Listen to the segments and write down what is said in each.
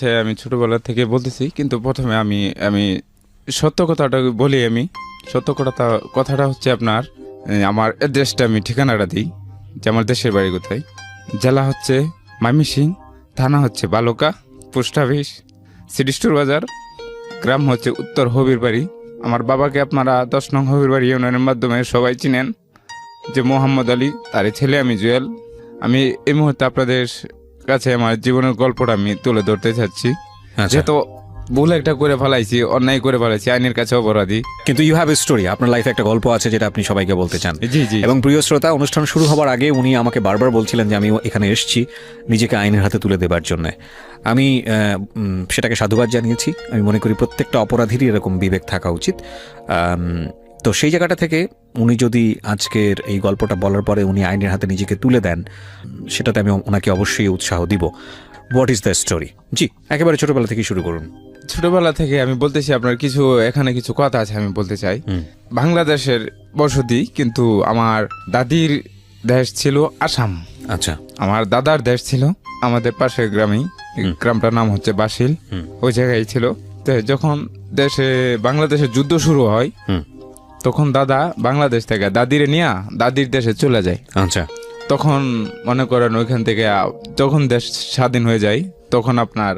হচ্ছে আমি ছোটবেলা থেকে বলতেছি, কিন্তু প্রথমে আমি আমি সত্য কথাটা বলি। আমি সত্য কথাটা হচ্ছে আপনার আমার দেশটা আমি ঠিকানাটা দিই যে আমার দেশের বাড়ি কোথায়। জেলা হচ্ছে ময়মনসিংহ, থানা হচ্ছে বালুকা, পোস্ট অফিস সিটি স্টোর বাজার, গ্রাম হচ্ছে উত্তর হবিরবাড়ি। আমার বাবাকে আপনারা 10 নং হবিরবাড়ি ইউনিয়নের মাধ্যমে সবাই চিনেন যে মোহাম্মদ আলী, তারই ছেলে আমি জুয়েল। আমি এই মুহূর্তে আপনাদের কাছে আমার জীবনের গল্পটা আমি তুলে ধরতে চাচ্ছি। যেহেতু ভুল একটা করে ফেলাইছি, অন্যায় করে ফেলাইছি, আইনের কাছে অপরাধী, কিন্তু ইউ হ্যাভ এ স্টোরি। আপনার লাইফে একটা গল্প আছে যেটা আপনি সবাইকে বলতে চান। জি জি। এবং প্রিয় শ্রোতা, অনুষ্ঠান শুরু হওয়ার আগে উনি আমাকে বারবার বলছিলেন যে আমি এখানে এসেছি নিজেকে আইনের হাতে তুলে দেবার জন্য। আমি সেটাকে সাধুবাদ জানিয়েছি। আমি মনে করি প্রত্যেকটা অপরাধীরই এরকম বিবেক থাকা উচিত। তো সেই জায়গাটা থেকে উনি যদি আজকের এই গল্পটা বলার পরে উনি আইনের হাতে নিজেকে তুলে দেন, সেটাতে আমি ওনাকে অবশ্যই উৎসাহ দিব। What is the story? জি, একেবারে ছোটবেলা থেকে শুরু করুন। ছোটবেলা থেকে আমি বলতেছি আপনার এখানে কিছু কথা আছে আমি বলতে চাই। বাংলাদেশের বসতি, কিন্তু আমার দাদির দেশ ছিল আসাম। আচ্ছা। আমার দাদার দেশ ছিল আমাদের পাশের গ্রামেই, গ্রামটার নাম হচ্ছে বাসিল, ওই জায়গায় ছিল। তো যখন বাংলাদেশের যুদ্ধ শুরু হয়, তখন দাদা বাংলাদেশ থেকে দাদিরে নিয়ে দাদির দেশে চলে যায়। আচ্ছা। তখন মনে করেন ওইখান থেকে যখন দেশ স্বাধীন হয়ে যায়, তখন আপনার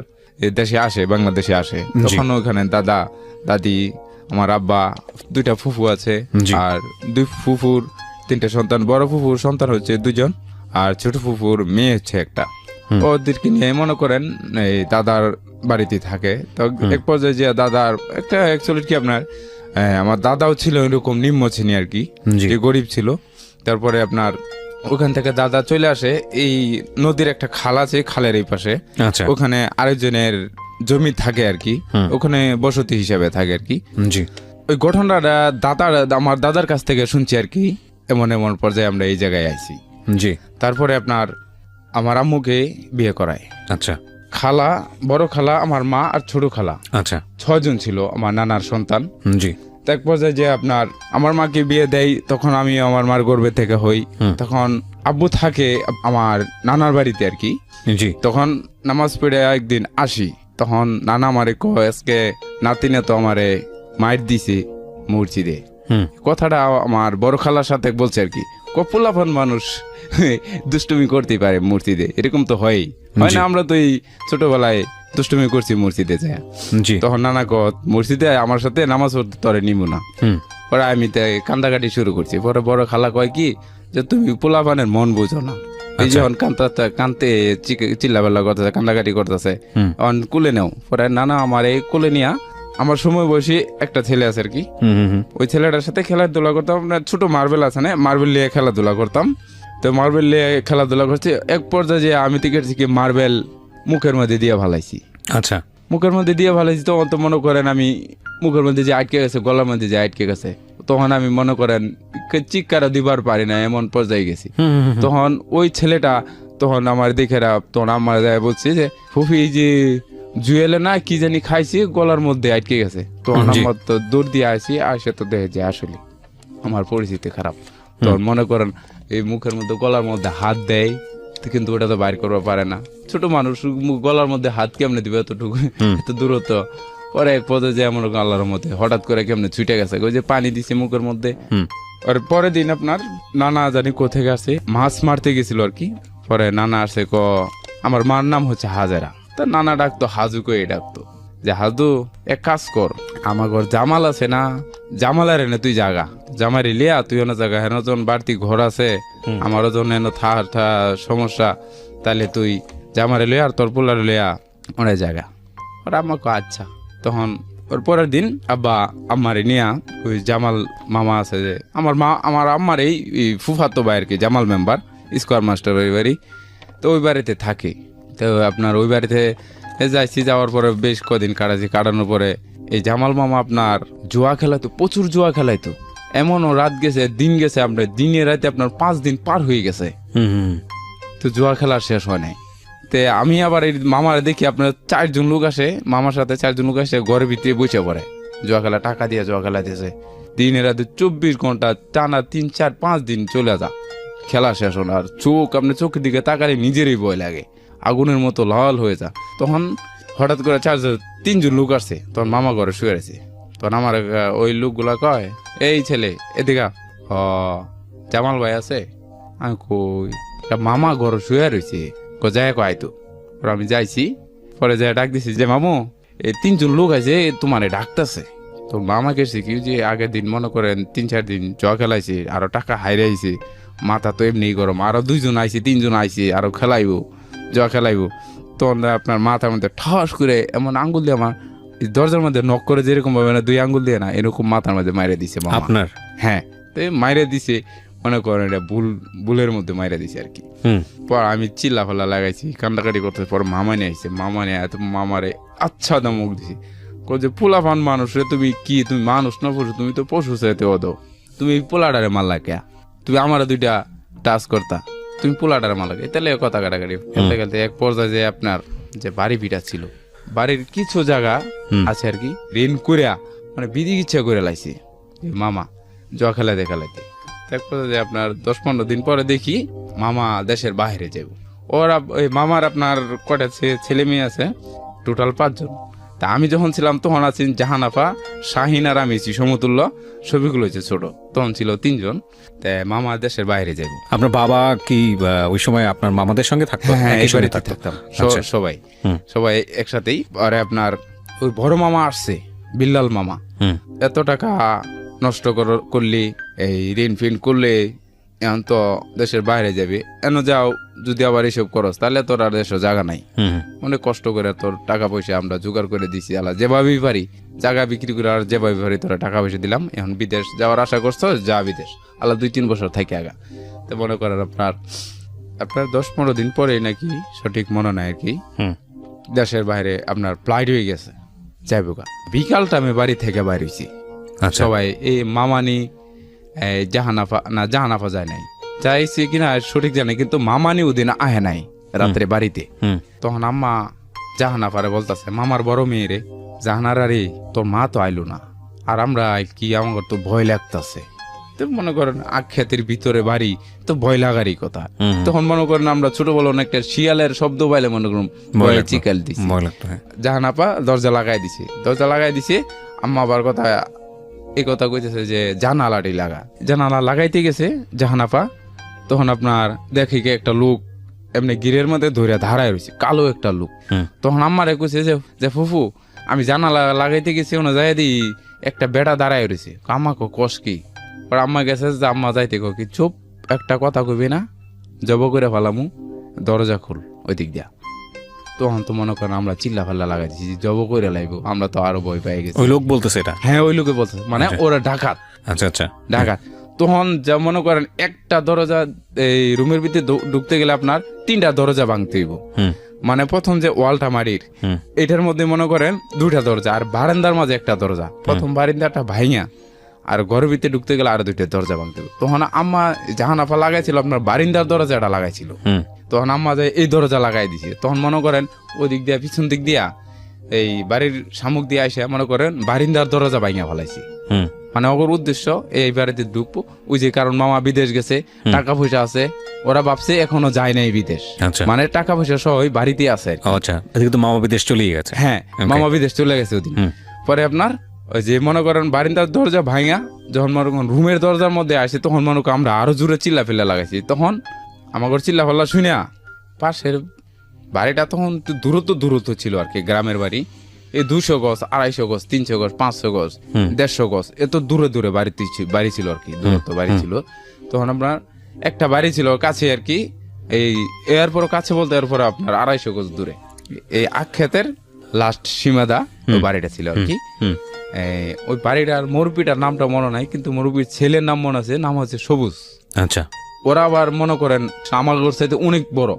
দেশে আসে, বাংলাদেশে আসে। তখন ওইখানে দাদা দাদি, আমার আব্বা, 2টা ফুফু আছে, আর 2 ফুফুর 3টে সন্তান। বড় ফুফুর সন্তান হচ্ছে 2জন, আর ছোট ফুফুর মেয়ে হচ্ছে একটা। ওদেরকে নিয়ে মনে করেন এই দাদার বাড়িতে থাকে। তো এক পর্যায়ে যে দাদার একটা অ্যাকচুয়ালি কি আপনার আমার দাদাও ছিল এরকম নিম্ন শ্রেণী আর কি, যে গরিব ছিল। তারপরে আপনার ওখান থেকে দাদা চলে আসে, এই নদীর একটা খাল আছে, খালের এই পাশে ওখানে আরেকজনের জমি থাকে আর কি, ওখানে বসতি হিসাবে থাকে আর কি। ওই ঘটনাটা আমার দাদার কাছ থেকে শুনছি আর কি। এমন এমন পর্যায়ে আমরা এই জায়গায় আইছি। জি। তারপরে আপনার আমার আম্মুকে বিয়ে করায়। আচ্ছা। খালা, বড় খালা, আমার মা আর ছোট খালা, আচ্ছা, 6 জন ছিল আমার নানার সন্তান। জি। এক পর্যায়ে যে আপনার আমার মাকে বিয়ে দেয়, তখন আমি আমার মার গর্ভে থেকে হই। তখন আব্বু থাকে আমার নানার বাড়িতে আর কি। জি। তখন নামাজ পড়ে একদিন আসি, তখন নানা আমারে আজকে নাতিনে তো আমারে মায়ের দিছে মসজিদে। কথাটা আমার বড় খালার সাথে বলছে আর কি, পোলাপান মানুষ দুষ্টুমি করতে পারে মসজিদে, এরকম তো হয় না? আমরা তো এই ছোটবেলায় দুষ্টুমি করছি মসজিদে যায়। তখন নানা মসজিদে আমার সাথে নামাজ পড়তে তোরে নিবো না। পরে আমি কান্দাকাটি শুরু করছি। পরে বড় খালা কয় কি, যে তুমি পোলাপানের মন বুঝো না। এই যখন কানতে চিল্লাবেল্লা করতেছে, কান্দাকাটি করতেছে, কুলে নেও। পরে নানা আমার এই কুলে নিয়া, আমার সময় বয়সী একটা ছেলে আছে আর কি, ওই ছেলেটার সাথে খেলাধুলা করতাম। ছোট মার্বেল আছে না, মার্বেল নিয়ে খেলাধুলা করতাম। তো মার্বেল নিয়ে খেলাধুলা করছি, এক পর্যায়ে যে আমি থেকে মার্বেল মুখের মধ্যে দিয়ে ভালাইছি। আচ্ছা। মুখের মধ্যে দিয়ে ভালাইছি, তখন তো মনে করেন আমি মুখের মধ্যে যে আটকে গেছে, গলার মধ্যে যে আটকে গেছে, তখন আমি মনে করেন চিৎকার দিবার পারি না, এমন পর্যায়ে গেছি। তখন ওই ছেলেটা তখন আমার দেখেরা তখন আমার বলছে যে ফুফি যে জুয়েলে না কি জানি খাইছি, গলার মধ্যে আটকে গেছে। তখন আমার তো দূর দিয়ে আসি, আসে তো দেখে যে আসলে আমার পরিস্থিতি খারাপ। তখন মনে করেন এই মুখের মধ্যে গলার মধ্যে হাত দেয়, কিন্তু ওটা তো বাইর করতে পারে না। ছোট মানুষ গলার মধ্যে হাত কেমনে দিবে এতটুকু, এত দূরত্ব। পরে এক পর্যায়ে যে আমার গলার মধ্যে হঠাৎ করে কেমনে ছুটে গেছে, ওই যে পানি দিছে মুখের মধ্যে। আর পরের দিন আপনার নানা জানি কোথেকে আসে, মাছ মারতে গেছিল আর কি। পরে নানা আসে আমার মার নাম হচ্ছে হাজেরা, তা নানা ডাকতো হাজুকে, ডাকতো যে হাজু এক কাজ কর, আমার ঘর জামাল আছে না, জামালের এনে তুই জাগা, জামারি লিয়া তুই অন্য জায়গা, হেন জন বাড়তি ঘর আছে, আমারও জন এনে সমস্যা, তাহলে তুই জামারে লইয়া আর তোর পোলার লইয়া অনেক জায়গা। ওরা আমাকে আচ্ছা। তখন ওর পরের দিন আব্বা আম্মারে নিয়া ওই জামাল মামা আছে যে আমার আম্মার এই ফুফাতো ভাই আর কি, জামাল মেম্বার, স্কোয়ার মাস্টার ওই বাড়ি, তো ওই বাড়িতে থাকে। তো আপনার ওই বাড়িতে যাইছি, যাওয়ার পরে বেশ কদিন কাটানোর পরে এই জামাল মামা আপনার জুয়া খেলাইতো, প্রচুর জুয়া খেলাইতো। এমনও রাত গেছে, দিন গেছে, আপনার দিনে রাতে আপনার 5 দিন পার হয়ে গেছে, তো জুয়া খেলা শেষ হয় নাই। তে আমি আবার এই মামার দেখি আপনার 4 জন লোক আসে, মামার সাথে 4 জন লোক আসে ঘরের ভিতরে বসে পড়ে জুয়া খেলা, টাকা দিয়ে জুয়া খেলা দিয়েছে। দিনে রাতে 24 ঘন্টা টানা 3, 4, 5 দিন চলে যা, খেলা শেষ হল। আর চোখের দিকে তাকালে নিজেরই ভয় লাগে, আগুনের মতো লাল হয়ে যা। তখন হঠাৎ করে তিনজন লোক আসছে, তখন মামা ঘরে শুয়ে আছে। তখন আমার ওই লোকগুলা কয়, এই ছেলে এদিকে জামাল ভাই আছে? আমি কই মামা ঘর শুয়ে রয়েছে, যায় কয় তো। আমি যাইছি, পরে যাই ডাক দিছি যে মামু এই তিনজন লোক আছে তোমারে ডাকতেছে। তো মামাকে শিখি যে আগের দিন মনে করেন 3-4 দিন জয়া খেলাইছে, আরো টাকা হাইরে আইছে, মাথা তো এমনি গরম, আরো 2জন আইছে 3জন আইছে আরো খেলাইবো, জয়া খেলাইবো। তখন আপনার মাথার মধ্যে ঠাস করে এমন আঙ্গুল দিয়ে আমার দরজার মধ্যে নক করে যেরকম ভাবে না 2 আঙ্গুল দিয়ে না, এরকম মাথার মধ্যে মাইরে দিছে মামা। আপনার? হ্যাঁ, তো মাইরে দিছে, মনে করেন এটা বুলের মধ্যে মাইরে দিছে আর কি। পর আমি চিল্লা ফাল্লা লাগাইছি, কান্দাকাটি করতে। পর মামা নিয়ে আইছে, মামা নিয়ে মামারে আচ্ছা দামক দিছি, যে পোলাপান মানুষ রে, তুমি কি তুমি মানুষ না পশু? তুমি তো পশু চাইতে অদ, তুমি পোলাডারে মারলা কে? তুমি আমার 2টা টাচ করতা, তুমি পোলাডারে মারলা কে? তাহলে কথা কাটাকাটি খেলতে খেলতে এক পর্যায়ে যে আপনার যে বাড়ি ভিটা ছিল, বাড়ির কিছু জায়গা আছে আর কি ঋণ করিয়া মানে বিধি ইচ্ছা করে লাইছে মামা জয়া খেলাতে খেলাতে। এক পর্যায়ে আপনার 10-15 দিন পরে দেখি মামা দেশের বাইরে যাব। ওরা ওই মামার আপনার কটা ছেলে মেয়ে আছে, টোটাল 5 জন। তা আমি যখন ছিলাম তখন আছেন জাহানাফা, শাহিন আর আমি সমতুল্য, ছবিগুলো হয়েছে ছোট, তখন ছিল 3 জন। তাই মামা দেশের বাইরে যাব। আপনার বাবা কি ওই সময় আপনার মামাদের সঙ্গে থাকতো? হ্যাঁ, একই সঙ্গে থাকতাম সবাই একসাথেই। আর আপনার ওই বড় মামা আসছে, বিল্লাল মামা, এত টাকা নষ্ট করলি, এই ঋণ ফিন করলে, এখন তো দেশের বাইরে যাবে, এন যাও যদি আবার এসব করস তাহলে তোর আর দেশের জায়গা নাই। অনেক কষ্ট করে তোর টাকা পয়সা আমরা জোগাড় করে দিছি, আল্লাহ যেভাবেই পারি জায়গা বিক্রি করে আর যেভাবে পারি তোরা টাকা পয়সা দিলাম, এখন বিদেশ যাওয়ার আশা করছো, যা বিদেশ, আল্লাহ 2-3 বছর থাকে আগা। তো মনে করেন আপনার 10-15 দিন পরে নাকি, সঠিক মনে নাই আর কি, দেশের বাইরে আপনার ফ্লাইট হয়ে গেছে, যাইবোগা। বিকালটা আমি বাড়ি থেকে বাইর হয়েছি, সবাই এই মামানি জাহানাফা যায় নাই, যাইছে কিনা সঠিক জানে, কিন্তু মামানি ওদিন আহে নাই রাত্রে বাড়িতে। তখন আম্মা জাহানাফারে বলতেছে, মামার বড় মেয়ে রে, জাহানারা রে, তোর মা তো আইলো না, আর আমরা কি, আমার তো ভয় লাগতেছে। তো মনে করেন আখ্যাতের ভিতরে বাড়ি, তো ভয় লাগারই কথা। তখন মনে করেন আমরা ছোট বড় একটা শিয়ালের শব্দ পাইলে মনে করুন ভয় চিকাল দিছি। জাহানাপা দরজা লাগাই দিছে, আম্মা আবার কথা এই কথা কইতেছে যে জানালাটি জানালা লাগাইতে গেছে জাহানাপা। তখন আপনার দেখি কি একটা লোক এমনি গিরের মধ্যে ধরে ধারায় রয়েছে, কালো একটা লোক। তখন আম্মারে কইছে যে ফুফু, আমি জানালা লাগাইতে গেছি, ওনা যাই দি একটা বেড়া দাঁড়ায় রয়েছে। আম্মাকে কষ কি? আম্মা গেছে যে আম্মা যাইতে কি, চুপ, একটা কথা কইবি না, জব করে ফেলামু, দরজা খুল ওই দিক দিয়া। তখন তো মনে করেন আমরা চিল্লা ফাল্লা লাগাই দিচ্ছি, জব করে লাইবো, আমরা তো আরো ভয় পেয়ে গেছি। ওই লোক বলতেছে এটা? হ্যাঁ, ওই লোকে বলতেছে, মানে ওরা ডাকাত। আচ্ছা, ডাকাত। তখন যা মনে করেন একটা দরজা, এই রুমের ভিতরে ঢুকতে গেলে আপনার 3টা দরজা ভাঙতে হইব। মানে প্রথম যে ওয়ালটা মাটির, এটার মধ্যে মনে করেন 2টা দরজা, আর বারান্দার মাঝে একটা দরজা। প্রথম বারান্দাটা ভাইয়া, আর ঘরের ভিতরে ঢুকতে গেলে আরো 2টা দরজা ভাঙতে হবে। তখন আম্মা জাহানাফা লাগাইছিল আপনার বারিন্দার দরজাটা লাগাইছিল। তখন আম্মা যে এই দরজা লাগাই দিছে। তখন মনে করেন ওই দিক দিয়া, পিছন দিক দিয়া, এই বাড়ির সামুক দিয়ে আসে মনে করেন বারিন্দার দরজা ভাঙিয়া ফেলাইছি। মানে ওর উদ্দেশ্য এই বাড়িতে ঢুকবো, ওই যে কারণ মামা বিদেশ গেছে, টাকা পয়সা আছে, ওরা ভাবছে এখনো যায় নাই বিদেশ, মানে টাকা পয়সা সহ বাড়িতে আছে। মামা বিদেশ চলে গেছে। হ্যাঁ, মামা বিদেশ চলে গেছে ওদিন। পরে আপনার ওই যে মনে করেন বারিন্দার দরজা ভাঙা যখন মনে করেন রুমের দরজার মধ্যে আসে, তখন মনে করেন আমরা আরো জোরে চিল্লা ফেলে লাগাইছি। তখন আমাকে চিল্লা ফেলা শুনিয়া পাশের বাড়িটা তখন দূরত্ব ছিল আর কি, গ্রামের বাড়ি, এই 200 গজ, 250 গজ, 300 গজ, 500 গজ, 150 গজ, এত দূরে বাড়ি ছিল আর কি, দূরত্ব বাড়ি ছিল। তখন আপনার একটা বাড়ি ছিল কাছে আর কি, এই এরপর কাছে বলতে এরপর আপনার 250 গজ দূরে এই আখ্যাতের লাস্ট সীমাদা ওই বাড়িটা ছিল আর কি। ওই বাড়িটার মুরব্বীটার নামটা মনে নাই, কিন্তু মুরব্বীর ছেলের নাম মনে আছে, নাম হচ্ছে সবুজ। আচ্ছা। ওরা আবার মনে করেন আমার চাইতে অনেক বড়।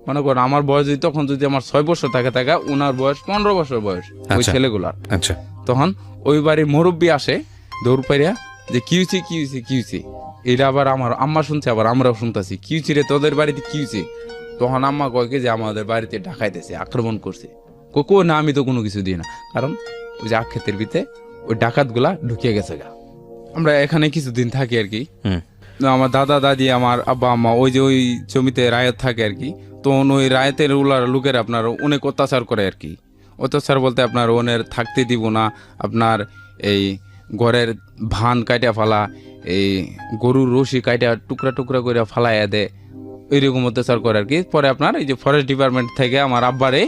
মনে করেন আমার বয়স যদি তখন যদি আমার 6 বছর থাকে, ওনার বয়স 15 বছর বয়স ওই ছেলেগুলার। আচ্ছা। তখন ওই বাড়ির মুরব্বী আসে দৌড় পাইয়া, যে কি হয়েছে, এটা আবার আমার আম্মা শুনছে, আবার আমরাও শুনতেছি, কি হয়েছে রে তোদের বাড়িতে, কি হয়েছে? তখন আম্মা কয় যে আমাদের বাড়িতে ডাকাইতেছে, আক্রমণ করছে। না, আমি তো কোনো কিছু দিই না, কারণ ওই যে আখ্যাতের ভিতরে ওই ডাকাত গুলা ঢুকিয়ে গেছে গা। আমরা এখানে কিছুদিন থাকি আর কি। আমার দাদা দাদি, আমার আব্বা আম্মা ওই যে ওই জমিতে রায়ত থাকে আর কি, তখন ওই রায়তের উলার লোকের আপনার অনেক অত্যাচার করে আর কি। অত্যাচার বলতে আপনার ওনের থাকতে দিব না, আপনার এই ঘরের ভান কাইটা ফালা, এই গরুর রশি কাইটা টুকরা টুকরা করে ফালাইয়া দেয়, এইরকম অত্যাচার করে আর কি। পরে আপনার এই যে ফরেস্ট ডিপার্টমেন্ট থেকে আমার আব্বারে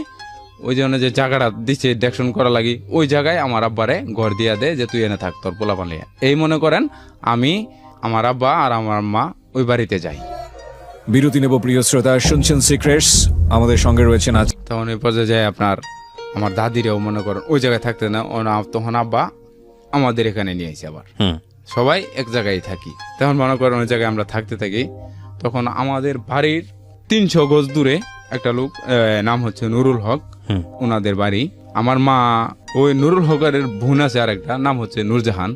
ওই জন্য যে জায়গাটা দিচ্ছে দেখশন করা লাগি, ওই জায়গায় আমার আব্বারে ঘর দিয়া দেয় যে তুই এনে থাক তোর পোলা পালিয়া। এই মনে করেন আমি, আমার আব্বা আর আমার মা ওই বাড়িতে যাই। বিরতি নেব প্রিয় শ্রোতা, শুনছেন সিক্রেটস, আমাদের সঙ্গে রয়েছেন আজ। তখন এই পর্যায়ে যায় আপনার আমার দাদিরাও মনে করেন ওই জায়গায় থাকতে না, তখন আব্বা আমাদের এখানে নিয়ে আসে আবার, সবাই এক জায়গায় থাকি। তখন মনে করেন ওই জায়গায় আমরা থাকতে থাকি। তখন আমাদের বাড়ির 300 গজ দূরে একটা লোক, নাম হচ্ছে নুরুল হক, ওনাদের বাড়ি। আমার মা ওই নুরুল হকের বোন আছে আর একটা নাম হচ্ছে নূরজাহান।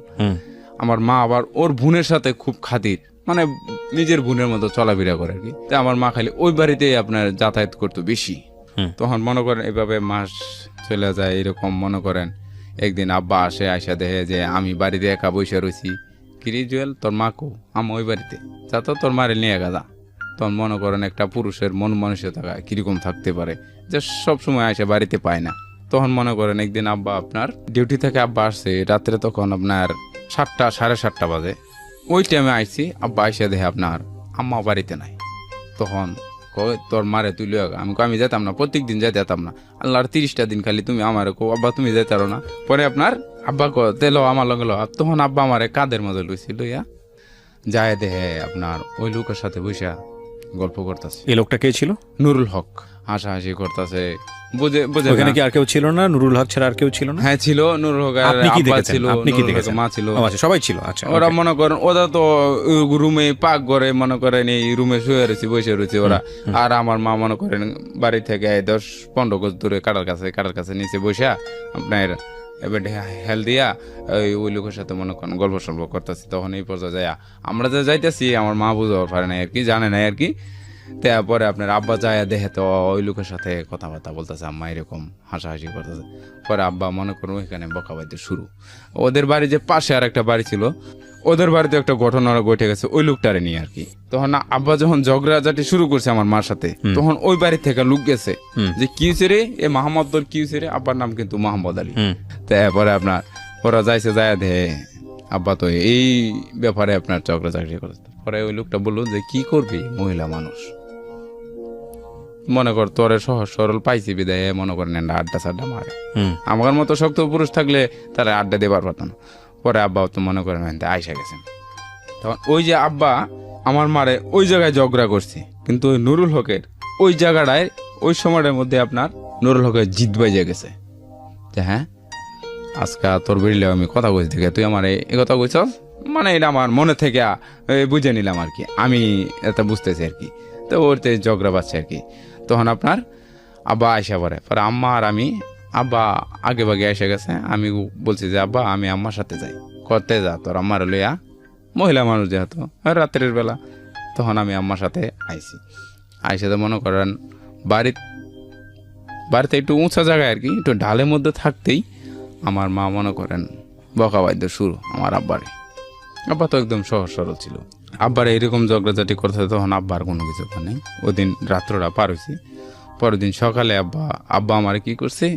আমার মা আবার ওর বোনের সাথে খুব খাতির, মানে নিজের বোনের মতো চলাফেরা করে আর কি। তো আমার মা খালি ওই বাড়িতেই আপনার যাতায়াত করতো বেশি। তখন মনে করেন এভাবে মাস চলে যায় এরকম। মনে করেন একদিন আব্বা আসে, আইসা দেখে যে আমি বাড়িতে একা বসে রয়েছি। কিরে জুয়েল, তোর মা কো? আমি ওই বাড়িতে। যা তো তোর মারে নিয়ে গা। তখন মনে করেন একটা পুরুষের মন মানসিকতা কিরকম থাকতে পারে যে সব সময় আসে বাড়িতে পায় না। তখন মনে করেন একদিন আব্বা আপনার ডিউটি থেকে আব্বা আসছে রাত্রে, তখন আপনার 7টা 7:30 বাজে। ওই টাইমে আইছি, আব্বা আইসা দেখে আপনার আম্মা বাড়িতে নাই। তখন কয় তোর মারে তুই লিয়ে গা। আমি যেতাম না, প্রত্যেক দিন যেতাম না, আল্লাহর 30টা দিন খালি তুমি আমার কো আব্বা তুমি যেতারো না। পরে আপনার আব্বা তেল আমার লগে লো। তখন আব্বা আমারে কাদের মধ্যে লইছি, লইয়া যায় দেখে আপনার ওই লোকের সাথে বসা গল্প করতেছে। এই লোকটা কে ছিল? নুরুল হক। হাসাহাসি করতেছে, বুঝে বুঝে। ওখানে কি আর কেউ ছিল না? নুরুল হক ছাড়া আর কেউ ছিল না? হ্যাঁ ছিল, নুরুল হক আব্বা ছিল, মা ছিল, সবাই ছিল। আচ্ছা, ওরা মনে করেন ওরা তো রুমে পাক ঘরে মনে করেন এই রুমে শুয়ে রয়েছে, বসে রয়েছে ওরা। আর আমার মা মনে করেন বাড়ি থেকে 10-15 গজ দূরে কাটার কাছে নিচে বসা আপনার এবার হেল দিয়া ওই লোকের সাথে মনে করেন গল্প সল্প করতেছি। তখন এই পর্যায়ে যায় আমরা যে যাইতেছি, আমার মা বুঝতে পারে নাই আর কি, জানে নাই আর কি। তারপরে আপনার আব্বা যায় দেখে তো ওই লোকের সাথে কথাবার্তা বলতেছে, আম্মা এরকম হাসাহাসি করতেছে। পরে আব্বা মনে করুন ওইখানে বকাবাইতে শুরু। ওদের বাড়ি যে পাশে আর একটা বাড়ি ছিল, ওদের বাড়িতে একটা ঘটনা ঘটে গেছে ওই লোকটারে নিয়ে আর কি। তখন আব্বা যখন ঝগড়াঝাটি শুরু করছে আমার মার সাথে, তখন ওই বাড়ি থেকে লোক গেছে যে কি হয়েছে রে, এ মাহমদ তোর কি হয়েছে রে? আব্বার নাম কিন্তু মোহাম্মদ আলী। তারপরে আপনার ওরা যাইছে, যায় দে আব্বা তো এই ব্যাপারে আপনার ঝগড়াঝাটি করছে। পরে ওই লোকটা বললো যে কি করবি, মহিলা মানুষ, মনে কর তোরে সহজ সরল পাইছি বিদায় মনে করেন আড্ডা সাড্ডা মারে। আমার মতো শক্ত পুরুষ থাকলে তারা আড্ডা দেবার পারত না। পরে আব্বা তো মনে করেন আইসা গেছেন। তখন ওই যে আব্বা আমার মারে ওই জায়গায় ঝগড়া করছে, কিন্তু ওই নুরুল হকের ওই জায়গাটায় ওই সময়টার মধ্যে আপনার নুরুল হকের জিদ বাজে গেছে যে হ্যাঁ আজকে তোর বেরিলে আমি কথা কইছি থেকে তুই আমার এই কথা কইছ, মানে এটা আমার মনে থেকে বুঝে নিলাম আর কি, আমি এটা বুঝতেছি আর কি। তো ওরতে ঝগড়া বাজছে আর কি। তখন আপনার আব্বা আয়সা পরে পরে আম্মা আর আমি, আব্বা আগে ভাগে এসে গেছে। আমি বলছি যে আব্বা আমি আম্মার সাথে যাই। করতে যা তোর আম্মার লইয়া, মহিলা মানুষ যেহেতু রাত্রের বেলা। তখন আমি আম্মার সাথে আইছি। আইসাতে মনে করেন বাড়িতে একটু উঁচা জায়গায় আর কি, একটু ঢালের মধ্যে থাকতেই আমার মা মনে করেন বকাবাদ্য শুরু আমার আব্বারে। আব্বা তো একদম সহজ সরল ছিল। আব্বার এইরকম ঝগড়াঝাটি করতে, তখন আব্বার কোনো কিছু নেই। ওই দিন রাত্রটা পার হয়েছি। পরের দিন সকালে আব্বা আমার কি করছে,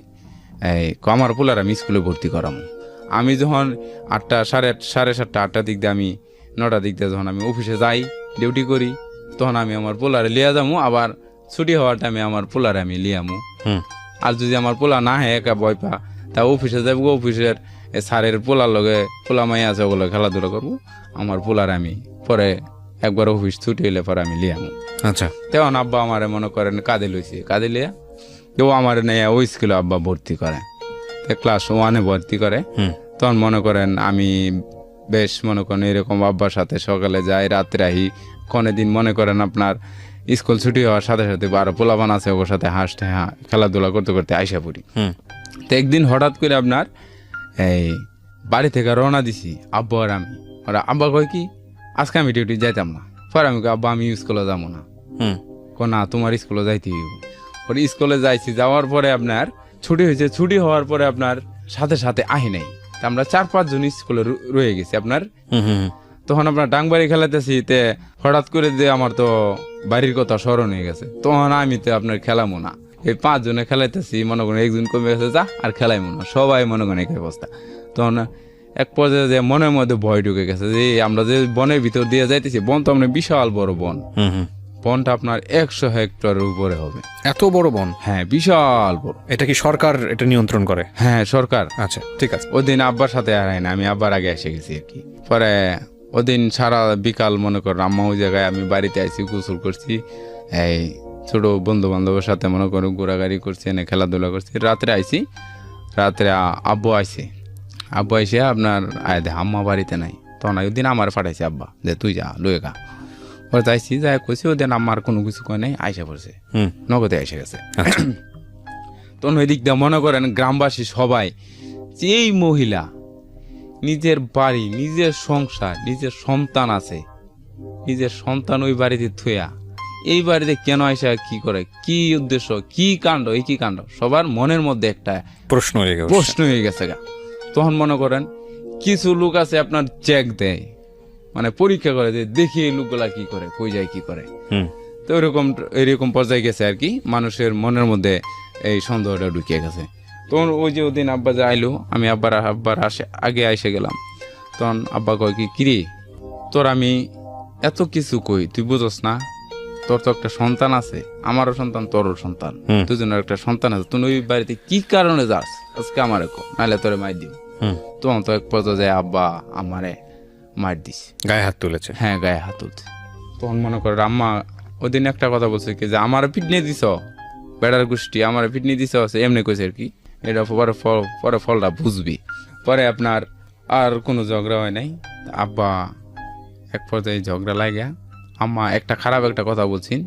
আমার পোলার আমি স্কুলে ভর্তি করামো। আমি যখন 8টা 7:30 8টার দিক দিয়ে, আমি 9টার দিক দিয়ে যখন আমি অফিসে যাই ডিউটি করি, তখন আমি আমার পোলারে লিয়া যাবো। আবার ছুটি হওয়ার টাইমে আমার পোলারে আমি লিয়ামু। আর যদি আমার পোলা না হয় একা ভয় পা, তা অফিসে যাবো, অফিসের স্যারের পোলার লগে পোলা মাই আছে ওগুলো খেলাধুলা করবো। আমার পোলার আমি পরে একবার অফিস ছুটি হইলে পরে আমি লিয়ামু। আচ্ছা, তখন আব্বা আমারে মনে করেন কাঁদে লইছি, কাঁদে লিয়া কেউ আমার নেই ওই স্কুলে আব্বা ভর্তি করে, ক্লাস 1-এ ভর্তি করে। তখন মনে করেন আমি বেশ মনে করেন এরকম আব্বার সাথে সকালে যাই, রাত্রে আহি। কোনো দিন মনে করেন আপনার স্কুল ছুটি হওয়ার সাথে সাথে আরো পোলাবান আছে ওর সাথে হাসতে খেলাধুলা করতে করতে আইসা পড়ি। তো একদিন হঠাৎ করে আপনার এই বাড়ি থেকে রওনা দিছি আব্বা আর আমি। ওরা আব্বা কয় কি আজকে আমি ডিউটি যাইতাম না। পরে আমি আব্বা আমি স্কুলে যাবো না। না তোমার স্কুলে যাইতে হইব। পরে স্কুলে যাইছি, যাওয়ার পরে আপনার ছুটি হয়েছে। ছুটি হওয়ার পরে আপনার সাথে সাথে আহি নাই। আমরা 4-5 জন স্কুলে রয়ে গেছি আপনার। তখন আপনার ডাংবাড়ি খেলাতেছি তে হঠাৎ করে দিয়ে আমার তো বাড়ির কথা স্মরণ হয়ে গেছে, তখন আমি তো আপনার খেলামো না। এই 5 জনে খেলাইতেছি, মনে করেন একজন কমে গেছে, যা আর খেলাইমো না, সবাই মনে করেন একই অবস্থা। তখন এক পর্যায়ে যে মনের মধ্যে ভয় ঢুকে গেছে যে আমরা যে বনের ভিতর দিয়ে যাইতেছি, বন তো আপনার বিশাল বড় বন, বনটা আপনার 100 হেক্টরের উপরে হবে। এত বড় বন? হ্যাঁ, বিশাল বড়। এটা কি সরকার এটা নিয়ন্ত্রণ করে? হ্যাঁ, সরকার। আচ্ছা, ঠিক আছে। ওদিন আব্বার সাথে হারাই না, আমি আব্বার আগে এসে গেছি আর কি। পরে ওদিন সারা বিকাল মনে করেন আম্মা ওই জায়গায়, আমি বাড়িতে আইছি, গোসল করছি, এই ছোট বন্ধু বান্ধবের সাথে মনে করো ঘোরাঘুরি করছি, এনে খেলাধুলা করছি। রাত্রে আইছি, রাত্রে আব্বু আইছে, আব্বু আইসে আপনার আয় দে আম্মা বাড়িতে নাই। তখন ওই দিন আমার পাঠাইছে আব্বা যে তুই যা লয়ে গা। ওরা যাইছি, যাই কইছি, ওই দিন আমার কোনো কিছু কয় নাই, আইসা পড়ছে, নগদে এসে গেছে। তখন ওই দিক দিয়ে মনে করেন গ্রামবাসী সবাই যে এই মহিলা নিজের বাড়ি, নিজের সংসার, নিজের সন্তান আছে, নিজের সন্তান ওই বাড়িতে থুয়া এই বাড়িতে কেন আইসা, কি করে, কি উদ্দেশ্য, কি কাণ্ড, এই কি কাণ্ড, সবার মনের মধ্যে একটা প্রশ্ন হয়ে গেছে গা। তখন মনে করেন কিছু লোক আছে আপনার চেক দেয়, মানে পরীক্ষা করে যে দেখি এই লোকগুলা কি করে, কই যায় কি করে। তো এরকম পর্যায়ে গেছে আর কি, মানুষের মনের মধ্যে এই সন্দেহটা ঢুকিয়ে গেছে। তখন ওই যে ওদিন আব্বা যে আইলো, আমি আব্বার আগে এসে গেলাম। তখন আব্বা কয় কি কিরে, তোর আমি এত কিছু কই, তুই বুঝোস না, তোর তো একটা সন্তান আছে, আমারও সন্তান, তোরও সন্তান, দুজনের একটা সন্তান আছে, তুই ওই বাড়িতে কি কারণে যাস আজকে আমারে কো, নাহলে তোরে মার দিব। তখন তো এক পর্যায়ে যায় আব্বা আমারে মার দিস, গায়ে হাত তুলেছে। হ্যাঁ, গায়ে হাত তুলছে। তখন মনে করে আম্মা ওই দিন একটা কথা বলছে কি যে আমার পিটনি দিছ, বেড়ার গোষ্ঠী আমার পিটনি দিছ, এমনি কইছে আর কি, এটা পরে ফলটা বুঝবি। পরে আপনার আর কোনো ঝগড়া হয় নাই। আব্বা এক পর্যায়ে ঝগড়া লাগে, আম্মা একটা খারাপ একটা কথা বলছেন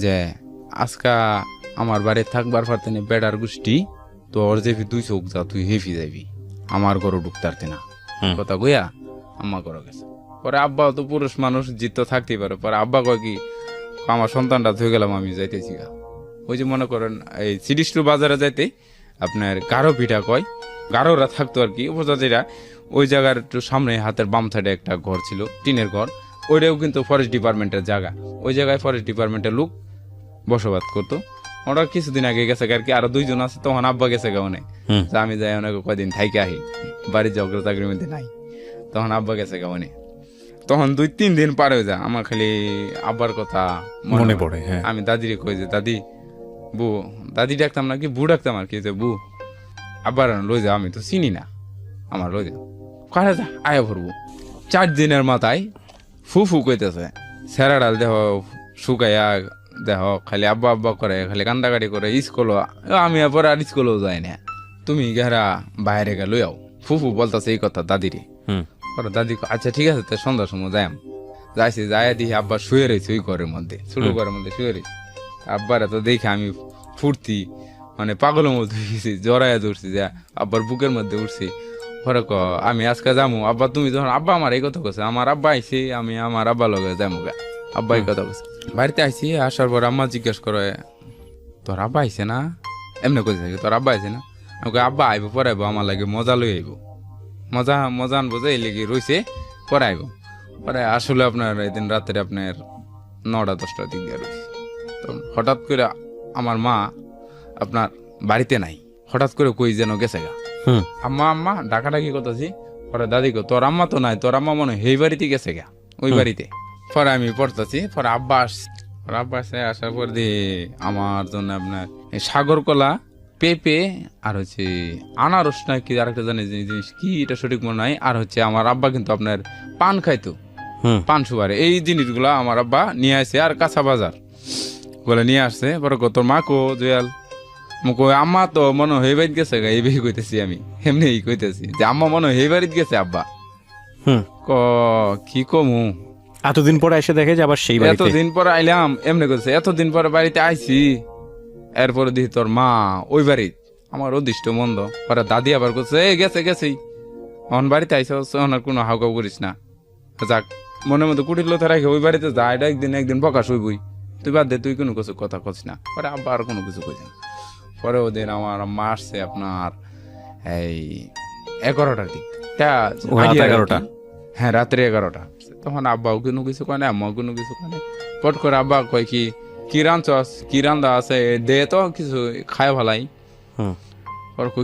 যে আজকা আমার বাড়ি থাকবার পারতে না বেড়ার গোষ্ঠী, তো ওর যেবি 2 চোখ যা, তুই হেফি যাবি, আমার ঘরও ঢুকতে পারতে না, কথা কইয়া আম্মা করে গেছে। পরে আব্বা তো পুরুষ মানুষ, জিত তো থাকতেই পারে। পরে আব্বা কয় কি, আমার সন্তানটা ধুয়ে গেলাম, আমি যাইতেছি গা। ওই যে মনে করেন এই সিডিস্টু বাজারে যাইতে আপনার গারো পিঠা কয়, গারোরা থাকতো আর কি উপজাতিরা, ওই জায়গার একটু সামনে হাতের বাম সাইডে একটা ঘর ছিল, টিনের ঘর, ওইটাও কিন্তু ফরেস্ট ডিপার্টমেন্টের জায়গা। ওই জায়গায় ফরেস্ট ডিপার্টমেন্টের লোক বসবাস করতো। ওরা কিছুদিন আগে গেছে আর কি, আরো 2 জন আছে। তখন আব্বা গেছে গা অনেক, আমি যাই অনেক কয়দিন থাইকে আহি, বাড়ির ঝগড়া চাকরির মধ্যে নাই। তখন আব্বা গেছে গা অনেক, তখন 2-3 দিন পার হয়ে যায়, আমার খালি আব্বার কথা মনে পড়ে। আমি দাদিরে কই যে দাদি, বু, দাদি ডাকতাম নাকি বু ডাকতাম আর কি, যে বু আব্বার লই যাও, আমি তো চিনি না, আমার লই যাও, কারা যা আয়া ভরবো। 4 দিনের মাথায় ফু কইতেছে, সেরা ডাল দেহ শুকাইয়া দেহ, খালি আব্বা আব্বা করে, খালি কান্দাকাটি করে। স্কুল আমি এরপরে আর স্কুলেও যাই না, তুমি গেরা বাইরে গে লই আও। ফুফু বলতেছে এই কথা দাদিরে। দাদি আচ্ছা ঠিক আছে, সন্ধ্যার সময় যাই, যাইছি, যাই দেখি আব্বা শুয়ে রয়েছে ওই ঘরের মধ্যে, ছোট ঘরের মধ্যে শুয়ে রয়েছে। আব্বার তো দেখে আমি ফুর্তি মানে পাগলের মধ্যে গেছি, জড়াইয়া ধরছি, যে আব্বার বুকের মধ্যে উঠছি। পরে আমি আজকে যাবো। আব্বা তুমি যখন, আব্বা আমার এই কথা কছে, আমার আব্বা আইসি, আমি আমার আব্বা লগে যাবো গা। আব্বা এই কথা কছে, বাড়িতে আইসি, আসার পর আম্মা জিজ্ঞেস করে তোর আব্বা আইসে না, এমনি কইতে থাকে, তোর আব্বা আইসে না। আমি আব্বা আইব, পরে আইব, আমার লাগে মজা লই আইব, মজা আনবো যে এই লেগে রয়েছে, পরে আইব। পরে আসলে আপনার এদিন রাত্রে আপনার 9টা-10টার দিক দিয়ে রয়েছে। তো হঠাৎ করে আমার মা আপনার বাড়িতে নাই, হঠাৎ করে কই যেন গেছে গা। আম্মা ডাকাডাকি করতেছি। পরে দাদি কো তোর আম্মা তো নাই, তোর আম্মা মনে হয় এই বাড়িতে গেছে গা, ওই বাড়িতে। পরে আমি পড়তেছি, পরে আব্বা আসছে, আসার পর দিয়ে আমার জন্য আপনার সাগর কলা, পেঁপে আর হচ্ছে আনারস না কি আরেকটা জানি জিনিস কি, এটা সঠিক মনে নাই। আর হচ্ছে আমার আব্বা কিন্তু আপনার পান খাইতো, পান সুপারি, এই জিনিসগুলা আমার আব্বা নিয়ে আসে, আর কাঁচা বাজার বলে নিয়ে আসছে। পরে তোর মা কো জয়াল, আম্মা তো মনে হয় বাড়িতে গেছে গা, এই বেশি কইতেছি আমি, এমনি কইতেছি যে আম্মা মনে হয় এই বাড়িতে গেছে। আব্বা কি কমু, এতদিন পরে এসে দেখে যে আবার সেই বাড়িতে, এতদিন পরে আইলাম, এমনি কইছে এতদিন পরে বাড়িতে আইছি। এরপরে দেখি তোর মা ওই বাড়ি, আমার অদৃষ্ট মন্দ। পরে দাদি আবার করছে গেছেই, অন বাড়িতে আইসা ওনার কোনো হাউকাউ করিস না, যাক মনের মধ্যে কুটির লোতে রাখে, ওই বাড়িতে যা, এটা একদিন প্রকাশ হইবই, তুই বাদ দে, তুই কোনো কিছু কথা কছিস না। পরে আব্বা আর কোনো কিছু কইস না। পরে ওদিন আমার আম্মা আসছে আপনার এই 11টার দিক, 11টা, হ্যাঁ রাত্রে 11টা। তখন আব্বাও কোনো কিছু কয় না, আম্মাও কোনো কিছু কয় না। পট করে আব্বা কয় কি রাঁধছস, কি রান্দা আছে দে তো কিছু খায় ভালাই। হুম।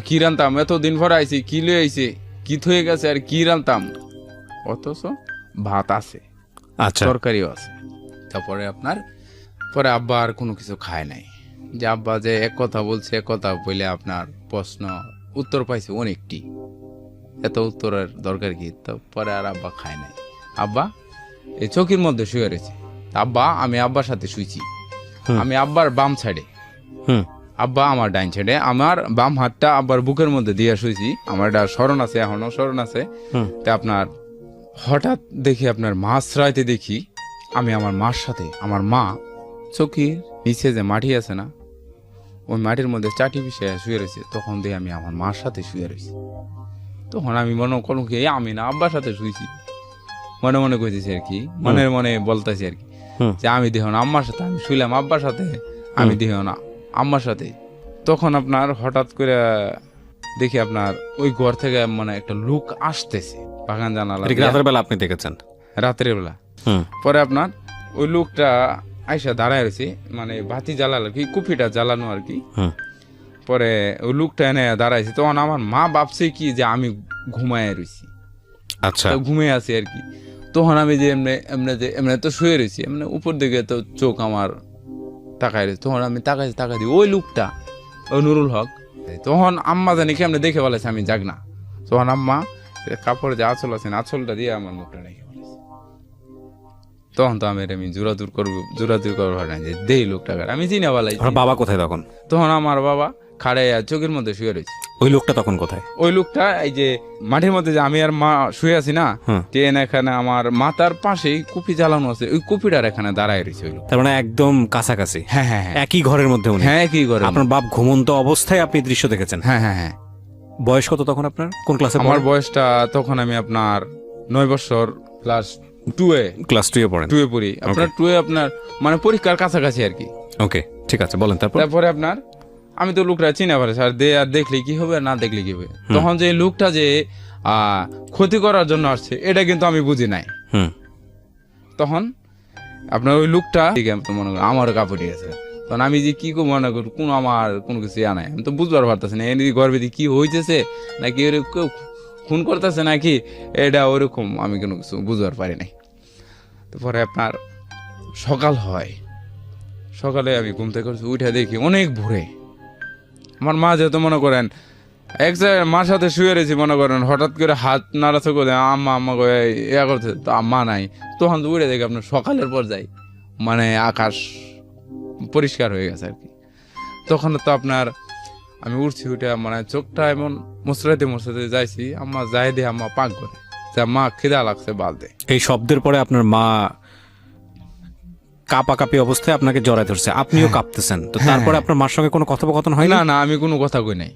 কি রান্তাম, এতদিন পরে আইছি, কি লয়ে আইছে, কি থয়ে গেছে আর কি রান্তাম, অথচ ভাত আছে, আচ্ছা তরকারিও আছে। তারপরে আপনার পরে আব্বা আর কোনো কিছু খায় নাই। যে আব্বা যে এক কথা বলছে, এক কথা বলে আপনার প্রশ্ন উত্তর পাইছে অনেকটি, এত উত্তরের দরকার কি। তারপরে আর আব্বা খায় নাই। আব্বা এই চৌকির মধ্যে শুয়ে রয়েছে। আমি আব্বার সাথে শুইছি। আমি আব্বার বাম সাইডে, হুম আব্বা আমার ডাইন সাইডে। আমার বাম হাতটা আব্বার বুকের মধ্যে দিয়ে শুয়েছি। আমার এটা স্মরণ আছে, এখনো স্মরণ আছে। তা আপনার হঠাৎ দেখি আপনার মাছ রাইতে দেখি আমি আমার মার সাথে, আমার মা চৌকির নিচে যে মাটি আছে না, ওই মাটির মধ্যে চাটি বিষয়ে শুয়ে রয়েছে। তখন দিয়ে আমি আমার মার সাথে শুয়ে রয়েছি। তখন আমি মনে করুন কি আমি না আব্বার সাথে শুয়েছি, মনে মনে কইতেছি আর কি, মনের মনে বলতেছি আর কি যে আমি দেহ না আম্মার সাথে, আমি শুইলাম আব্বার সাথে, আমি দেহ না আম্মার সাথে। তখন আপনার হঠাৎ করে দেখি আপনার ওই ঘর থেকে মানে একটা লোক আসতেছে বাগান জানালা দিয়ে। রাতের বেলা আপনি দেখেছেন? রাতের বেলা। পরে আপনার ওই লোকটা আইসা দাঁড়ায় রয়েছে, মানে বাতি জ্বালালো কি, কুপিটা জ্বালানো আর কি। পরে ওই লোকটা এনে দাঁড়াইছে। তখন আমার মা ভাবছে কি যে আমি ঘুমায় রয়েছি, আচ্ছা ঘুমিয়ে আছি আর কি। তখন আমি যে এমনি তো শুয়ে রয়েছি, এমনি উপর দিকে তো চোখ আমার তাকায় রয়েছে। তখন আমি তাকাই দিই ওই লোকটা, ওই নুরুল হক। তখন আম্মা জানি কেমনে দেখে বলেছে আমি জাগ না। তখন আম্মা কাপড় যে আঁচল আছে আঁচলটা দিয়ে আমার মুখটা রেখে বলেছে। তখন তো আমি জোরাদুর করবো না যে দেই লোকটাকে আমি চিনা বলাই। বাবা কোথায় তখন? তখন আমার বাবা খাড়ে চোখের মধ্যে শুয়ে রয়েছে। ওই লোকটা তখন কোথায়? ওই লোকটা এই যে মাঠের মধ্যে যে আমি আর মা শুয়ে আছি না, ট্রেন এখানে আমার মাথার পাশেই কুপি জ্বালানো আছে, ওই কুপিটার এখানে দাঁড়ায় রয়েছে ওই লোক। তার মানে একদম কাছাকাছি। হ্যাঁ হ্যাঁ হ্যাঁ, একই ঘরের মধ্যে উনি? হ্যাঁ একই ঘরে। আপনার বাপ ঘুমন্ত অবস্থায় আপনি দৃশ্য দেখেছেন? হ্যাঁ হ্যাঁ হ্যাঁ। বয়স কত তখন আপনার? কোন ক্লাসে? আমার বয়সটা তখন আমি আপনার 9 বছর, ক্লাস 2 এ পড়েন। 2 এ পড়ি আপনার। 2 এ আপনার মানে পরীক্ষার কাছাকাছি আর কি। ওকে ঠিক আছে, বলেন। তারপরে আপনার আমি তো লোকটা চিনা পারে স্যার, আর দেখলে কি হবে না দেখলে কি হবে। তখন যে লোকটা যে ক্ষতি করার জন্য আসছে এটা কিন্তু আমি বুঝি নাই। তখন আপনার ওই লোকটা মনে করেন আমার কাপড় গেছে। তখন আমি যে কি মনে করি আমার কোনো কিছু ইয়া নাই, আমি তো বুঝবার পারতেছি না এর গর্বে কি হইতেছে নাকি কেউ খুন করতেছে নাকি, এটা ওরকম আমি কোনো কিছু বুঝবার পারি নাই। তারপরে আপনার সকাল হয়, সকালে আমি ঘুম থেকে উঠে দেখি অনেক ভোরে আমার মা যেহেতু মনে করেন এক জায়গায় মার সাথে শুয়ে রয়েছি, মনে করেন হঠাৎ করে হাত নাড়াচো করে আম্মা করে ইয়া করছে, তো আম্মা নাই। তখন তো উঠে দেখি আপনার সকালের পর যাই, মানে আকাশ পরিষ্কার হয়ে গেছে আর কি। তখন তো আপনার আমি উঠছি, উঠে মানে চোখটা এমন মুসরাতে যাইছি, আম্মা যাই দিয়ে আম্মা পাক করে যে মা খিদা লাগছে বাদ দে। এই শব্দের পরে আপনার মা কাঁপাকাঁপি অবস্থায় আপনাকে জড়ায় ধরছে, আপনিও কাঁপতেছেন। তো তারপরে আপনার মার সঙ্গে কোনো কথোপকথন হয় না? না আমি কোনো কথা কই নাই।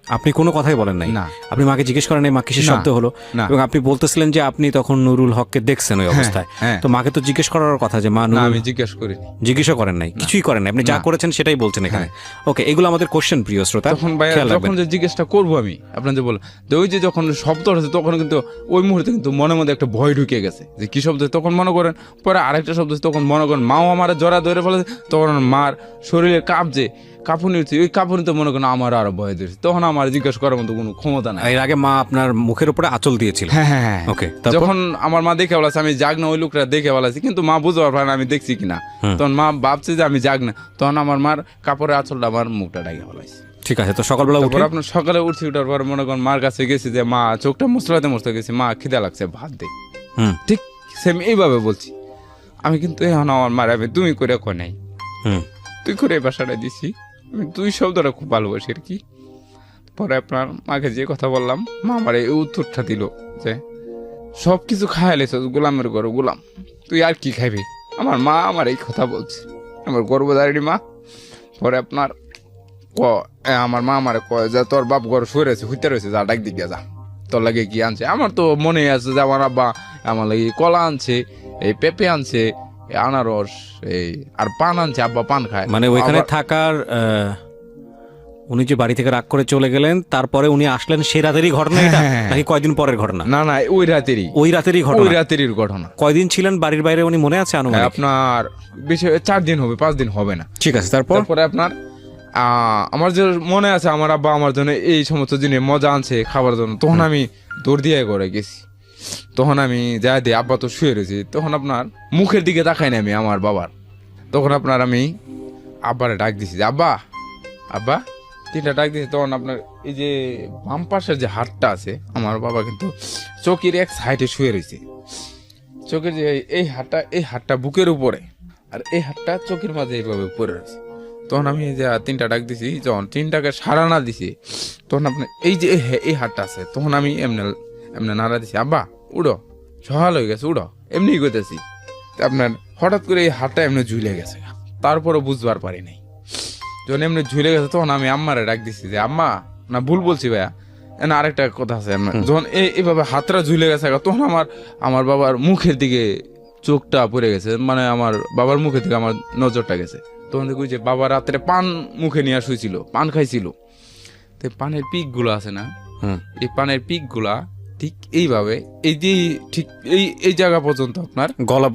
আপনি কোনো কথাই বলেন নাই? না। আপনি মাকে জিজ্ঞেস করেন নাই মা কিসের শব্দ হলো? এবং আপনি বলতেছিলেন যে আপনি তখন নুরুল হককে দেখছেন ওই অবস্থায়। তো মাকে তো জিজ্ঞেস করার কথা যে মা আমি জিজ্ঞেস করিনি। জিজ্ঞেসও করেন নাই? কিছুই করেন নাই, আপনি যা করেছেন সেটাই বলছেন এখানে। ওকে, এগুলো আমাদের কোশ্চেন, প্রিয় শ্রোতা। তখন যখন যে জিজ্ঞেসটা করবো আমি আপনার যে বললাম যে ওই যে যখন শব্দ হচ্ছে তখন কিন্তু ওই মুহূর্তে কিন্তু মনের মধ্যে একটা ভয় ঢুকে গেছে যে কি শব্দ। তখন মনে করেন পরে আরেকটা শব্দ, তখন মনে করেন মাও আমার জড়া ধরে ফেলেছে। তখন মার শরীরের কাঁপুনি উঠছে, ওই কাঁপুনিতে মনে করেন আমার আরো ভয় ধরেছে। তখন আমার জিজ্ঞেস করার মতো কোনো ক্ষমতা নাই। এর আগে মা আপনার মুখের উপরে আঁচল দিয়েছিল? হ্যাঁ। ওকে, যখন আমার মা দেখে বলাছে আমি জাগ না, ওই লোকটা দেখে বলাছে, কিন্তু মা বুঝতে পারে না আমি দেখছি কিনা। তখন মা ভাবছে যে আমি জাগ না, তখন আমার মার কাপড়ের আঁচলটা আমার মুখটা ঢাকে বলাইছে। ঠিক আছে। তো সকালবেলা উঠে আপনার সকালে উঠছি, উঠার পর মনে করেন মার কাছে গেছি যে মা চোখটা মুছতে গেছি, মা খিদা লাগছে ভাত দে। ঠিক সেম এইভাবে বলছি আমি, কিন্তু এখন আমার মার আমি তুমি করে কয় নাই, তুই করে বাসাটা দিছি। আমি তুই শব্দটা খুব ভালোবাসি আর কি। পরে আপনার মাকে যে কথা বললাম, মা আমার এই উত্তরটা দিল যে সবকিছু খাইলেছ গোলামের ঘর গোলাম, তুই আর কি খাইবি। আমার মা আমার এই কথা বলছে, আমার গর্ভধারিণী মা। পরে আপনার আমার মা আমার কয় যে তোর বাপ ঘর শুয়ে রয়েছে, হইতে রয়েছে, যা ডাক দিকে যা, তোর লাগে কি আনছে। আমার তো মনে আছে যে আমার আব্বা আমার লাগে কলা আনছে, এই পেঁপে আনছে, আনারস, এই আর পান আনছে, আব্বা পান খায়। মানে ওইখানে থাকার উনি যে বাড়ি থেকে রাগ করে চলে গেলেন, তারপরে উনি আসলেন সেই রাতেরই ঘটনা এটা, হ্যাঁ। নাকি কয়দিন পরের ঘটনা? না না, ওই রাতেরই ওই রাতেরই ওই ঘটনা। রাতেরই ঘটনা। কয়দিন ছিলেন বাড়ির বাইরে উনি মনে আছে আনুমানিক? আপনার বেশি 4 দিন হবে, 5 দিন হবে না। ঠিক আছে, তারপর? তারপরে আপনার আমার যে মনে আছে আমার আব্বা আমার জন্য এই সমস্ত জিনিস মজা আনছে খাবার জন্য, তখন আমি দৌড় দিয়ে করে গেছি। তখন আমি যা দিয়ে আব্বা তো শুয়ে রয়েছি, তখন আপনার মুখের দিকে তাকাই না আমি আমার বাবার। তখন আপনার আমি আব্বারে ডাক দিছি যে আব্বা আব্বা 3টা ডাক দিয়েছি। তখন আপনার এই যে বাম পাশের যে হাতটা আছে, আমার বাবা কিন্তু চৌকির এক সাইডে শুয়ে রয়েছে। চোখের যে এই হাতটা বুকের উপরে, আর এই হাতটা চোখের মাঝে এইভাবে পড়ে রয়েছে। তখন আমি এই যে 3টা ডাক দিছি, যখন 3টাকে সারা না দিছি, তখন আপনার এই যে এই হাতটা আছে, তখন আমি এমনি এমনি নাড়া দিছি, আব্বা উড়ো, সকাল হয়ে গেছে উড়ো, এমনি করতেছি। আপনার হঠাৎ করে এই হাতটা এমনি ঝুলে গেছে, তারপরে বুঝবার পারি নাই। যখন এমনি ঝুলে গেছে, তখন আমি আম্মারে ডাক দিছি যে আম্মা, না ভুল বলছি ভাইয়া, না আরেকটা কথা আছে। যখন এইভাবে হাতটা ঝুলে গেছে, তখন আমার বাবার মুখের দিকে চোখটা পড়ে গেছে, মানে আমার বাবার মুখের দিকে আমার নজরটা গেছে। তখন দেখি যে বাবা রাত্রে পান মুখে নিয়ে শুয়েছিল, পান খাইছিল। তো পানের পিক গুলো আছে না, এই পানের পিক গুলা ঠিক এইভাবে এই যে ঠিক এই জায়গা পর্যন্ত আপনার গলা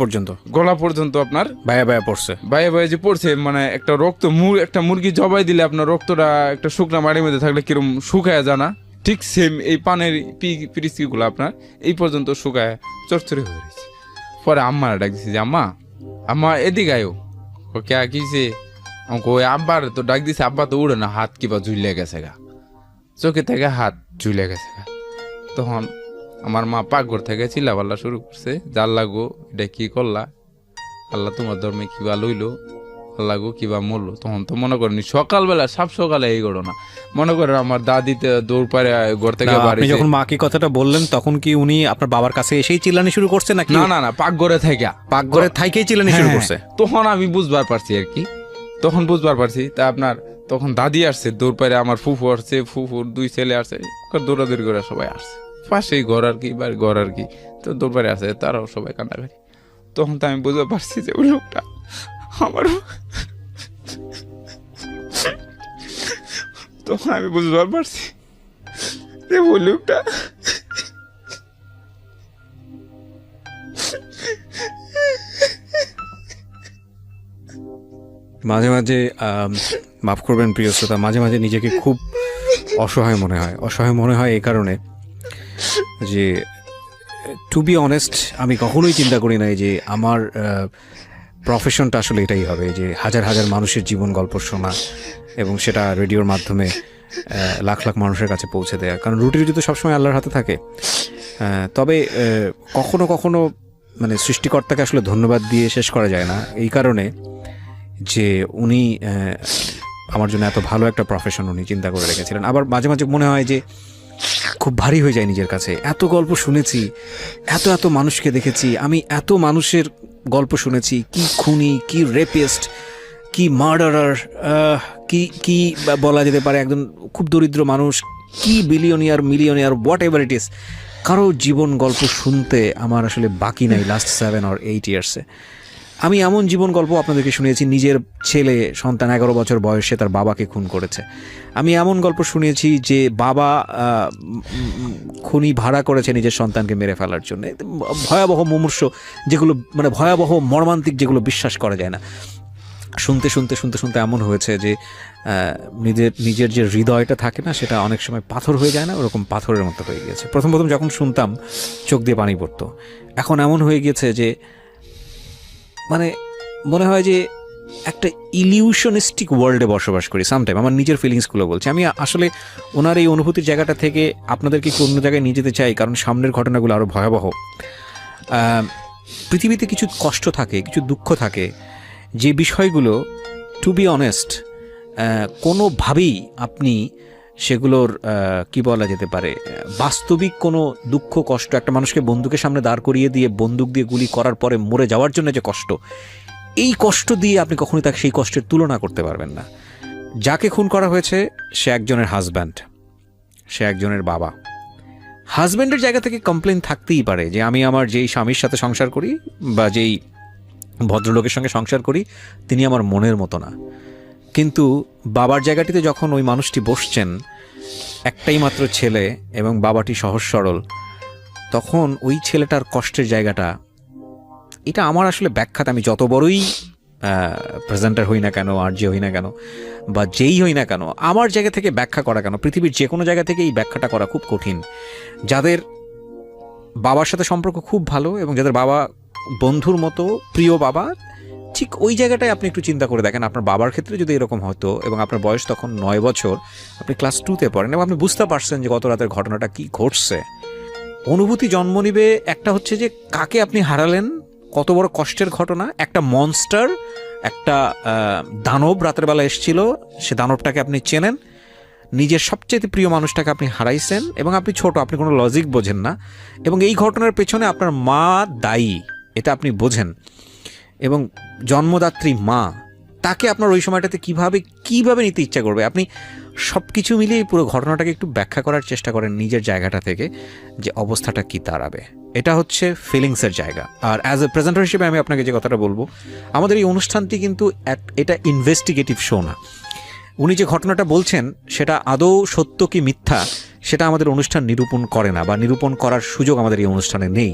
পর্যন্ত আপনার বায়া বায়া পড়ছে, বায়ে বায়ে যে পড়ছে, মানে একটা একটা মুরগি জবাই দিলে আপনার রক্তটা একটা শুকনা মাটির মধ্যে থাকলে কিরম শুকায় জানা, ঠিক সেম এই পানের পিরিচকি গুলো আপনার এই পর্যন্ত শুকায় চরচরে হয়ে রয়েছে। পরে আম্মারা ডাক দিছি যে আম্মা এদিকে আয়ো। কে কিছে আমাকে ওই আব্বার তো ডাক দিছে, আব্বা তো উড়ে না, হাত কিবা ঝুলে গেছে গা, চোখে থেকে হাত ঝুলে গেছে গা। তখন আমার মা পাকঘর থেকে চিল্লাপাল্লা শুরু করছে, জাল্লা গো এটা কি করলা, আল্লাহ তোমার ধর্মে কিবা লইলো, আল্লাহ গো কিবা মরলো। তখন তো মনে করেনি সকালবেলা সকালে এই ঘটনা, মনে করেন আমার দাদিতে দৌড় পারে ঘর থেকে বাড়ি। যখন মাকে কথাটা বললেন, তখন কি উনি আপনার বাবার কাছে এসেই চিল্লানি শুরু করছে নাকি? না পাকঘরে থাইকেই চিল্লানি শুরু করছে। তখন আমি বুঝবার পারছি আর কি, তখন বুঝবার পারছি। তা আপনার তখন দাদি আসছে দৌড় পারে, আমার ফুফু আসছে, ফুফুর 2 ছেলে আসছে, দৌড়াদৌড়ি করে সবাই আসছে, পাশেই ঘর আর কি, বাড়ি ঘর আর কি। তো দৌড় পারে আসছে, তারাও সবাই কান্নাকাটি। তখন তো আমি বুঝতে পারছি যে ওই লোকটা আমার, তখন আমি বুঝবার পারছি যে ওই লোকটা মাঝে মাঝে মাফ করবেন প্রিয় শ্রোতা, মাঝে মাঝে নিজেকে খুব অসহায় মনে হয় এই কারণে যে টু বি অনেস্ট আমি কখনোই চিন্তা করি নাই যে আমার প্রফেশনটা আসলে এটাই হবে, যে হাজার হাজার মানুষের জীবন গল্প শোনা এবং সেটা রেডিওর মাধ্যমে লাখ লাখ মানুষের কাছে পৌঁছে দেয়া। কারণ রুটি তো সবসময় আল্লাহর হাতে থাকে। তবে কখনো কখনো মানে সৃষ্টিকর্তাকে আসলে ধন্যবাদ দিয়ে শেষ করা যায় না, এই কারণে যে উনি আমার জন্য এত ভালো একটা প্রফেশন উনি চিন্তা করে রেখেছিলেন। আবার মাঝে মাঝে মনে হয় যে খুব ভারী হয়ে যায় নিজের কাছে, এত গল্প শুনেছি, এত মানুষকে দেখেছি, আমি এত মানুষের গল্প শুনেছি, কি খুনি, কি রেপিস্ট, কি মার্ডারার, কি বলা যেতে পারে একজন খুব দরিদ্র মানুষ, কি millionaire what ever it is, কারো জীবন গল্প শুনতে আমার আসলে বাকি নাই লাস্ট 7 or 8 ইয়ার্সে। আমি এমন জীবন গল্প আপনাদেরকে শুনিয়েছি, নিজের ছেলে সন্তান 11 বছর বয়সে তার বাবাকে খুন করেছে। আমি এমন গল্প শুনিয়েছি যে বাবা খুনি ভাড়া করেছে নিজের সন্তানকে মেরে ফেলার জন্য। ভয়াবহ মুমূর্ষ, যেগুলো মানে ভয়াবহ মর্মান্তিক, যেগুলো বিশ্বাস করা যায় না। শুনতে এমন হয়েছে যে নিজের যে হৃদয়টা থাকে না, সেটা অনেক সময় পাথর হয়ে যায় না, ওরকম পাথরের মতো হয়ে গিয়েছে। প্রথম যখন শুনতাম চোখ দিয়ে পানি পড়তো, এখন এমন হয়ে গিয়েছে যে মানে মনে হয় যে একটা ইলিউশনিস্টিক ওয়ার্ল্ডে বসবাস করি সামটাইম। আমার নিজের ফিলিংসগুলো বলছি। আমি আসলে ওনার এই অনুভূতির জায়গাটা থেকে আপনাদেরকে একটু অন্য জায়গায় নিয়ে যেতে চাই, কারণ সামনের ঘটনাগুলো আরও ভয়াবহ। পৃথিবীতে কিছু কষ্ট থাকে, কিছু দুঃখ থাকে, যে বিষয়গুলো টু বি অনেস্ট কোনোভাবেই আপনি সেগুলোর কি বলা যেতে পারে বাস্তবিক কোনো দুঃখ কষ্ট, একটা মানুষকে বন্দুকের সামনে দাঁড় করিয়ে দিয়ে বন্দুক দিয়ে গুলি করার পরে মরে যাওয়ার জন্য যে কষ্ট, এই কষ্ট দিয়ে আপনি কখনোই তাকে সেই কষ্টের তুলনা করতে পারবেন না। যাকে খুন করা হয়েছে সে একজনের হাজব্যান্ড, সে একজনের বাবা। হাজব্যান্ডের জায়গা থেকে কমপ্লেন থাকতেই পারে যে আমি আমার যেই স্বামীর সাথে সংসার করি বা যেই ভদ্রলোকের সঙ্গে সংসার করি তিনি আমার মনের মতো না, কিন্তু বাবার জায়গাটিতে যখন ওই মানুষটি বসছেন, একটাই মাত্র ছেলে এবং বাবাটি সহজ সরল, তখন ওই ছেলেটার কষ্টের জায়গাটা, এটা আমার আসলে ব্যাখ্যাতে, আমি যত বড়ই প্রেজেন্টার হই না কেন, আর যে হই না কেন, বা যেই হই না কেন, আমার জায়গা থেকে ব্যাখ্যা করা কেন, পৃথিবীর যে কোনো জায়গা থেকে এই ব্যাখ্যাটা করা খুব কঠিন। যাদের বাবার সাথে সম্পর্ক খুব ভালো এবং যাদের বাবা বন্ধুর মতো প্রিয় বাবা, ঠিক ওই জায়গাটায় আপনি একটু চিন্তা করে দেখেন, আপনার বাবার ক্ষেত্রে যদি এরকম হতো এবং আপনার বয়স তখন 9 বছর, আপনি ক্লাস 2-তে পড়েন এবং আপনি বুঝতে পারছেন যে গত রাতের ঘটনাটা কি ঘটছে, অনুভূতি জন্ম নিবে। একটা হচ্ছে যে কাকে আপনি হারালেন, কত বড় কষ্টের ঘটনা, একটা মনস্টার, একটা দানব রাতের বেলা এসেছিল, সে দানবটাকে আপনি চেনেন, নিজের সবচেয়ে প্রিয় মানুষটাকে আপনি হারাইছেন এবং আপনি ছোট, আপনি কোনো লজিক বোঝেন না, এবং এই ঘটনার পেছনে আপনার মা দায়ী, এটা আপনি বোঝেন, এবং জন্মদাত্রী মা, তাকে আপনার ওই সময়টাতে কিভাবে নিতে ইচ্ছা করবে। আপনি সব কিছু মিলিয়ে পুরো ঘটনাটাকে একটু ব্যাখ্যা করার চেষ্টা করেন নিজের জায়গাটা থেকে, যে অবস্থাটা কি দাঁড়াবে। এটা হচ্ছে ফিলিংসের জায়গা। আর অ্যাজ এ প্রেজেন্টার হিসেবে আমি আপনাকে যে কথাটা বলবো, আমাদের এই অনুষ্ঠানটি কিন্তু এটা ইনভেস্টিগেটিভ শো না। উনি যে ঘটনাটা বলছেন সেটা আদৌ সত্য কি মিথ্যা, সেটা আমাদের অনুষ্ঠান নিরূপণ করে না, বা নিরূপণ করার সুযোগ আমাদের এই অনুষ্ঠানে নেই।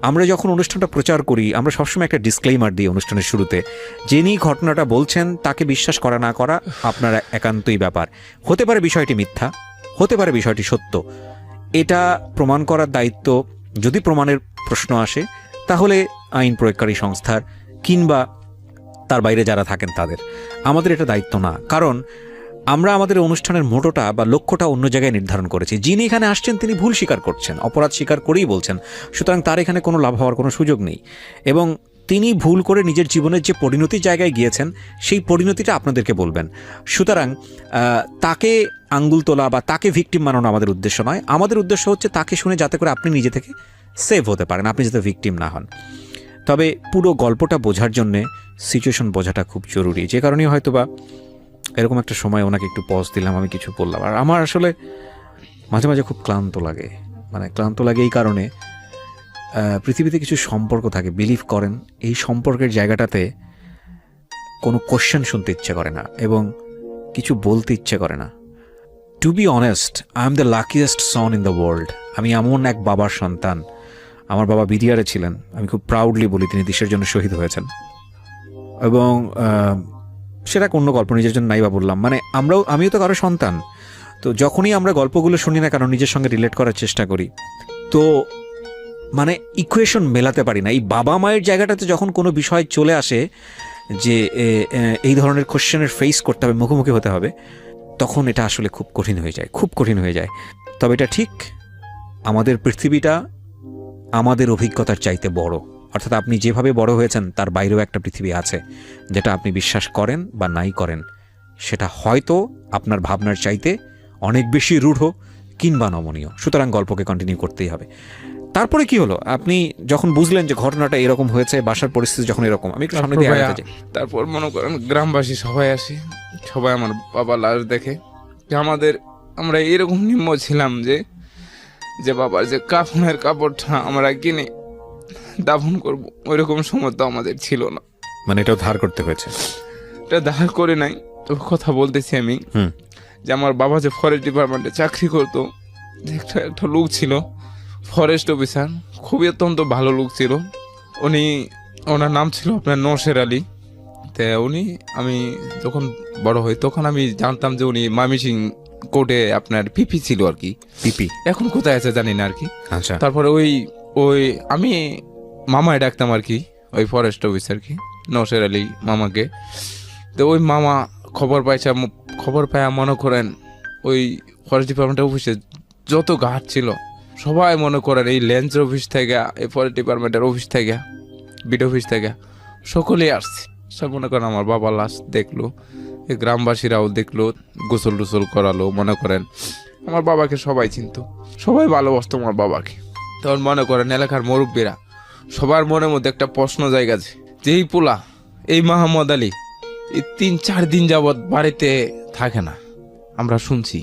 আমরা যখন অনুষ্ঠানটা প্রচার করি, আমরা সবসময় একটা ডিসক্লেইমার দিই অনুষ্ঠানের শুরুতে, যিনি ঘটনাটা বলছেন তাকে বিশ্বাস করা না করা আপনার একান্তই ব্যাপার। হতে পারে বিষয়টি মিথ্যা, হতে পারে বিষয়টি সত্য, এটা প্রমাণ করার দায়িত্ব, যদি প্রমাণের প্রশ্ন আসে, তাহলে আইন প্রয়োগকারী সংস্থার কিংবা তার বাইরে যারা থাকেন তাদের। আমাদের এটা দায়িত্ব না, কারণ আমরা আমাদের অনুষ্ঠানের মোটোটা বা লক্ষ্যটা অন্য জায়গায় নির্ধারণ করেছি। যিনি এখানে আসছেন তিনি ভুল স্বীকার করছেন, অপরাধ স্বীকার করেই বলছেন, সুতরাং তার এখানে কোনো লাভ হওয়ার কোনো সুযোগ নেই। এবং তিনি ভুল করে নিজের জীবনের যে পরিণতির জায়গায় গিয়েছেন, সেই পরিণতিটা আপনাদেরকে বলবেন। সুতরাং তাকে আঙ্গুল তোলা বা তাকে ভিকটিম বানানো আমাদের উদ্দেশ্য নয়। আমাদের উদ্দেশ্য হচ্ছে তাকে শুনে যাতে করে আপনি নিজে থেকে সেভ হতে পারেন, আপনি যাতে ভিকটিম না হন। তবে পুরো গল্পটা বোঝার জন্যে সিচুয়েশন বোঝাটা খুব জরুরি, যে কারণে হয়তো বা এরকম একটা সময় ওনাকে একটু পজ দিলাম, আমি কিছু বললাম। আর আমার আসলে মাঝে মাঝে খুব ক্লান্ত লাগে, ক্লান্ত লাগে এই কারণে, পৃথিবীতে কিছু সম্পর্ক থাকে, বিলিভ করেন, এই সম্পর্কের জায়গাটাতে কোনো কোশ্চেন শুনতে ইচ্ছে করে না এবং কিছু বলতে ইচ্ছে করে না। To be honest, I am the luckiest son in the world. আমি এমন এক বাবার সন্তান। আমার বাবা বিডিআরে ছিলেন, আমি খুব প্রাউডলি বলি তিনি দেশের জন্য শহীদ হয়েছেন। এবং সেটা অন্য গল্প, নিজের জন্য নাইবা বললাম, আমিও তো কারো সন্তান। তো যখনই আমরা গল্পগুলো শুনি না কেন, নিজের সঙ্গে রিলেট করার চেষ্টা করি, তো ইকুয়েশন মেলাতে পারি না। এই বাবা মায়ের জায়গাটাতে যখন কোনো বিষয় চলে আসে যে এই ধরনের কোশ্চেনের ফেস করতে হবে, মুখোমুখি হতে হবে, তখন এটা আসলে খুব কঠিন হয়ে যায়। তবে এটা ঠিক, আমাদের পৃথিবীটা আমাদের অভিজ্ঞতার চাইতে বড়। অর্থাৎ আপনি যেভাবে বড় হয়েছেন তার বাইরেও একটা পৃথিবী আছে, যেটা আপনি বিশ্বাস করেন বা নাই করেন, সেটা হয়তো আপনার ভাবনার চাইতে অনেক বেশি রূঢ় কিংবা নমনীয়। সুতরাং গল্পকে কন্টিনিউ করতেই হবে। তারপরে কি হলো, আপনি যখন বুঝলেন যে ঘটনাটা এরকম হয়েছে, বাসার পরিস্থিতি যখন এরকম, আমি একটু সামনে দিয়ে আগাতে চাই। তারপর মনে করেন গ্রামবাসী সবাই আসে, সবাই আমার বাবা লাশ দেখে, যে আমরা এরকম নিম্ন ছিলাম যে বাবার যে কাফনের কাপড়টা আমরা কিনে দাফন করব, ওইরকম সময় তো আমাদের ছিল না। এটাও ধার করতে হয়েছে? এটা ধার করে নাই, তো কথা বলতেছি আমি, যে আমার বাবা যে ফরেস্ট ডিপার্টমেন্টে চাকরি করতো, একটা লোক ছিল ফরেস্ট অফিসার, খুবই অত্যন্ত ভালো লোক ছিল উনি। ওনার নাম ছিল আপনার নওশের আলী। তো আমি যখন বড় হই তখন আমি জানতাম যে উনি ময়মনসিং কোর্টে আপনার পিপি ছিল আর কি। পিপি এখন কোথায় আছে জানি না আর কি। আচ্ছা। তারপরে ওই আমি মামায় ডাকতাম আর কি, ওই ফরেস্ট অফিসার কি নওশের আলী মামাকে। তো ওই মামা খবর পাইয়া মনে করেন ওই ফরেস্ট ডিপার্টমেন্টের অফিসে যত গার্ড ছিল সবাই মনে করেন এই লেন্স অফিস থেকে, এই ফরেস্ট ডিপার্টমেন্টের অফিস থেকে, বিড অফিস থেকে সকলেই আসছে। সব মনে করেন আমার বাবা লাশ দেখলো, এই গ্রামবাসীরাও দেখলো, গোসল টোসল করালো। মনে করেন আমার বাবাকে সবাই চিনতো, সবাই ভালোবাসতো আমার বাবাকে। তখন মনে করেন এলাকার মুরব্বীরা সবার মনের মধ্যে একটা প্রশ্ন জায়গা আছে, যে এই পোলা, এই মাহমুদ আলী এই 3-4 দিন যাবৎ বাড়িতে থাকে না, আমরা শুনছি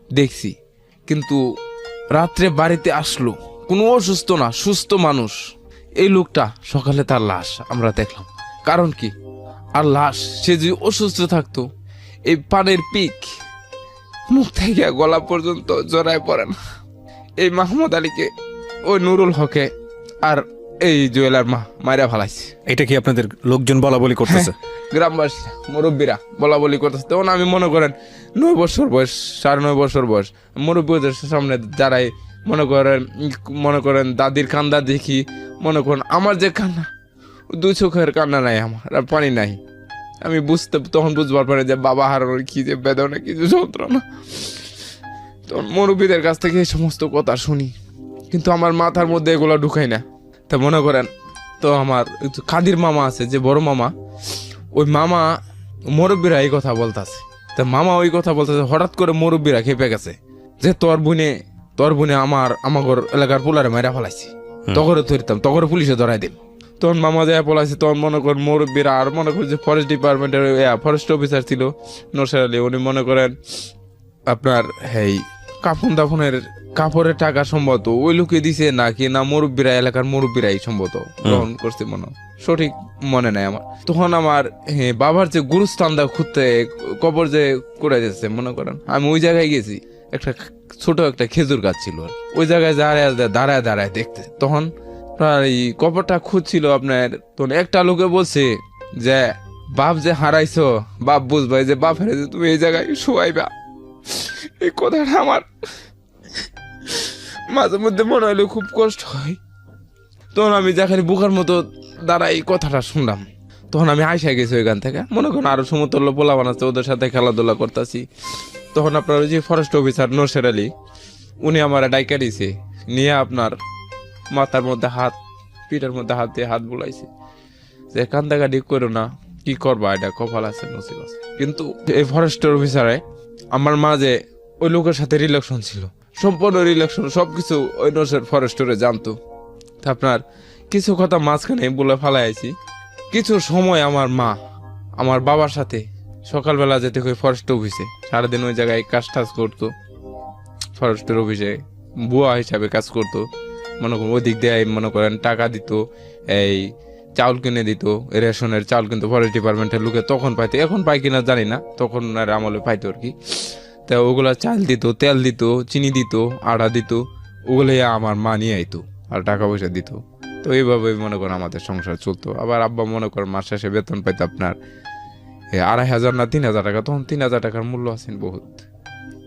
দেখছি, কিন্তু রাত্রে বাড়িতে আসলো, কোনো অসুস্থ না, সুস্থ মানুষ। এই লোকটা সকালে তার লাশ আমরা দেখলাম। কারণ কি? আর লাশ, সে যদি অসুস্থ থাকতো এই পানের পিক মুখ থেকে গলা পর্যন্ত জড়ায় পড়েন। এই মাহমুদ আলীকে ওই নুরুল হকে আর এই জুয়েলার মাইরা ফালাইছে। এটা কি আপনাদের লোকজন বলা বলি করতেছে? গ্রামবাসী মুরব্বীরা বলা বলি করতেছে। তখন আমি মনে করেন 9 বছর বয়স, 9.5 বছর বয়স, মুরব্বীদের সামনে দাঁড়াই মনে করেন দাদির কান্দা দেখি, মনে করেন আমার যে কান্না, 2 চোখের কান্না নাই, আমার আর পানি নাই। আমি তখন বুঝবার পারি যে বাবা হারানোর কি যে বেদনা, কি যে যন্ত্রণা। তখন মুরব্বীদের কাছ থেকে এই সমস্ত কথা শুনি, কিন্তু আমার মাথার মধ্যে এগুলো ঢুকাই না। তা মনে করেন তো আমার কাদির মামা আছে, যে বড় মামা, ওই মামা মুরব্বীরা এই কথা বলতেছে। তা মামা ওই কথা বলতেছে, হঠাৎ করে মুরব্বীরা খেপে গেছে যে তোর বোনে আমাগর এলাকার পোলারে মাইরা ফেলাইছি, তগরে ধরতাম, তগরে পুলিশে ধরাই দিন। তখন মামা যায় পলাইছে। তখন মনে করেন মুরব্বীরা আর মনে করেন যে ফরেস্ট ডিপার্টমেন্টের ফরেস্ট অফিসার ছিল নরসার আলী, উনি মনে করেন আপনার এই কাপড়ের টাকা সম্ভবত ওই লোকে দিছে নাকি না মুরব্বীরা, এলাকার মুরব্বীরাই সম্ভবত গ্রহণ করছে, সঠিক মনে নাই আমার। তখন আমার বাবার যে গুরুস্থানটা খুঁজতে কবর যে করে যাচ্ছে, মনে করেন আমি ওই জায়গায় গেছি। ছোট একটা খেজুর গাছ ছিল, ওই জায়গায় দাঁড়ায় দাঁড়ায় দেখতে। তখন এই কবরটা খুঁজছিল আপনার। তখন একটা লোকে বলছে যে বাপ যে হারাইছো, বাপ বুঝবাই যে বাপ হারাইছো, তুমি এই জায়গায় শোয়াইবা। এই কথাটা আমার মাঝে মধ্যে মনে হইলে খুব কষ্ট হয়। তখন আমি যেখানে বুকার মতো দাঁড়াই এই কথাটা শুনলাম। তখন আমি আইসা গেছি ওইখান থেকে, মনে করেন আরো সমতুল্য পোলা বানাচ্ছে, ওদের সাথে খেলাধুলা করতেছি। তখন আপনার ওই যে ফরেস্ট অফিসার নরসের আলী, উনি আমার ডাইকা দিয়েছে, নিয়ে আপনার মাথার মধ্যে হাত, পিঠের মধ্যে হাত দিয়ে হাত বুলাইছে যে কান্দাকাটি করো না, কি করবা, এটা কপাল আছে, নসিব আছে। কিন্তু এই ফরেস্টের অফিসারে আমার মাঝে ওই লোকের সাথে রিলেশন ছিল, সম্পূর্ণ রিলেশন, সবকিছু ওই নরসের ফরেস্টরে জানতো। আপনার কিছু কথা মাঝখানে বলে ফালাইছি। কিছু সময় আমার মা আমার বাবার সাথে সকালবেলা যেতে হয় ফরেস্ট অফিসে, সারাদিন ওই জায়গায় কাজ টাজ করতো, ফরেস্টের অফিসে বুয়া হিসাবে কাজ করতো। মনে করেন ওই দিক দিয়ে মনে করেন টাকা দিত, এই চাউল কিনে দিত, রেশনের চাউল কিন্তু ফরেস্ট ডিপার্টমেন্টের লোকে তখন পাইতো, এখন পাই কিনা জানি না, তখন আর আমলে পাইতো আর কি। তা ওগুলা চাল দিত, তেল দিত, চিনি দিত, আটা দিত, ওগুলো আমার মা নিয়ে আইতো আর টাকা পয়সা দিত। তো এইভাবে মনে করেন আমাদের সংসার চলতো। আবার আব্বা মনে করেন মাস শেষে বেতন পাইতো আপনার 2,500 না 3,000 টাকা, তখন 3,000 টাকার মূল্য আছেন বহুত।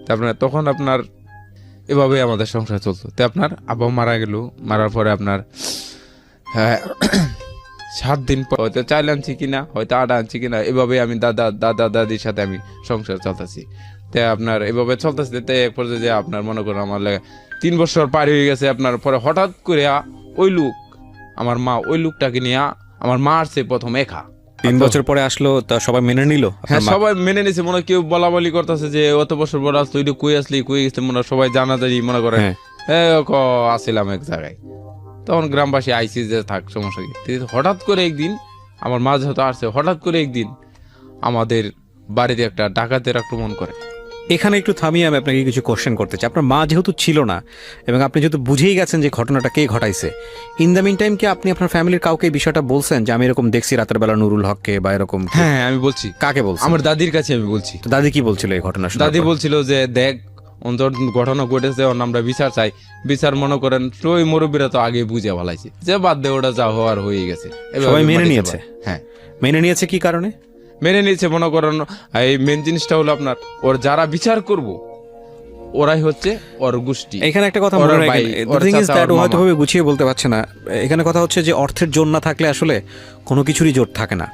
তারপরে তখন আপনার এভাবে আমাদের সংসার চলতো। তো আপনার আব্বা মারা গেল, মারার পরে আপনার 7 দিন পর হয়তো চাল আনছি কিনা, হয়তো আটা আনছি কিনা, এভাবে আমি দাদির সাথে আমি সংসার চলতেছি। তাই আপনার এভাবে চলতেছে। তাই এক পর্যায়ে যে আপনার মনে করেন আমার 3 বছর পার হয়ে গেছে। আপনার পরে হঠাৎ করে ওই লোক, আমার মা ওই লোকটাকে নিয়ে, আমার মা আসছে প্রথম একা। 3 বছর পরে আসলো, তা সবাই মেনে নিল? হ্যাঁ, সবাই মেনে নিছে। মনে কেউ বলা বলি করতেছে যে অত বছর পর আসলো, ওইটা কই আসলি, কই গেছে, মনে সবাই জানাজানি মনে করে আসছিলাম এক জায়গায়। তখন গ্রামবাসী আইসি যে থাক, সমস্যা কি। হঠাৎ করে একদিন আমার মা যেহেতু আসছে, হঠাৎ করে একদিন আমাদের বাড়িতে একটা ডাকাতের আক্রমণ করে। এখানে একটু থামিয়ে আমি আপনাকে কিছু কোশ্চেন করতে চাই। আপনার মা যেহেতু ছিল না এবং আপনি যেহেতু বুঝেই গেছেন যে ঘটনাটা কে ঘটাইছে, ইন দ্য মিন টাইম কি আপনি আপনার ফ্যামিলির কাউকে এই বিষয়টা বলছেন যে আমি এরকম দেখছি রাতের বেলা নুরুল হককে বা এরকম? হ্যাঁ, আমি বলছি। কাকে বলছেন? আমার দাদির কাছে আমি বলছি। তো দাদি কি বলছিল এই ঘটনা? দাদি বলছিল যে দেখ, অন্তর ঘটনা ঘটেছে, ওর আমরা বিচার চাই। বিচার মনে করেন ওই মুরব্বীরা তো আগে বুঝে ভালাইছে যে বাদ দে, ওটা যা হওয়ার হয়ে গেছে। সবাই মেনে নিয়েছে? হ্যাঁ, মেনে নিয়েছে। কি কারণে মেনে নিয়েছে? মনে করেন এই মেন জিনিসটা হলো আপনার, ওর যারা বিচার করব ওরাই হচ্ছে ওর গোষ্ঠী। এখানে একটা কথা হয়তো ভাবে গুছিয়ে বলতে পারছে না। এখানে কথা হচ্ছে যে অর্থের জোর না থাকলে আসলে কোনো কিছুরই জোর থাকে না।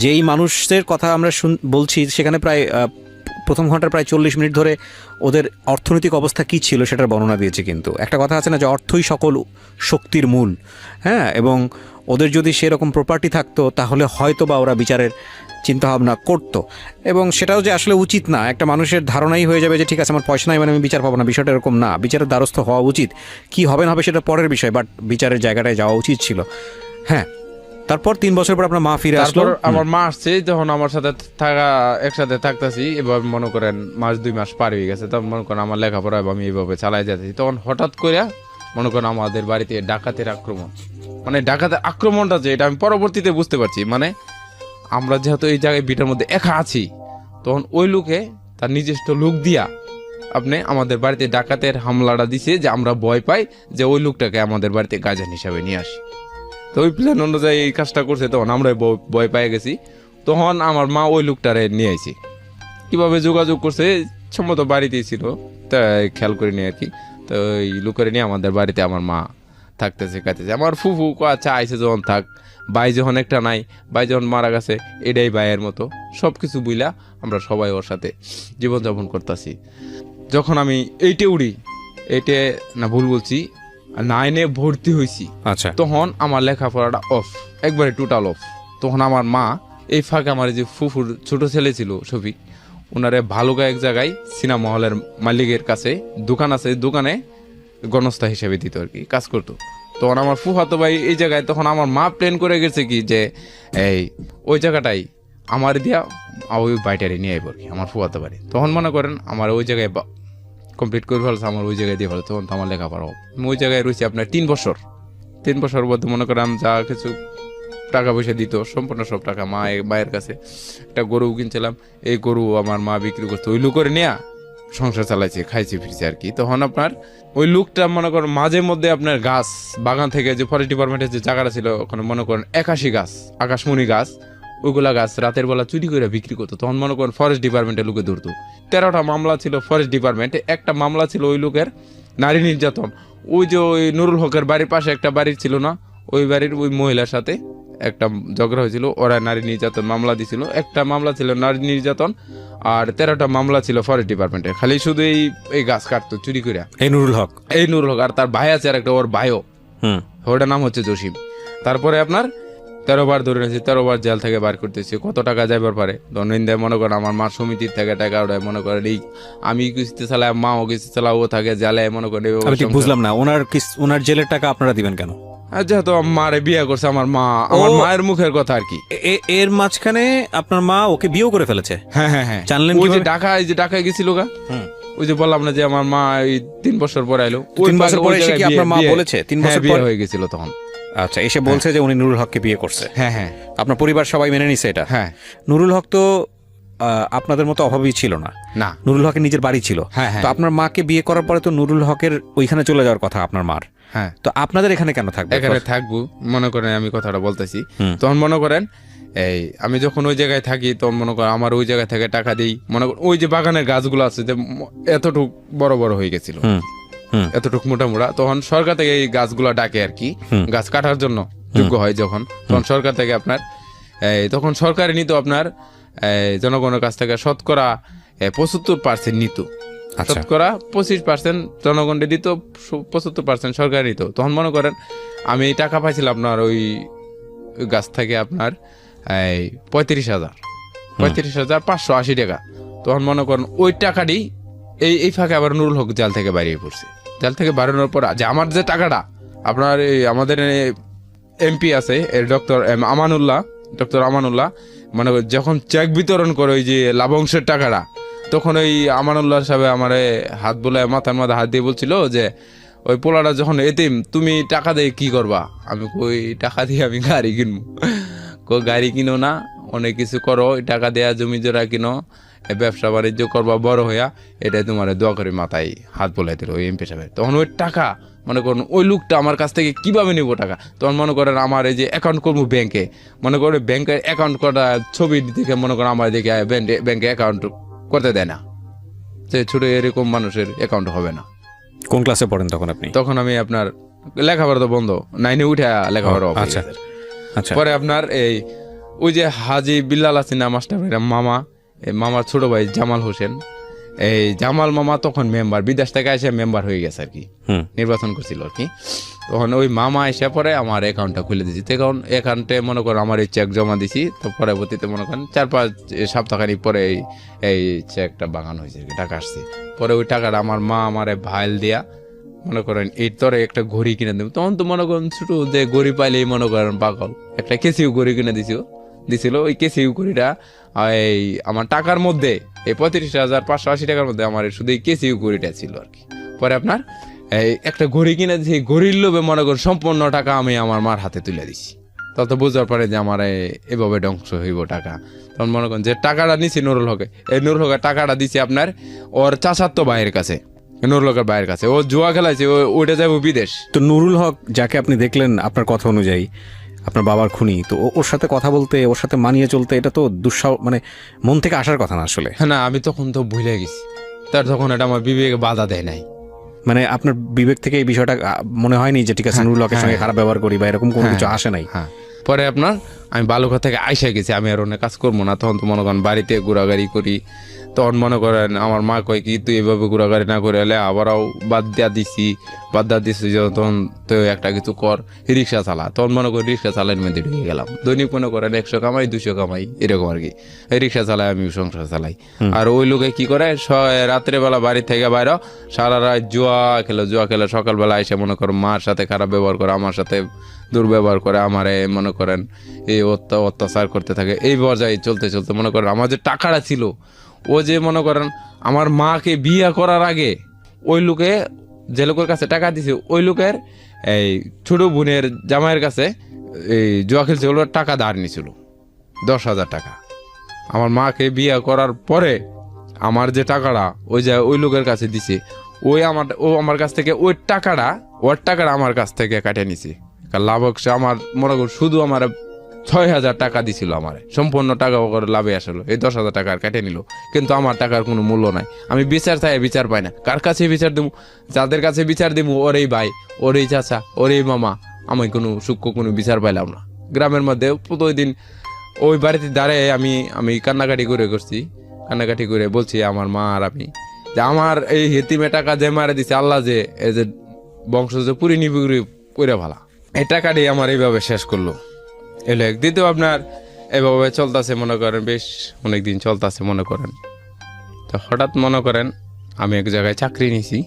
যেই মানুষের কথা আমরা বলছি, সেখানে প্রায় প্রথম ঘন্টার প্রায় 40 মিনিট ধরে ওদের অর্থনৈতিক অবস্থা কি ছিল সেটার বর্ণনা দিয়েছে। কিন্তু একটা কথা আছে না যে অর্থই সকল শক্তির মূল। হ্যাঁ, এবং ওদের যদি সেরকম প্রপার্টি থাকতো তাহলে হয়তো বা ওরা বিচারের চিন্তাভাবনা করতো, এবং সেটাও যে আসলে উচিত না। একটা মানুষের ধারণাই হয়ে যাবে যে ঠিক আছে, আমার পয়সা নাই মানে আমি বিচার পাবো না। বিষয়টা এরকম না। বিচারের দ্বারস্থ হওয়া উচিত। কি হবে না হবে সেটা পরের বিষয়, বাট বিচারের জায়গাটায় যাওয়া উচিত ছিল। হ্যাঁ, তারপর 3 বছর পর আপনার মা ফিরে আসলো। আমার মা আসছে, যখন আমার সাথে একসাথে থাকতেছি, এবার মনে করেন 1-2 মাস পার হয়ে গেছে। তখন মনে করেন আমার লেখাপড়া আমি এইভাবে চালাই যাচ্ছি। তখন হঠাৎ করে মনে করেন আমাদের বাড়িতে ডাকাতের আক্রমণ। মানে ডাকাতের আক্রমণটা যে এটা আমি পরবর্তীতে বুঝতে পারছি। মানে আমরা যেহেতু এই জায়গায় ভিটার মধ্যে একা আছি, তখন ওই লোকে তার নিজস্ব লোক দিয়া আপনি আমাদের বাড়িতে ডাকাতের হামলাটা দিছে, যে আমরা ভয় পাই যে ওই লোকটাকে আমাদের বাড়িতে গার্জেন হিসাবে নিয়ে আসি। তো ওই প্ল্যান অনুযায়ী এই কাজটা করছে, তখন আমরা ভয় পেয়ে গেছি। তখন আমার মা ওই লোকটারে নিয়ে আইছি। কিভাবে যোগাযোগ করছে, সম্ভবত বাড়িতেই ছিল, তাই খেয়াল করিনি আর কি। তো ওই লোকের নিয়ে আমাদের বাড়িতে আমার মা থাকতেছে খাইতেছে। আমার ফুফু আচ্ছা আইসে যখন থাক, ভাই যখন একটা নাই, ভাই যখন মারা গেছে, এটাই ভাইয়ের মতো সব কিছু বুইলা আমরা সবাই ওর সাথে জীবনযাপন করতেছি। যখন আমি এইটে উড়ি, এইটে না ভুল বলছি, 9-এ ভর্তি হয়েছি, আচ্ছা, তখন আমার লেখাপড়াটা অফ, একবারে টোটাল অফ। তখন আমার মা এই ফাঁকে আমার যে ফুফুর ছোট ছেলে ছিল শফিক, ওনারে ভালুকা এক জায়গায় সিনেমা হলের মালিকের কাছে দোকান আছে, দোকানে গণস্থা হিসেবে দিত আর কি, কাজ করতো। তখন আমার ফুফাতো ভাই এই জায়গায়, তখন আমার মা প্ল্যান করে গেছে কি যে এই ওই জায়গাটাই আমার দিয়া ওই বাইটারে নিয়ে আইব আর কি, আমার ফুফাতো বাড়ি। তখন মনে করেন আমার ওই জায়গায় কমপ্লিট করে ফেলছে, আমার ওই জায়গায় দিয়ে ফেলো। তখন তো আমার লেখাপড়া আমি ওই জায়গায় রয়েছি আপনার 3 বছর। 3 বছর মধ্যে মনে করেন যা কিছু টাকা পয়সা দিত সম্পূর্ণ সব টাকা মায়ের কাছে। একটা গরু কিনছিলাম, এই গরু আমার মা বিক্রি করতো, ওই লোক করে নেয়া সংসার চালাইছে, খাইছে ফিরছে আর কি। তখন আপনার ওই লোকটা মনে করেন মাঝে মধ্যে আপনার গাছ বাগান থেকে যে ফরেস্ট ডিপার্টমেন্টের যে জায়গাটা ছিল, ওখানে মনে করেন 81 গাছ, আকাশমণি গাছ, ওইগুলা গাছ রাতের বেলা চুরি করে বিক্রি করতো। তখন মনে করেন ফরেস্ট ডিপার্টমেন্টের লোকে ধরতো। 13টা মামলা ছিল ফরেস্ট ডিপার্টমেন্টে, একটা মামলা ছিল ওই লোকের নারী নির্যাতন। ওই যে ওই নুরুল হকের বাড়ির পাশে একটা বাড়ি ছিল না, ওই বাড়ির ওই মহিলার সাথে একটা ঝগড়া হয়েছিল, ওরা নারী নির্যাতন মামলা দিছিল। একটা মামলা ছিল নারী নির্যাতন, আর 13টা মামলা ছিল ফরেস্ট ডিপার্টমেন্টে। খালি শুধু এই গাছ কাটতো চুরি করে এই নুরুল হক। আর তার ভাই আছে আর একটা, ওর ভাইও, ওটার নাম হচ্ছে জসিম। তারপরে আপনার 13 বার ধরে নিয়েছি, 13 বার জেল থেকে বার করতেছি। কত টাকা যাইবার পারে দৈনন্দিন মনে করেন আমার মা সমিতির থেকে টাকা ওটাই মনে করেন, এই আমি কিস্তি চালাই, মাও কিস্তি চালা, ও থাকে জেলে মনে করেন। আমি ঠিক বুঝলাম না, ওনার জেলের টাকা আপনারা দিবেন কেন? যেহেতু মারে বিয়ে করছে আমার মা, আমার মায়ের মুখের কথা আর কি। এর মাঝখানে আপনার মা ওকে বিয়েও করে ফেলেছে? হ্যাঁ হ্যাঁ হ্যাঁ, জানলেন ওই যে কিভাবে? ঢাকায় গেছিল গা, ওই যে বললাম না যে আমার মা এই 3 বছর পরে আইলো। 3 বছর পরে এসে কি আপনার মা বলেছে 3 বছর বিয়ে পর হয়ে গেছিল তখন? আচ্ছা, এসে বলছে যে উনি নুরুল হককে বিয়ে করছে। হ্যাঁ হ্যাঁ, আপনার পরিবার সবাই মেনে নিছে এটা? হ্যাঁ। নুরুল হক তো আপনাদের মতো অভাবী ছিল না, না, নুরুল হকের নিজের বাড়ি ছিল। হ্যাঁ হ্যাঁ। তো আপনার মাকে বিয়ে করার পরে তো নুরুল হকের ওইখানে চলে যাওয়ার কথা আপনার মার। হ্যাঁ, তো আপনাদের এখানে কেন থাকবে? এখানে থাকবো মনে করেন, আমি কথাটা বলতেছি। তখন মনে করেন এই আমি যখন ওই জায়গায় থাকি, তখন মনে করেন আমার ওই জায়গা থেকে টাকা দিই, মনে করেন ওই যে বাগানের গাছগুলো আছে যে এতটুক বড় বড় হয়ে গেছিল, এতটুক মোটা মোটা, তখন সরকার থেকে এই গাছগুলো ডাকে আর কি, গাছ কাটার জন্য যোগ্য হয় যখন, তখন সরকার থেকে আপনার তখন সরকারে নিত আপনার জনগণের কাছ থেকে শতকরা 75% নিত, শতকরা 25% জনগণে দিত, 75% সরকার নিত। তখন মনে করেন আমি টাকা পাইছিলাম আপনার ওই গাছ থেকে আপনার 35,580 টাকা। তখন মনে করেন ওই টাকাটি এই ফাঁকে আবার নুরুল হক জেল থেকে বেরিয়ে পড়ছে। জেল থেকে বেরোনোর পর যে আমার যে টাকাটা আপনার আমাদের এমপি আছে ডক্টর আমানুল্লাহ মানে যখন চেক বিতরণ করে ওই যে লাভংশের টাকাটা, তখন ওই আমানুল্লাহ সাহেব আমার হাত বলে মাথার মধ্যে হাত দিয়ে বলছিল যে ওই পোলাটা যখন এতিম, তুমি টাকা দিয়ে কি করবা? আমি ওই টাকা দিয়ে আমি গাড়ি কিনবো। গাড়ি কিনো না, অনেক কিছু করো, টাকা দেয়া জমি জোড়া কিনো, ব্যবসা বাণিজ্য করবা বড় হইয়া, এটাই তোমার দোয়া করে মাথায় হাত বলাই দিল ওই এমপি সাহেব। তখন ওই টাকা মনে করেন ওই লোকটা আমার কাছ থেকে কিভাবে নিব টাকা? তখন মনে করেন আমার এই যে অ্যাকাউন্ট করবো ব্যাংকে, মনে করেন ব্যাংকের অ্যাকাউন্ট করা ছবি দেখে মনে করেন আমার দেখে ব্যাংকে অ্যাকাউন্ট করতে দেয় না, যে ছোট এরকম মানুষের অ্যাকাউন্ট হবে না। কোন ক্লাসে পড়েন তখন আপনি? তখন আমি আপনার লেখাপড়া তো বন্ধ, 9-এ উঠে লেখাপড়া। আচ্ছা আচ্ছা। পরে আপনার ওই যে হাজি বিল্লাল আছেন না মাস্টার মামা, মামার ছোট ভাই জামাল হোসেন, এই জামাল মামা তখন মেম্বার, বিদেশ থেকে এসে মেম্বার হয়ে গেছে আর কি, নির্বাচন করছিল আর কি। তখন ওই মামা এসে পরে আমার অ্যাকাউন্টটা খুলে দিয়েছি। তখন অ্যাকাউন্টে মনে করেন আমার এই চেক জমা দিছি। তো পরবর্তীতে মনে করেন 4-5 সপ্তাহখানি পরে এই চেকটা বাগান হয়েছে, টাকা আসছে। পরে ওই টাকাটা আমার মা আমারে ভাইল দিয়া মনে করেন এর তরে একটা ঘড়ি কিনে দেব। তখন তো মনে করেন ছোট যে ঘড়ি পাইলেই মনে করেন পাগল, একটা কেসিউ ঘড়ি কিনে দিছিল। ওই কেসিউ ঘড়িটা এই আমার টাকার মধ্যে এই 35,580 টাকার মধ্যে আমার শুধু এই কেসিউ ঘড়িটা ছিল আর কি। পরে আপনার এই একটা ঘড়ি কিনে দিয়েছি, ঘড়ির লোভে মনে করেন সম্পূর্ণ টাকা আমি আমার মার হাতে তুলে দিছি। তো তত বুঝার পরে যে আমার এভাবে ধ্বংস হইব টাকা। তখন মনে করেন যে টাকাটা নিছি নুরুল হকে, এই নুরুল হকের টাকাটা দিছি আপনার ওর চাচাতো ভাইয়ের কাছে, নুরুল হকের ভাইয়ের কাছে। ও জুয়া খেলাইছে, ওইটা যাবো বিদেশ। তো নুরুল হক যাকে আপনি দেখলেন আপনার কথা অনুযায়ী আপনার বাবার খুনি, তো ওর সাথে কথা বলতে, ওর সাথে মানিয়ে চলতে, এটা তো মানে মন থেকে আসার কথা না আসলে। হ্যাঁ না, আমি তখন তো ভুলে গেছি, তার তখন এটা আমার বিবেকে বাধা দেয় নাই। মানে আপনার বিবেক থেকে এই বিষয়টা মনে হয়নি যে ঠিক আছে নুরুল হকের সঙ্গে খারাপ ব্যবহার করি বা এরকম কোনো কিছু আসে নাই? হ্যাঁ, পরে আপনার আমি বালুঘা থেকে আইসা গেছি, আমি আর অনেক কাজ করবো না। তখন তো মনে করেন বাড়িতে ঘোরাঘুরি করি, তখন মনে করেন আমার মা কয় কি তুই এভাবে ঘোরাঘুরি না করে এলে আবারও বাদ দিছি তখন তো একটা কিছু কর, রিক্সা চালা। তখন মনে করি রিক্সা চালাইয়ের মধ্যে ঢুকে গেলাম। দৈনিক মনে করেন 100 কামাই 200 কামাই এরকম আর কি, এই রিক্সা চালাই, আমি সংসার চালাই। আর ওই লোকে কি করে রাত্রেবেলা বাড়ি থেকে বাইরে সারা রাত জুয়া খেলে সকালবেলা এসে মনে করেন মার সাথে খারাপ ব্যবহার করে, আমার সাথে দুর্ব্যবহার করে, আমারে মনে করেন এই অত্যাচার করতে থাকে। এই পর্যায়ে চলতে চলতে মনে করেন আমার যে টাকাটা ছিল, ও যে মনে করেন আমার মাকে বিয়ে করার আগে ওই লোকে যে লোকের কাছে টাকা দিছে, ওই লোকের এই ছোট বোনের জামাইয়ের কাছে এই জুয়া খেলছে, ওগুলো টাকা ধার নিছিল 10,000 টাকা। আমার মাকে বিয়ে করার পরে আমার যে টাকাটা ওই লোকের কাছে দিছে, ও আমার কাছ থেকে ওর টাকাটা আমার কাছ থেকে কাটিয়ে নিছে। লাভ হচ্ছে আমার মনে কর শুধু আমার 6,000 টাকা দিছিল, আমার সম্পূর্ণ টাকা করে লাভে আসলো, এই 10,000 টাকা কেটে নিল। কিন্তু আমার টাকার কোনো মূল্য নাই, আমি বিচার চাই বিচার পাই না। কার কাছে বিচার দেবো? যাদের কাছে বিচার দেবো ওরই ভাই, ওরই চাচা, ওরই মামা, আমি কোনো সূক্ষ্ম কোনো বিচার পাইলাম না। গ্রামের মধ্যে প্রতিদিন ওই বাড়িতে দাঁড়িয়ে আমি কান্নাকাটি করে বলছি আমার মা আর আমি, যে আমার এই হেতিমে টাকা যে মারে দিছে আল্লাহ, যে এই যে বংশ যে পুরি নিপুরি করে ভালা, এই টাকাটি আমার এইভাবে শেষ করলো। এলো দ্বিতীয় আপনার এভাবে চলতেছে মনে করেন, বেশ অনেকদিন চলতেছে মনে করেন। তো হঠাৎ মনে করেন আমি এক জায়গায় চাকরি নিছি,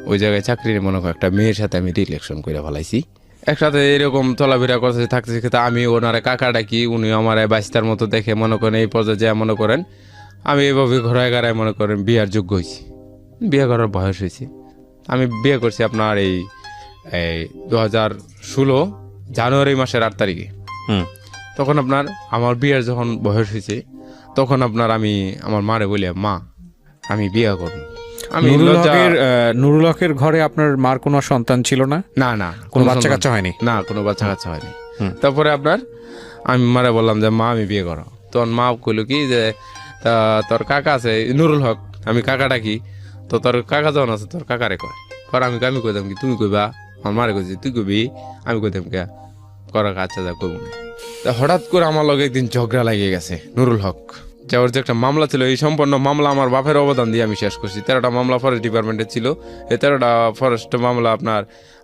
ওই জায়গায় চাকরি মনে করেন একটা মেয়ের সাথে আমি রিলেশন করে ফেলাইছি। একসাথে এরকম চলাফেরা করতে থাকতেছি, আমি ওনারে কাকা ডাকি, উনি আমার বাইস্তার মতো দেখে মনে করেন এই পর্যায়ে যা মনে করেন আমি এইভাবে ঘোরায় ঘাড়ায় মনে করেন বিয়ার যোগ্য হয়েছি, বিয়ে করার বয়স হয়েছে। আমি বিয়ে করছি আপনার এই 2016 জানুয়ারি মাসের 8 তারিখে। তখন আপনার আমার বিয়ের যখন বয়স হয়েছে, তখন আপনার আমি আমার মারে বলি, মা আমি বিয়ে করব। আমি নুরুল হকের ঘরে আপনার মার কোনো সন্তান ছিল না? না, কোনো বাচ্চা কাচ্চা হয়নি? না, কোনো বাচ্চা কাচ্চা হয়নি। তারপরে আপনার আমি মারে বললাম যে মা আমি বিয়ে করো। তখন মা কইল কি যে তোর কাকা আছে নুরুল হক, আমি কাকা ডাকি, তো তোর কাকা যখন আছে তোর কাকারে কয়। আমি কইতাম কি তুমি কইবা? আমার মারে কইছি তুই কইবি, আমি কইতাম কে করা আচ্ছা যা কইব না। তা হঠাৎ করে আমার লগে একদিন ঝগড়া লাগিয়ে গেছে নুরুল হক, যে ওর যে একটা মামলা ছিল, এই সম্পূর্ণ মামলা আমার বাপের অবদান দিয়ে আমি শেষ করছি। 13টা মামলা ফরেস্ট ডিপার্টমেন্টে ছিল, এই 13টা ফরেস্ট মামলা আপনার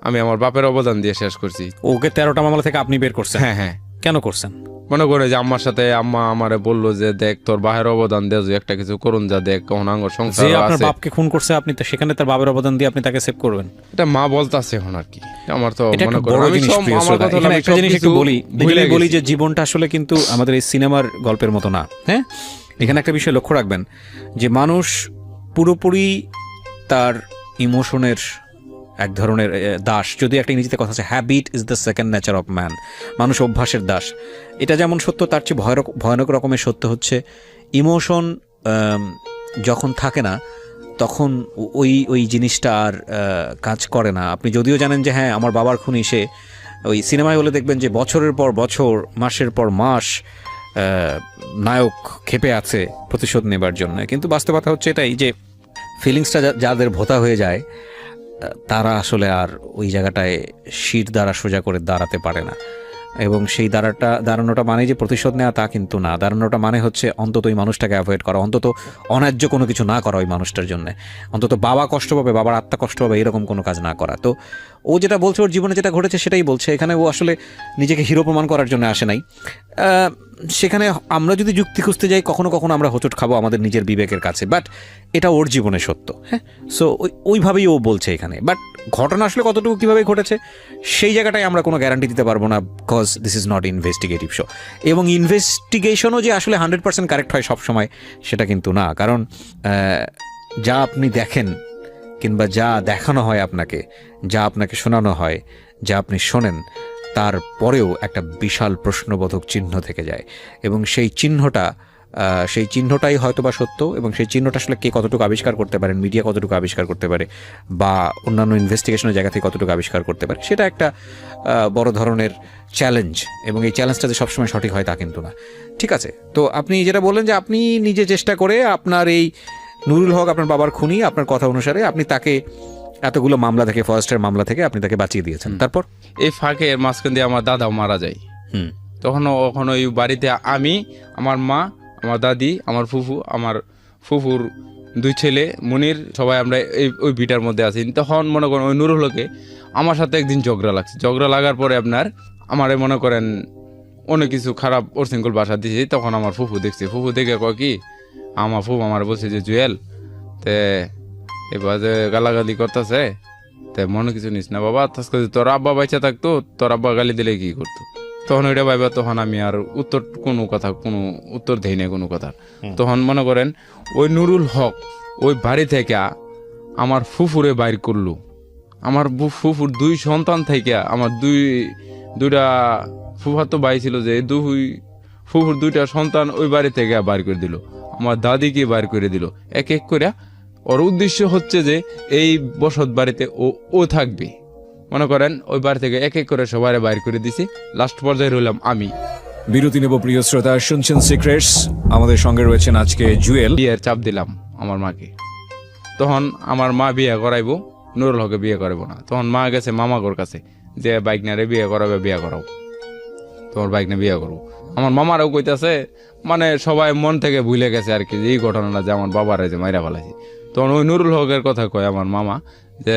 আমি আমার বাপের অবদান দিয়ে শেষ করছি। ওকে 13টা মামলা থেকে আপনি বের করছেন? হ্যাঁ। কেন করছেন? মনে করে যে আম্মার সাথে আম্মা আমারে বললো যে দেখ তোর বাহের অবদান দে, একটা কিছু করুন যা, দেখ কোন আঙ্গর সংসার আছে। আপনার বাপকে খুন করছে আপনি, তো সেখানে তার বাবার অবদান দিয়ে আপনি তাকে সেভ করবেন? এটা মা বলতাছে এখন আর কি। আমার তো মনে করে একটা জিনিস একটু বলি যে জীবনটা আসলে কিন্তু আমাদের এই সিনেমার গল্পের মতো না। হ্যাঁ, এখানে একটা বিষয় লক্ষ্য রাখবেন যে মানুষ পুরোপুরি তার ইমোশনের এক ধরনের দাস। যদি একটা ইংরেজিতে কথা আছে, habit is the second nature of man. মানুষ অভ্যাসের দাস। এটা যেমন সত্য, তার চেয়ে ভয়ানক রকমের সত্য হচ্ছে ইমোশন যখন থাকে না তখন ওই জিনিসটা আর কাজ করে না। আপনি যদিও জানেন যে হ্যাঁ আমার বাবার খুনি সে, ওই সিনেমায় বলে দেখবেন যে বছরের পর বছর, মাসের পর মাস নায়ক ক্ষেপে আছে প্রতিশোধ নেবার জন্য, কিন্তু বাস্তবতা হচ্ছে এটাই যে ফিলিংসটা যাদের ভোতা হয়ে যায় তারা আসলে আর ওই জায়গাটায় শির দ্বারা সোজা করে দাঁড়াতে পারে না। এবং সেই দাঁড়ানোটা মানে যে প্রতিশোধ নেওয়া তা কিন্তু না। দাঁড়ানোটা মানে হচ্ছে অন্তত ওই মানুষটাকে অ্যাভয়েড করা, অন্তত অন্যায্য কোনো কিছু না করা ওই মানুষটার জন্য, অন্তত বাবা কষ্ট পাবে, বাবার আত্মা কষ্ট পাবে এরকম কোনো কাজ না করা। তো ও যেটা বলছে, ওর জীবনে যেটা ঘটেছে সেটাই বলছে। এখানে ও আসলে নিজেকে হিরো প্রমাণ করার জন্য আসে নাই। সেখানে আমরা যদি যুক্তি খুঁজতে যাই কখনো কখনো আমরা হোঁচট খাবো আমাদের নিজের বিবেকের কাছে, বাট এটা ওর জীবনে সত্য। হ্যাঁ, সো ওইভাবেই ও বলছে এখানে। বাট ঘটনা আসলে কতটুকু কীভাবে ঘটেছে সেই জায়গাটায় আমরা কোনো গ্যারান্টি দিতে পারবো না, because this is not investigative show. এবং ইনভেস্টিগেশনও যে আসলে 100% কারেক্ট হয় সবসময় সেটা কিন্তু না। কারণ যা আপনি দেখেন কিংবা যা দেখানো হয় আপনাকে, যা আপনাকে শোনানো হয়, যা আপনি শোনেন, তারপরেও একটা বিশাল প্রশ্নবোধক চিহ্ন থেকে যায়, এবং সেই চিহ্নটাই হয়তো বা সত্য, এবং সেই চিহ্নটা আসলে কে কতটুকু আবিষ্কার করতে পারেন, মিডিয়া কতটুকু আবিষ্কার করতে পারে, বা অন্যান্য ইনভেস্টিগেশনের জায়গা থেকে কতটুকু আবিষ্কার করতে পারে, সেটা একটা বড় ধরনের চ্যালেঞ্জ, এবং এই চ্যালেঞ্জটা যে সবসময় সঠিক হয় তা কিন্তু না। ঠিক আছে, তো আপনি যেটা বললেন যে আপনি নিজে চেষ্টা করে আপনার এই নুরুল হক, আপনার বাবার খুনি, আপনার কথা অনুসারে আপনি তাকে এতগুলো মামলা থেকে, ফরেস্টের মামলা থেকে আপনি তাকে বাঁচিয়ে দিয়েছেন। তারপর এই ফাঁকে এর মাঝখান দিয়ে আমার দাদাও মারা যায়। তখন ওই বাড়িতে আমি, আমার মা, আমার দাদি, আমার ফুফু, আমার ফুফুর 2 ছেলে মুনির, সবাই আমরা ওই ভিটার মধ্যে আছি। তখন মনে করেন ওই নুরুল হকে আমার সাথে একদিন ঝগড়া লাগছে। ঝগড়া লাগার পরে আপনার আমারে মনে করেন অনেক কিছু খারাপ ওরশৃঙ্খল বাসা দিয়েছি। তখন আমার ফুফু দেখছে, ফুফু দেখে কয় কি, আমার ফুফু আমার বলছে যে জুয়েল তে এবার যে গালাগালি করতেছে, তে মনে কিছু নিস না বাবা, তোর আব্বা বাইচা থাকতো, তোর আব্বা গালি দিলে কি করতো। তখন ওইটা ভাইবা, তখন আমি আর কোনো উত্তর দেই না কোনো কথা। তখন মনে করেন ওই নুরুল হক ওই বাড়ি থেকে আমার ফুফুরে বাইর করলো। আমার ফুফুর 2 সন্তান থেকে আমার দুইটা ফুফাতো ভাই ছিল, যে ফুফুর 2টা সন্তান ওই বাড়ি থেকে বাইর করে দিল, আমার দাদিকে বাইর করে দিল এক এক করে। ওর উদ্দেশ্য হচ্ছে যে এই বসত বাড়িতে ও থাকবে। মনে করেন ওই বাড়ি থেকে এক এক করে সবাই বাইর করে দিছি, লাস্ট পর্যায়ে রইলাম আমি। বিরতি নেব প্রিয় শ্রোতা, শুনছেন সিক্রেটস, আমাদের সঙ্গে রয়েছেন আজকে জুয়েল। বিয়ের চাপ দিলাম আমার মাকে। তখন আমার মা বিয়ে করাইবো, নুরুল হকে বিয়ে করাবো না। তখন মা গেছে মামাগোর কাছে, যে বাইক না রে বিয়ে করাবে, বিয়ে করাও, তোমার বাইক না বিয়ে করবো। আমার মামারাও কইতাছে, মানে সবাই মন থেকে ভুলে গেছে আর কি, এই ঘটনাটা যে আমার বাবারে যে মাইরা ফেলাইছে। তখন ওই নুরুল হকের কথা কয় আমার মামা, যে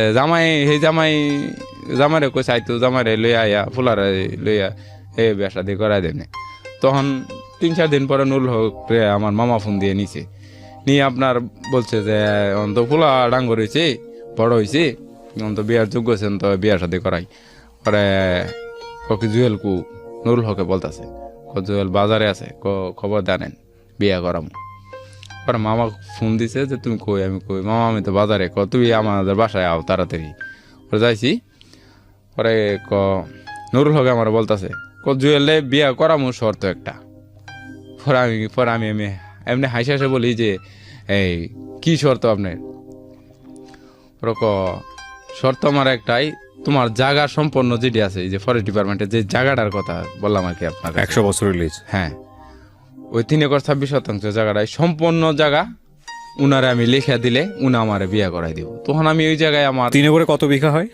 জামাইরে কইছে আইতো, জামাইরে লইয়া আয়া ফুলারে লইয়া বিয়া শাদি করাই দেনে। তখন 3-4 দিন পরে নুরুল হক আমার মামা ফোন দিয়ে নিছে, নিয়ে আপনার বলছে যে অন্ত ফুলা ডাঙ্গর হয়েছে, বড় হয়েছে, অন্ত বিয়ার যোগ্য আছেন, তো বিয়ার শাদি করাই। পরে ককি জুয়েল কু নুরুল হকে বলতেছে, জুয়েল বাজারে আছে, খবর জানেন বিয়া করাম। পরে মামা ফোন দিছে যে তুমি কই, আমি কই মামা আমি তো বাজারে, তুমি আমাদের বাসায় আও তাড়াতাড়ি। পরে যাইছি, পরে নুরুল হকে আমার বলতেছে জুয়েলে বিয়া করামু, শর্ত একটা। পরে আমি এমনি হাসি হাসে বলি যে এই কি শর্ত আপনার? শর্ত আমার একটাই, তোমার জায়গা সম্পন্ন যেটি আছে, এই যে ফরেস্ট ডিপার্টমেন্টের যে জায়গাটার কথা বললাম আর কি আপনার 100 বছর রিলিজ, হ্যাঁ, ওই 3 একর 26 শতাংশ জায়গাটাই সম্পন্ন জায়গা উনারে আমি লিখে দিলে উনি আমারে বিয়ে করাই দিব। তখন আমি ওই জায়গায় আমার 3 একরে কত বিঘা হয়?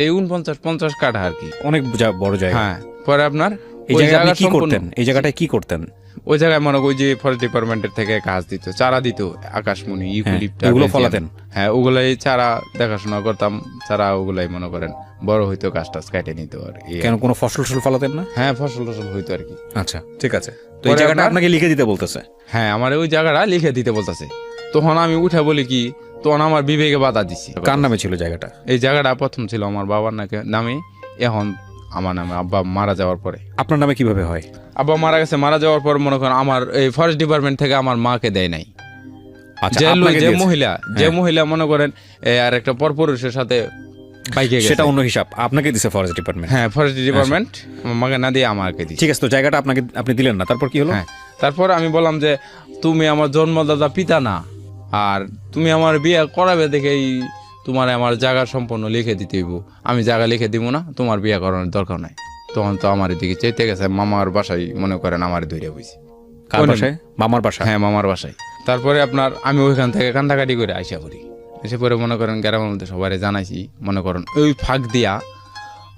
এই 49-50 কাঠা আর কি, অনেক বড় জায়গা। হ্যাঁ, পরে আপনার এই জায়গাটা কি করতেন? এই জায়গাটায় কি করতেন? ওই জায়গায় মনে ওই যে ফরেস্ট ডিপার্টমেন্টের থেকে কাজ দিত, চারা দিত, আকাশমণি, ইউক্যালিপটাস, এগুলো ফলাতেন। হ্যাঁ, ওগুলাই চারা দেখাশোনা করতাম, চারা ওগুলাই মনে করেন বড় হইতো, গাছ টাছ কেটে নিত আর কি। কেন কোনো ফসল ফলাতেন না? হ্যাঁ, ফসল হইতো আর কি। আচ্ছা, ঠিক আছে। তো এই জায়গাটা আপনাকে লিখে দিতে বলতেছে? হ্যাঁ, আমার ওই জায়গাটা লিখে দিতে বলতেছে। তখন আমি উঠে বলি কি, তখন আমার বিবেকে বাধা দিছি। কার নামে ছিল জায়গাটা? এই জায়গাটা প্রথম ছিল আমার বাবার নামে, এখন আমার নামে। আব্বা মারা যাওয়ার পরে। আপনার নামে কিভাবে হয়? আব্বা মারা গেছে, মারা যাওয়ার পর মনে করেন আমার এই ফরেস্ট ডিপার্টমেন্ট থেকে আমার মাকে দেয় নাই। যে মহিলা মনে করেন আর একটা পরপুরুষের সাথে বাইকে গেছে, সেটা অন্য হিসাব, আপনাকে দিছে ফরেস্ট ডিপার্টমেন্ট। হ্যাঁ, ফরেস্ট ডিপার্টমেন্ট আমার মাকে না দিয়ে আমাকে দিছে। ঠিক আছে, তো জায়গাটা আপনি দিলেন না, তারপর কি হলো? হ্যাঁ, তারপর আমি বললাম যে তুমি আমার জন্মদাতা পিতা না, আর তুমি আমার বিয়ে করাবে দেখেই তোমার আমার জায়গা সম্পূর্ণ লিখে দিতে হইব। আমি জায়গা লিখে দিব না, তোমার বিয়ে করানোর দরকার নাই। তখন তো আমার দিকে চাইতে গেছে, মামার বাসায় মনে করেন আমার ধরে বইছি। কার বাসায়? মামার বাসায়? হ্যাঁ, মামার বাসায়। তারপরে আপনার আমি ওইখান থেকে কান্দাকাটি করে আইসা পড়ি। এসে পরে মনে করেন গ্রামের মধ্যে সবাই জানাইছি। মনে করেন ওই ফাঁক দিয়া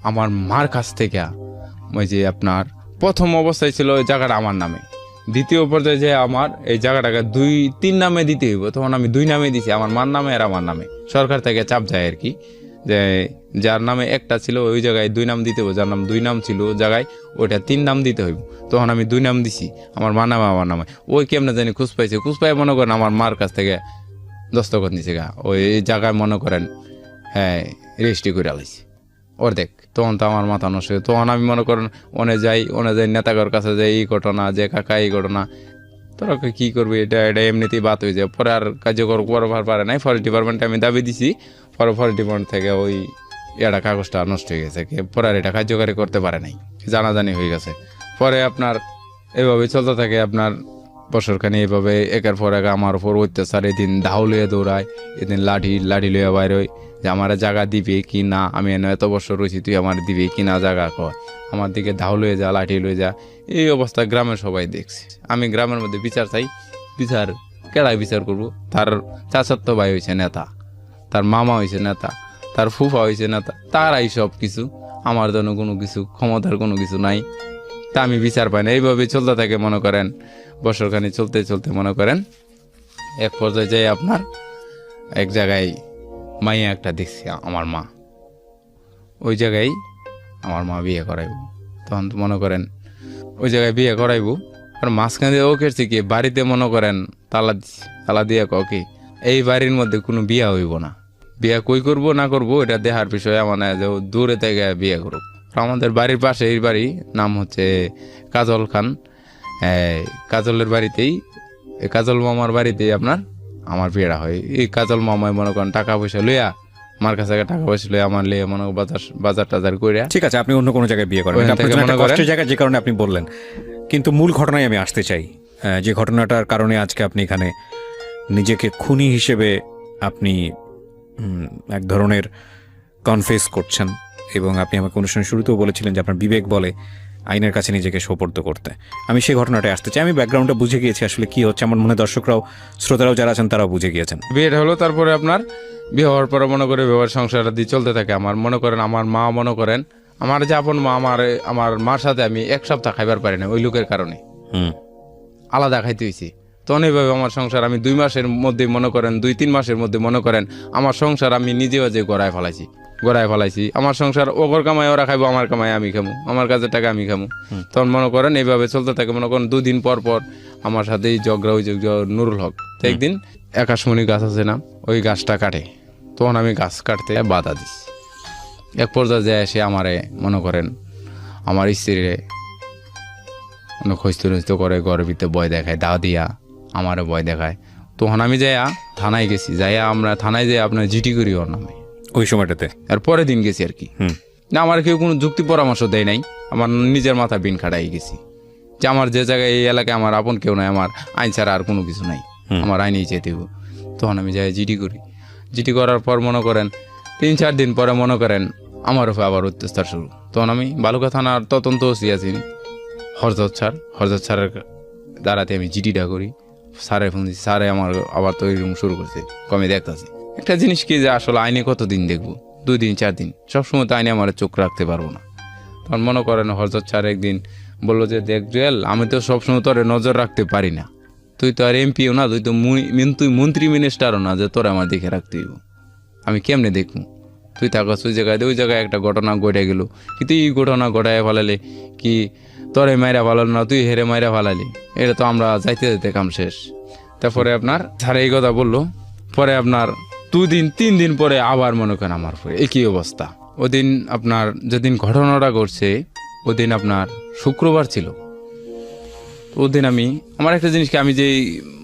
আমার মার কাছ থেকে ওই যে আপনার প্রথম অবস্থায় ছিল ওই জায়গাটা আমার নামে, দ্বিতীয় পর্যায়ে যে আমার এই জায়গাটাকে 2-3 নামে দিতে হইব, তখন আমি 2 নামে দিছি, আমার মার নামে আর আমার নামে। সরকার থেকে চাপ যায় আর কি, যে যার নামে একটা ছিল ওই জায়গায় 2 নাম দিতে হইব, যার নাম 2 নাম ছিল জায়গায় ওইটা 3 নাম দিতে হইব। তখন আমি 2 নাম দিছি, আমার মার নামে আমার নামে। ওই কেমনে জানি খুঁজ পাই মনে করেন আমার মার কাছ থেকে দস্তখত নিছে গা, ওই জায়গায় মনে করেন হ্যাঁ রেজিস্ট্রি করে আলাইছি অর্ধেক। তখন তো আমার মাথা নষ্ট। তখন আমি মনে করেন ওনে যাই নেতাগর কাছে যাই, এই ঘটনা যে কাকা এই ঘটনা, তোরা কি করবি, এটা এমনিতেই বাদ হয়ে যায়। পরে আর কার্যকর করবার পারে নাই। ফরেস্ট ডিপার্টমেন্টে আমি দাবি দিছি, পরে ফরেস্ট ডিপার্টমেন্ট থেকে ওই এটা কাগজটা নষ্ট হয়ে গেছে, পরে আর এটা কার্যকারী করতে পারে নাই, জানাজানি হয়ে গেছে। পরে আপনার এভাবে চলতে থাকে আপনার বছরখানি, এভাবে একের পর এক আমার উপর অত্যাচার। এদিন ধাও লইয়া দৌড়ায়, এদিন লাঠি লইয়া বাইর হয় যে আমার জায়গা দিবে কি না, আমি এত বছর রয়েছি, তুই আমার দিবে কি না জায়গা কর, আমার দিকে ধাও লয়ে যা, লাঠি লয়ে যা। এই অবস্থা গ্রামের সবাই দেখছে। আমি গ্রামের মধ্যে বিচার চাই, বিচার কেডায় বিচার করব? তার চাচাতো ভাই হয়েছে নেতা, তার মামা হয়েছে নেতা, তার ফুফা হয়েছে নেতা, তারাই সব কিছু, আমার জন্য কোনো কিছু ক্ষমতার কোনো কিছু নাই, তা আমি বিচার পাই না। এইভাবে চলতে থাকে মনে করেন বছরখানি চলতে চলতে মনে করেন এক পর্যায়ে যাই আপনার এক জায়গায় মাইয়া একটা দেখছি আমার মা, ওই জায়গায় আমার মা বিয়ে করাইব। তখন তো মনে করেন ওই জায়গায় বিয়ে করাইব, আর মাঝখানে দিয়ে ও কেছে কি বাড়িতে মনে করেন তালা দিয়ে কি এই বাড়ির মধ্যে কোনো বিয়া হইব না, বিয়া কই করব না করব এটা দেখার বিষয়, মানে যে দূরে থেকে বিয়ে করুক। আমাদের বাড়ির পাশে এই বাড়ি, নাম হচ্ছে কাজল খান, কাজলের বাড়িতেই, কাজল মামার বাড়িতেই আপনার আমার বিয়েটা হয়। এই কাজল মামায় মনে করেন টাকা পয়সা লইয়া, আমার কাছে টাকা পয়সা লইয়া আমার লিয়ে মনে বাজার টাজার করিয়া। ঠিক আছে, আপনি অন্য কোনো জায়গায় বিয়ে করেন, কষ্টের জায়গা, যে কারণে আপনি বললেন। কিন্তু মূল ঘটনায় আমি আসতে চাই, যে ঘটনাটার কারণে আজকে আপনি এখানে নিজেকে খুনি হিসেবে আপনি এক ধরনের কনফেস করছেন, এবং আপনি আমাকে অনুষ্ঠানের শুরুতেও বলেছিলেন যে আপনার বিবেক বলে আইনের কাছে নিজেকে সোপর্দ করতে। আমি সেই ঘটনাটায় আসতে চাই। আমি ব্যাকগ্রাউন্ডটা বুঝে গিয়েছি আসলে কি হচ্ছে, আমার মনে দর্শকরাও শ্রোতারাও যারা আছেন তারাও বুঝে গিয়েছেন। বিয়েটা হলো, তারপরে আপনার বিয়ে হওয়ার পরে মনে করে ব্যবহার সংসারটা দিয়ে চলতে থাকে। আমার মনে করেন আমার মা, মনে করেন আমার যে আপন মা, আমার মার সাথে আমি এক সপ্তাহ খাইবার পারি না ওই লোকের কারণে, আলাদা খাইতে হয়েছি। তখন এইভাবে আমার সংসার আমি 2 মাসের মধ্যে মনে করেন 2-3 মাসের মধ্যে মনে করেন আমার সংসার আমি নিজেও যে গড়ায় ফেলাইছি। আমার সংসার ওর কামাই ওরা খাইবো, আমার কামাই আমি খামু, আমার কাজের টাকা আমি খামু। তখন মনে করেন এইভাবে চলতে থাকে। মনে করেন 2 দিন পর পর আমার সাথে ঝগড়া হয়েছে নুরুল হক। তো একদিন আকাশমণি গাছ আছে না, ওই গাছটা কাটে, তখন আমি গাছ কাটতে বাধা দিছি। এক পর্যায়ে যায় এসে আমারে মনে করেন আমার স্ত্রীরে খস্ত করে, ঘরের ভিতরে ভয় দেখায়, দা দিয়া আমারে ভয় দেখায়। তখন আমি যাইয়া থানায় গেছি, যাইয়া আমরা থানায় যাই আপনার জিটি করি ওর নামে ওই সময়টাতে। আর পরের দিন গেছি আর কি, না আমার কেউ কোনো যুক্তি পরামর্শ দেয় নাই, আমার নিজের মাথা বিন খাটাই গেছি যে আমার যে জায়গায় এই এলাকায় আমার আপন কেউ নাই, আমার আইন ছাড়া আর কোনো কিছু নাই, আমার আইনেই যেতে হবে। তখন আমি যাই জিটি করি। জিটি করার পর মনে করেন 3-4 দিন পরে মনে করেন আমার উপরে আবার অত্যাচার শুরু। তখন আমি বালুকা থানার তদন্ত ওসি আছি হরজত স্যারের দ্বারাতে আমি জিটিটা করি। স্যারে ফোন দিচ্ছি, স্যারে আমার আবার তো এরকম শুরু করছে, কমে দেখতেছি। একটা জিনিস কি যে আসলে আইনে কতদিন দেখবো, 2 দিন 4 দিন, সবসময় তো আইনে আমার চোখ রাখতে পারবো না। তখন মনে করেন হরজত স্যার একদিন বললো যে দেখ জুয়েল, আমি তো সবসময় তোরে নজর রাখতে পারি না, তুই তো আর এমপিও না, তুই মন্ত্রী মিনিস্টারও না যে তোরে আমার দেখে রাখতে হইব, আমি কেমনে দেখবো? তুই থাকস ওই জায়গায় একটা ঘটনা ঘটে গেল, কিন্তু এই ঘটনা ঘটায় ফেলালে কি তোরে মাইরা ফালাল না, তুই হেরে মাইরা ফালালি, এটা তো আমরা যাইতে যেতে কাম শেষ। তারপরে আপনার স্যার এই কথা বললো। পরে আপনার 2-3 দিন পরে আবার মনে করেন আমার পরে একই অবস্থা। ওদিন আপনার যেদিন ঘটনাটা ঘটছে ওদিন আপনার শুক্রবার ছিল। ওদিন আমার একটা জিনিসকে, আমি যে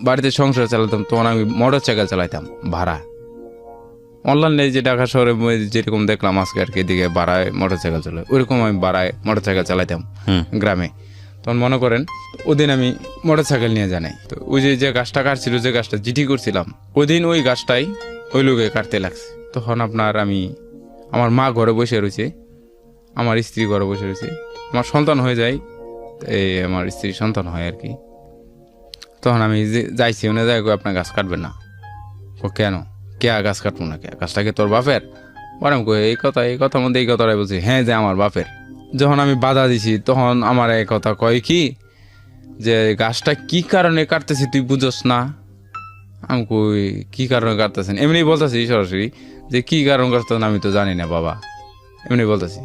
বাড়িতে সংসার চালাতাম তখন আমি মোটরসাইকেল চালাইতাম ভাড়া, অনলাইনে যে ঢাকা শহরে যেরকম দেখলাম আজকে আর কি দিকে ভাড়ায় মোটরসাইকেল চালাই, ওইরকম আমি ভাড়ায় মোটরসাইকেল চালাইতাম গ্রামে। তখন মনে করেন ওদিন আমি মোটরসাইকেল নিয়ে জানাই, তো ওই যে গাছটা কাটছিল, যে গাছটা জিটি করছিলাম, ওদিন ওই গাছটাই ওই লোকে কাটতে লাগছে। তখন আপনার আমার মা ঘরে বসে রয়েছে, আমার স্ত্রী ঘরে বসে রয়েছে, আমার সন্তান হয়ে যায়, এই আমার স্ত্রীর সন্তান হয় আর কি। তখন আমি যাইছি, উনি যাই আপনার গাছ কাটবেন না। ও কেন, কে গাছ কাটবো না, কে গাছটাকে তোর বাপের? ওরম কই এই কথার মধ্যে এই কথাটাই বলছি, হ্যাঁ যে আমার বাপের। যখন আমি বাধা দিছি তখন আমার এই কথা কয় কি যে গাছটা কি কারণে কাটতেছি তুই বুঝোস না? আমি কই কি কারণে কাটতেছেন? এমনি বলতেছি সরাসরি যে কি কারণ কাটতেছেন আমি তো জানি না বাবা, এমনি বলতেছি।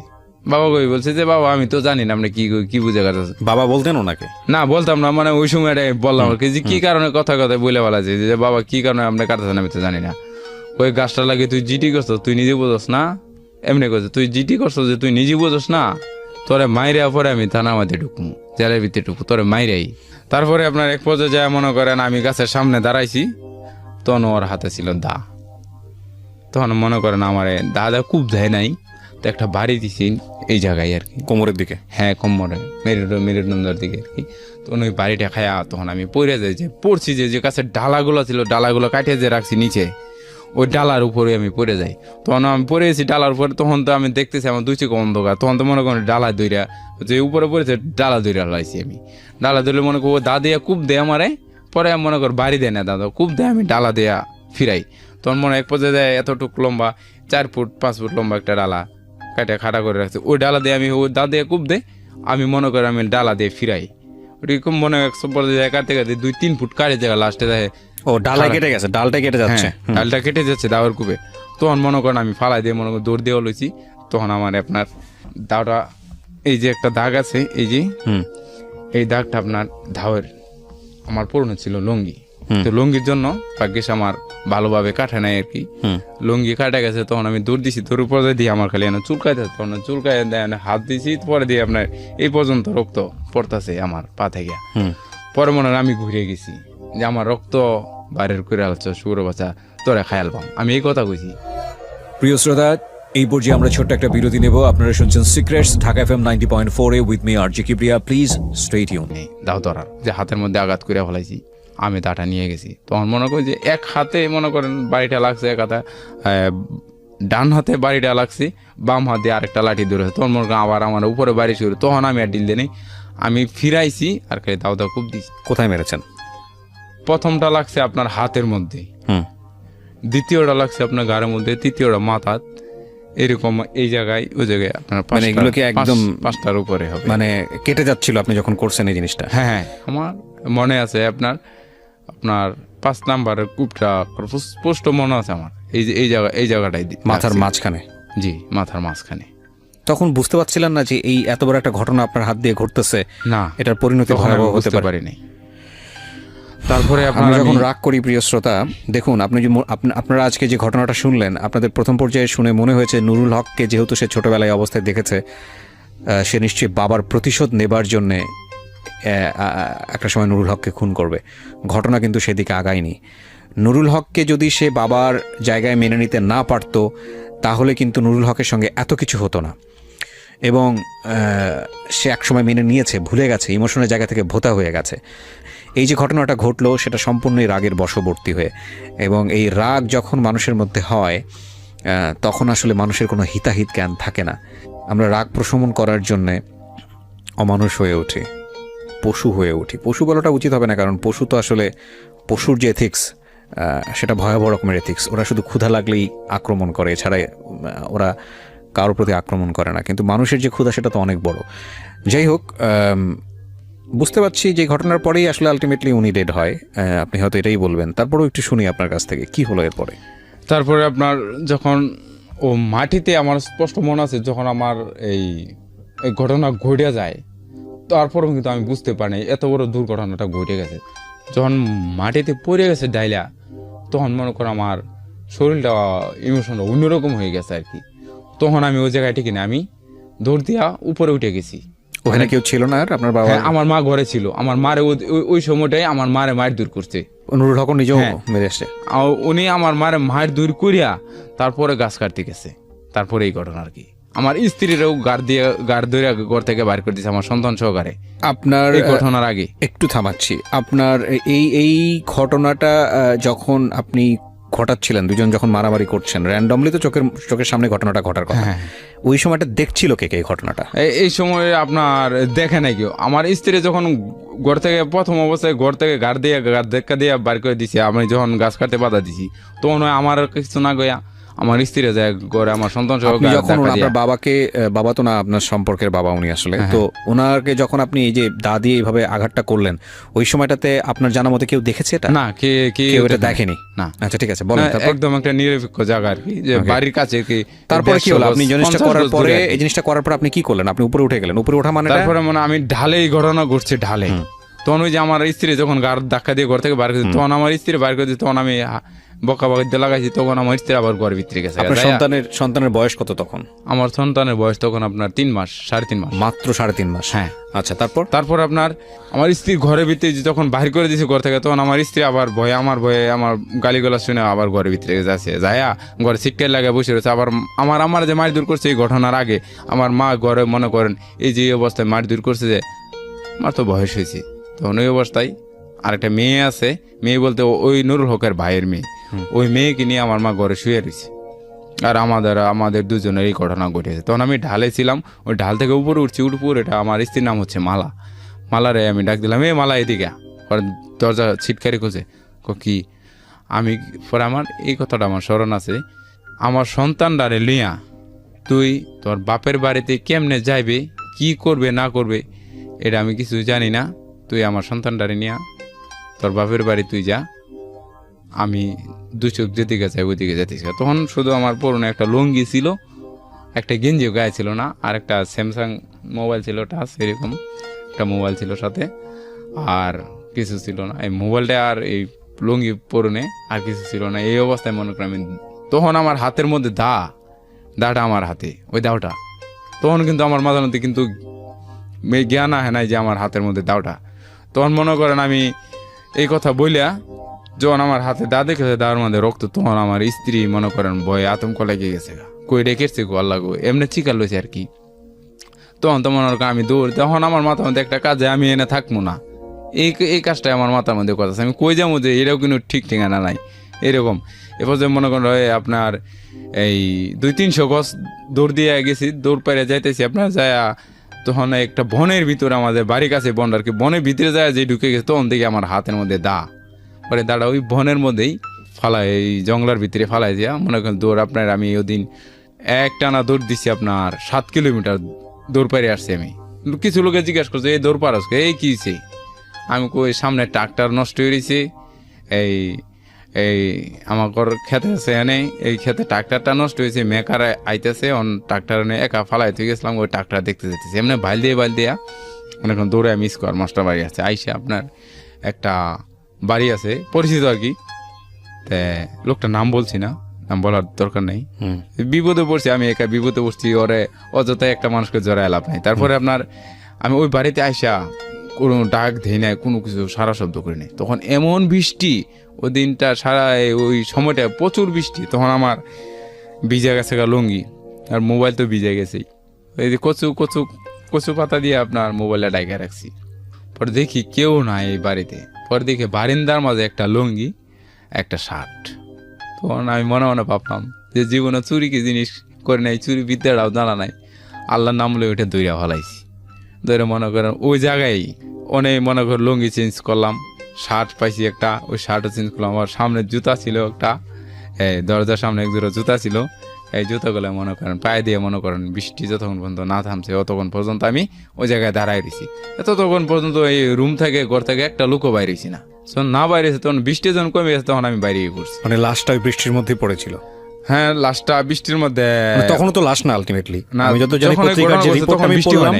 বাবা কই বলছে যে বাবা আমি তো জানি না আপনি কি বুঝে কাটতেছেন। বাবা বলতেন ওনাকে? না বলতাম না, মানে ওই সময় বললাম আর কি যে কি কারণে কথা বলে বলাছে যে বাবা কি কারণে আপনি কাটতেছেন আমি তো জানি না। ওই গাছটা লাগে তুই জিটি করছ, তুই নিজে বুঝোস না? এমনি করছে তুই জিটি করছ যে তুই নিজে বুঝোস না, তোরে মাইরে পরে আমি থানা মাঝে ঢুকবো, জেলের ভিতরে ঢুকবো, তোরে মাইরাই। তারপরে আপনার এক পর্যায়ে যায় মনে করেন আমি গাছের সামনে দাঁড়াইছি, তখন ওর হাতে ছিল দা। তখন মনে করেন আমার দা খুব যায় নাই, তো একটা বাড়ি দিছি এই জায়গায় আর কি, কোমরের দিকে। হ্যাঁ কোমরে মেরুদণ্ডের দিকে আর কি। তখন ওই বাড়িটা খায়া তখন আমি পড়ে যাই, যে পড়ছি যে কাছে ডালাগুলো ছিল, ডালাগুলো কাটিয়ে যে রাখছি নিচে, ওই ডালার উপরে আমি পড়ে যাই। তখন আমি পড়ে গেছি ডালার উপরে, তখন তো আমি দেখতেছি আমার দুই চোখ অন্ধকার। তখন তো মনে করেন ডালা দইরা যে উপরে পড়েছে, ডালা দইরা লাইছি আমি। ডালা ধরলে মনে করো দা দিয়া কূপ দেয় আমারে, পরে আমি মনে কর বাড়ি দেয় না দাদা, কূপ দেয়, আমি ডালা দেয়া ফিরাই। তখন মনে এক পর্যায়ে যায় এতটুক লম্বা 4 ফুট 5 ফুট লম্বা একটা ডালা কাটে খাড়া করে রাখছি, ওই ডালা দিয়ে আমি ওই দা দিয়ে কূপ দেয়, আমি মনে করি আমি ডালা দিয়ে ফিরাই। ওরকম মনে হয় 100 পর্যায়ে কাটতে কাটতে 2-3 ফুট কাটে যায়, লাস্টে যায় ও ডালা কেটে গেছে, ডালটা কেটে যাচ্ছে। ডালটা কেটে যাচ্ছে দাওয়ার কূপে। তখন মনে করেন আমি ফালাই দিয়ে মনে করি দৌড় দিয়ে লইছি। তখন আমার আপনার দাওটা, এই যে একটা দাগ আছে, এই যে এই দাগটা আপনার ধাওয়ের, আমার পুরনো ছিল লুঙ্গি, তো লুঙ্গির জন্য ভাগ্যিস আমার ভালোভাবে কাটে নাই আর কি, লুঙ্গি কাটা গেছে। তখন আমি দৌড় দিছি, দৌড় পর্যায়ে দিয়ে আমার খালি চুলকাইতে, তখন চুলকাই হাত দিছি, পরে দিয়ে আপনার এই পর্যন্ত রক্ত পড়তেছে আমার পা থেকে। পরে মনে হয় আমি ঘুরে গেছি যে আমার রক্ত বাইরের করে আলছো, শুয়োর বাচ্চা তোরা খায়ালবাম, আমি এই কথা কইছি। প্রিয় শ্রোতা, এই পর্যায়ে আমরা ছোট্ট একটা বিরতি নেব। আপনারা শুনছেন secrets, Dhaka FM 90.4 A with me RG Kibria. Please stay tune. দাও ধরার যে হাতের মধ্যে আঘাত করে ফেলাইছি, আমি দাটা নিয়ে গেছি। তখন মনে করি যে এক হাতে মনে করেন বাড়িটা লাগছে, এক হাতে ডান হাতে বাড়িটা লাগছে, বাম হাতে আরেকটা লাঠি ধরেছে। তখন মনে করেন আবার আমার উপরে বাড়ি শুরু, তখন আমি আর ডিল দিই নাই, আমি ফিরাইছি আর খালি দাও দাও খুব দিছি। কোথায় মেরেছেন? প্রথমটা লাগছে আপনার হাতের মধ্যে, দ্বিতীয়টা লাগছে আপনার গাড়ির মধ্যে, তৃতীয়টা মাথাত, এরকম এই জায়গায় ওই জায়গায় আপনার মানে এগুলো কি একদম 5টার উপরে হবে, মানে কেটে যাচ্ছিল আপনি যখন করছেন এই জিনিসটা? হ্যাঁ আমার মনে আছে আপনার 5 নাম্বারের কূপটা স্পষ্ট মনে আছে আমার, এই যে এই জায়গাটাই মাথার মাঝখানে। জি, মাথার মাঝখানে। তখন বুঝতে পারছিলেন না যে এই এত বড় একটা ঘটনা আপনার হাত দিয়ে ঘটতেছে? না, এটার পরিণতি ভয়াবহ হতে পারে। তারপরে আমরা যখন রাগ করি, প্রিয় শ্রোতা, দেখুন আপনারা আজকে যে ঘটনাটা শুনলেন, আপনাদের প্রথম পর্যায়ে শুনে মনে হয়েছে নুরুল হককে যেহেতু সে ছোটবেলায় অবস্থায় দেখেছে, সে নিশ্চয়ই বাবার প্রতিশোধ নেবার জন্যে একটা সময় নুরুল হককে খুন করবে। ঘটনা কিন্তু সেদিকে আগায়নি। নুরুল হককে যদি সে বাবার জায়গায় মেনে নিতে না পারত, তাহলে কিন্তু নুরুল হকের সঙ্গে এত কিছু হতো না। এবং সে একসময় মেনে নিয়েছে, ভুলে গেছে, ইমোশনের জায়গা থেকে ভোতা হয়ে গেছে। এই যে ঘটনাটা ঘটলো সেটা সম্পূর্ণই রাগের বশবর্তী হয়ে, এবং এই রাগ যখন মানুষের মধ্যে হয় তখন আসলে মানুষের কোনো হিতাহিত জ্ঞান থাকে না। আমরা রাগ প্রশমন করার জন্যে অমানুষ হয়ে উঠি, পশু হয়ে উঠি। পশু বলাটা উচিত হবে না, কারণ পশু তো আসলে, পশুর যে এথিক্স সেটা ভয়াবহ রকমের এথিক্স। ওরা শুধু ক্ষুধা লাগলেই আক্রমণ করে, এছাড়া ওরা কারোর প্রতি আক্রমণ করে না। কিন্তু মানুষের যে ক্ষুধা সেটা তো অনেক বড়। যাই হোক, বুঝতে পারছি যে ঘটনার পরেই আসলে আলটিমেটলি উনি ডেড হয়। আপনি হয়তো এটাই বলবেন, তারপরেও একটু শুনি আপনার কাছ থেকে কি হলো এরপরে। তারপরে আপনার যখন ও মাটিতে, আমার স্পষ্ট মনে আছে যখন আমার এই ঘটনা ঘটে যায়, তারপরেও কিন্তু আমি বুঝতে পারিনি এত বড় দুর্ঘটনাটা ঘটে গেছে। যখন মাটিতে পড়ে গেছে ডাইলা, তখন মনে করো আমার শরীরটা, ইমোশনটা অন্যরকম হয়ে গেছে আর কি। তখন আমি ওই জায়গায় ঠিকই না, আমি দৌড় দিয়া উপরে উঠে গেছি। ওখানে কেউ ছিল না? আর আপনার বাবা? আমার মা ঘরে ছিল। আমার মারে ওই সময়টাই আমার মারে মায়ের দূর করছে। নুরুল হক নিজেও মেরে আসছে? উনি আমার মারে মায়ের দূর করিয়া তারপরে গাছ কাটতে গেছে। তারপরে এই ঘটনা আর কি। আমার স্ত্রীরও গাড় ধরে ঘর থেকে বাইর করে দিয়েছে, আমার সন্তান সহকারে। আপনার এই ঘটনার আগে একটু থামাচ্ছি। আপনার এই ঘটনাটা যখন আপনি ঘটাচ্ছিলেন, দুজন যখন মারামারি করছেন, র্যান্ডমলি তো চোখের সামনে ঘটনাটা ঘটার কথা, ওই সময়টা দেখছিল কে এই ঘটনাটা? এই সময় আপনার দেখে নাই কেউ। আমার স্ত্রী যখন ঘর থেকে প্রথম অবস্থায় ঘর থেকে গাড় ধাক্কা দিয়ে বার করে দিছি, আমি যখন গাছ কাটতে বাধা দিছি, তখন আমার কিছু না গয়া আমার স্ত্রী যায় ঘরে, আমার সন্তান সহ। যখন আপনার বাবাকে, বাবা তো না আপনার সম্পর্কের বাবা উনি আসলে, তো ওনাকে যখন আপনি এই যে দা দিয়ে এইভাবে আঘাতটা করলেন, ওই সময়টাতে আপনার জানা মতে কেউ দেখেছে এটা? না, কেউ এটা দেখেনি। না। আচ্ছা, ঠিক আছে, বলেন। একদম একটা নিরপেক্ষ জায়গা আর কি, যে বাড়ির কাছে কি। তারপরে কি হলো? আপনি জিনিসটা করার পরে, এই জিনিসটা করার পর আপনি কি করলেন? আপনি উপরে উঠে গেলেন? উপরে ওঠা মানে? তারপরে মানে আমি ঢালে, এই ঘটনা ঘটছে ঢালে। তখন ওই যে আমার স্ত্রী যখন গাড় ধাক্কা দিয়ে ঘর থেকে বার করে, তখন আমার স্ত্রী বার করে দিচ্ছে, তখন আমি বকা বাকিতে লাগাইছি, তখন আমার স্ত্রী আবার ঘরের ভিতরে গেছে। আপনার সন্তানের বয়স কত তখন? আমার সন্তানের বয়স তখন আপনার 3 মাস, 3.5 মাস, মাত্র 3.5 মাস। হ্যাঁ। আচ্ছা, তারপর আপনার আমার স্ত্রী ঘরের ভিতরে যখন বাহির করে দিয়েছে ঘর থেকে, তখন আমার স্ত্রী আবার ভয়ে আমার গালিগালাজ শুনে আবার ঘরের ভিতরে যাচ্ছে, যাইয়া ঘরে সিটকেল লাগে বসে রয়েছে। আবার আমার যে মারধর করছে এই ঘটনার আগে আমার মা ঘরে মনে করেন এই যে অবস্থায় মারধর করছে, যে আমার তো বয়স হয়েছে তখন ওই অবস্থায় আরেকটা মেয়ে আছে, মেয়ে বলতে ওই নুরুল হকের ভাইয়ের মেয়ে, ওই মেয়েকে নিয়ে আমার মা ঘরে শুয়ে রয়েছে। আর আমাদের দুজনের এই ঘটনা ঘটেছে। তখন আমি ঢালে ছিলাম, ওই ঢাল থেকে উপরে উঠছি, এটা আমার স্ত্রীর নাম হচ্ছে মালারে আমি ডাক দিলাম, মালা এদিকে। পরে দরজা ছিটকারি করছে, কি আমি পরে আমার এই কথাটা আমার স্মরণ আছে, আমার সন্তানটারে লিয়া তুই তোর বাপের বাড়িতে কেমনে যাইবে, কি করবে না করবে এটা আমি কিছু জানি না, তুই আমার সন্তানটারে নিয়া তোর বাপের বাড়ি তুই যা, আমি 2 চোখ যেদিকে যাই ওইদিকে যেতেছি। তখন শুধু আমার পুরনো একটা লুঙ্গি ছিল, একটা গেঞ্জিও গায়ে ছিল না, আর একটা স্যামসাং মোবাইল ছিল টাচ, এরকম একটা মোবাইল ছিল সাথে, আর কিছু ছিল না। এই মোবাইলটা আর এই লুঙ্গি পরনে আর কিছু ছিল না। এই অবস্থায় মনে করি আমি, তখন আমার হাতের মধ্যে দাটা আমার হাতে, ওই দাওটা, তখন কিন্তু আমার মাথার মধ্যে কিন্তু জ্ঞান আহে নাই যে আমার হাতের মধ্যে দাওটা। তখন মনে করেন আমি এই কথা বইলা যখন আমার হাতে দা দেখেছে, দাওয়ার মধ্যে রক্ত, তখন আমার স্ত্রী মনে করেন ভয়ে আতঙ্ক লেগে গেছে, কই রেখেছে গো আল্লাহ গো, এমনি চিকার লইছে আর কি। তখন তো মনে করেন আমি দৌড়, তখন আমার মাথার মধ্যে একটা কাজে আমি এনে থাকবো না, এই কাজটাই আমার মাথার মধ্যে কথা আছে, আমি কই যাবো যে এটাও কিন্তু ঠিক ঠিকানা নাই এরকম। এরপর যে মনে করেন আপনার এই 200-300 গজ দৌড় দিয়ে গেছি, দৌড় পেরে যাইতেছি আপনার যায়, তখন একটা বনের ভিতরে আমাদের বাড়ির কাছে বন আর কি, বনের ভিতরে যায় যে ঢুকে গেছে, তখন থেকে আমার হাতের মধ্যে পরে দাঁড়া ওই বনের মধ্যেই ফালাই, এই জঙ্গলার ভিতরে ফালাই দিয়া মনে করেন দৌড় আপনার আমি ওদিন একটানা দৌড় দিচ্ছি আপনার 7 কিলোমিটার দৌড় পাড়ে আসছি আমি। কিছু লোকে জিজ্ঞাসা করছে এই দৌড় পাড়াস এই কিছে, আমি কই সামনে ট্রাক্টর নষ্ট হয়ে গেছে, এই আমার খেতে আছে এনে, এই খেতে ট্রাক্টরটা নষ্ট হয়েছে, মেকার আইতেছে, ট্রাক্টর এনে একা ফালাই থেকে গেছিলাম, ওই ট্রাক্টর দেখতে যেতেছি এমনি বাইল দিয়া অনেকক্ষণ দৌড়ে আমি স্কোয়ার মাস্টার বাড়ি আছে, আইসে আপনার একটা বাড়ি আছে পরিচিত আর কি, লোকটার নাম বলছি না, নাম বলার দরকার নেই, বিপদে পড়ছি আমি, একা বিপদে পড়ছি, ওরে অযথায় একটা মানুষকে জড়ায় লাভ নাই। তারপরে আপনার আমি ওই বাড়িতে আইসা কোনো ডাক দেই নাই, কোনো কিছু সারা শব্দ করি নাই। তখন এমন বৃষ্টি ওই দিনটা, সারা ওই সময়টা প্রচুর বৃষ্টি, তখন আমার ভিজে গেছে লুঙ্গি, আর মোবাইল তো ভিজে গেছেই, এই যে কচু পাতা দিয়ে আপনার মোবাইলটা ডাইকা রাখছি। পরে দেখি কেউ নাই এই বাড়িতে, পরে দেখি বারিন্দার মাঝে একটা লুঙ্গি একটা শার্ট। তখন আমি মনে মনে ভাবলাম যে জীবনে চুরি কি জিনিস করে নাই, চুরি বিদ্যাটাও জানা নাই, আল্লাহর নাম লয়ে ওইটা দইরা ফেলাইছি। ধরে মনে করেন ওই জায়গায় অনেক মনে করেন লুঙ্গি চেঞ্জ করলাম, শার্ট পাইছি একটা, ওই শার্টও চেঞ্জ করলাম। আমার সামনে জুতা ছিল একটা, দরজার সামনে এক জোড়া জুতা ছিল, এই জুতাগুলো মনে করেন পায়ে দিয়ে মনে করেন বৃষ্টি যতক্ষণ পর্যন্ত না থামছে ততক্ষণ পর্যন্ত আমি ওই জায়গায় দাঁড়াই রয়েছি। ততক্ষণ পর্যন্ত এই রুম থেকে ঘর থেকে একটা লোকও বাইরেছি না, যখন না বাইরেছে তখন বৃষ্টি যখন কমে গেছে তখন আমি বাইরে পড়ছি। মানে লাশটা ওই বৃষ্টির মধ্যেই পড়েছিল? হ্যাঁ, লাশটা বৃষ্টির মধ্যে, তখনও তো লাশ না আলটিমেটলি, আমি যত জানি পত্রিকার যে রিপোর্ট আমি পড়লাম,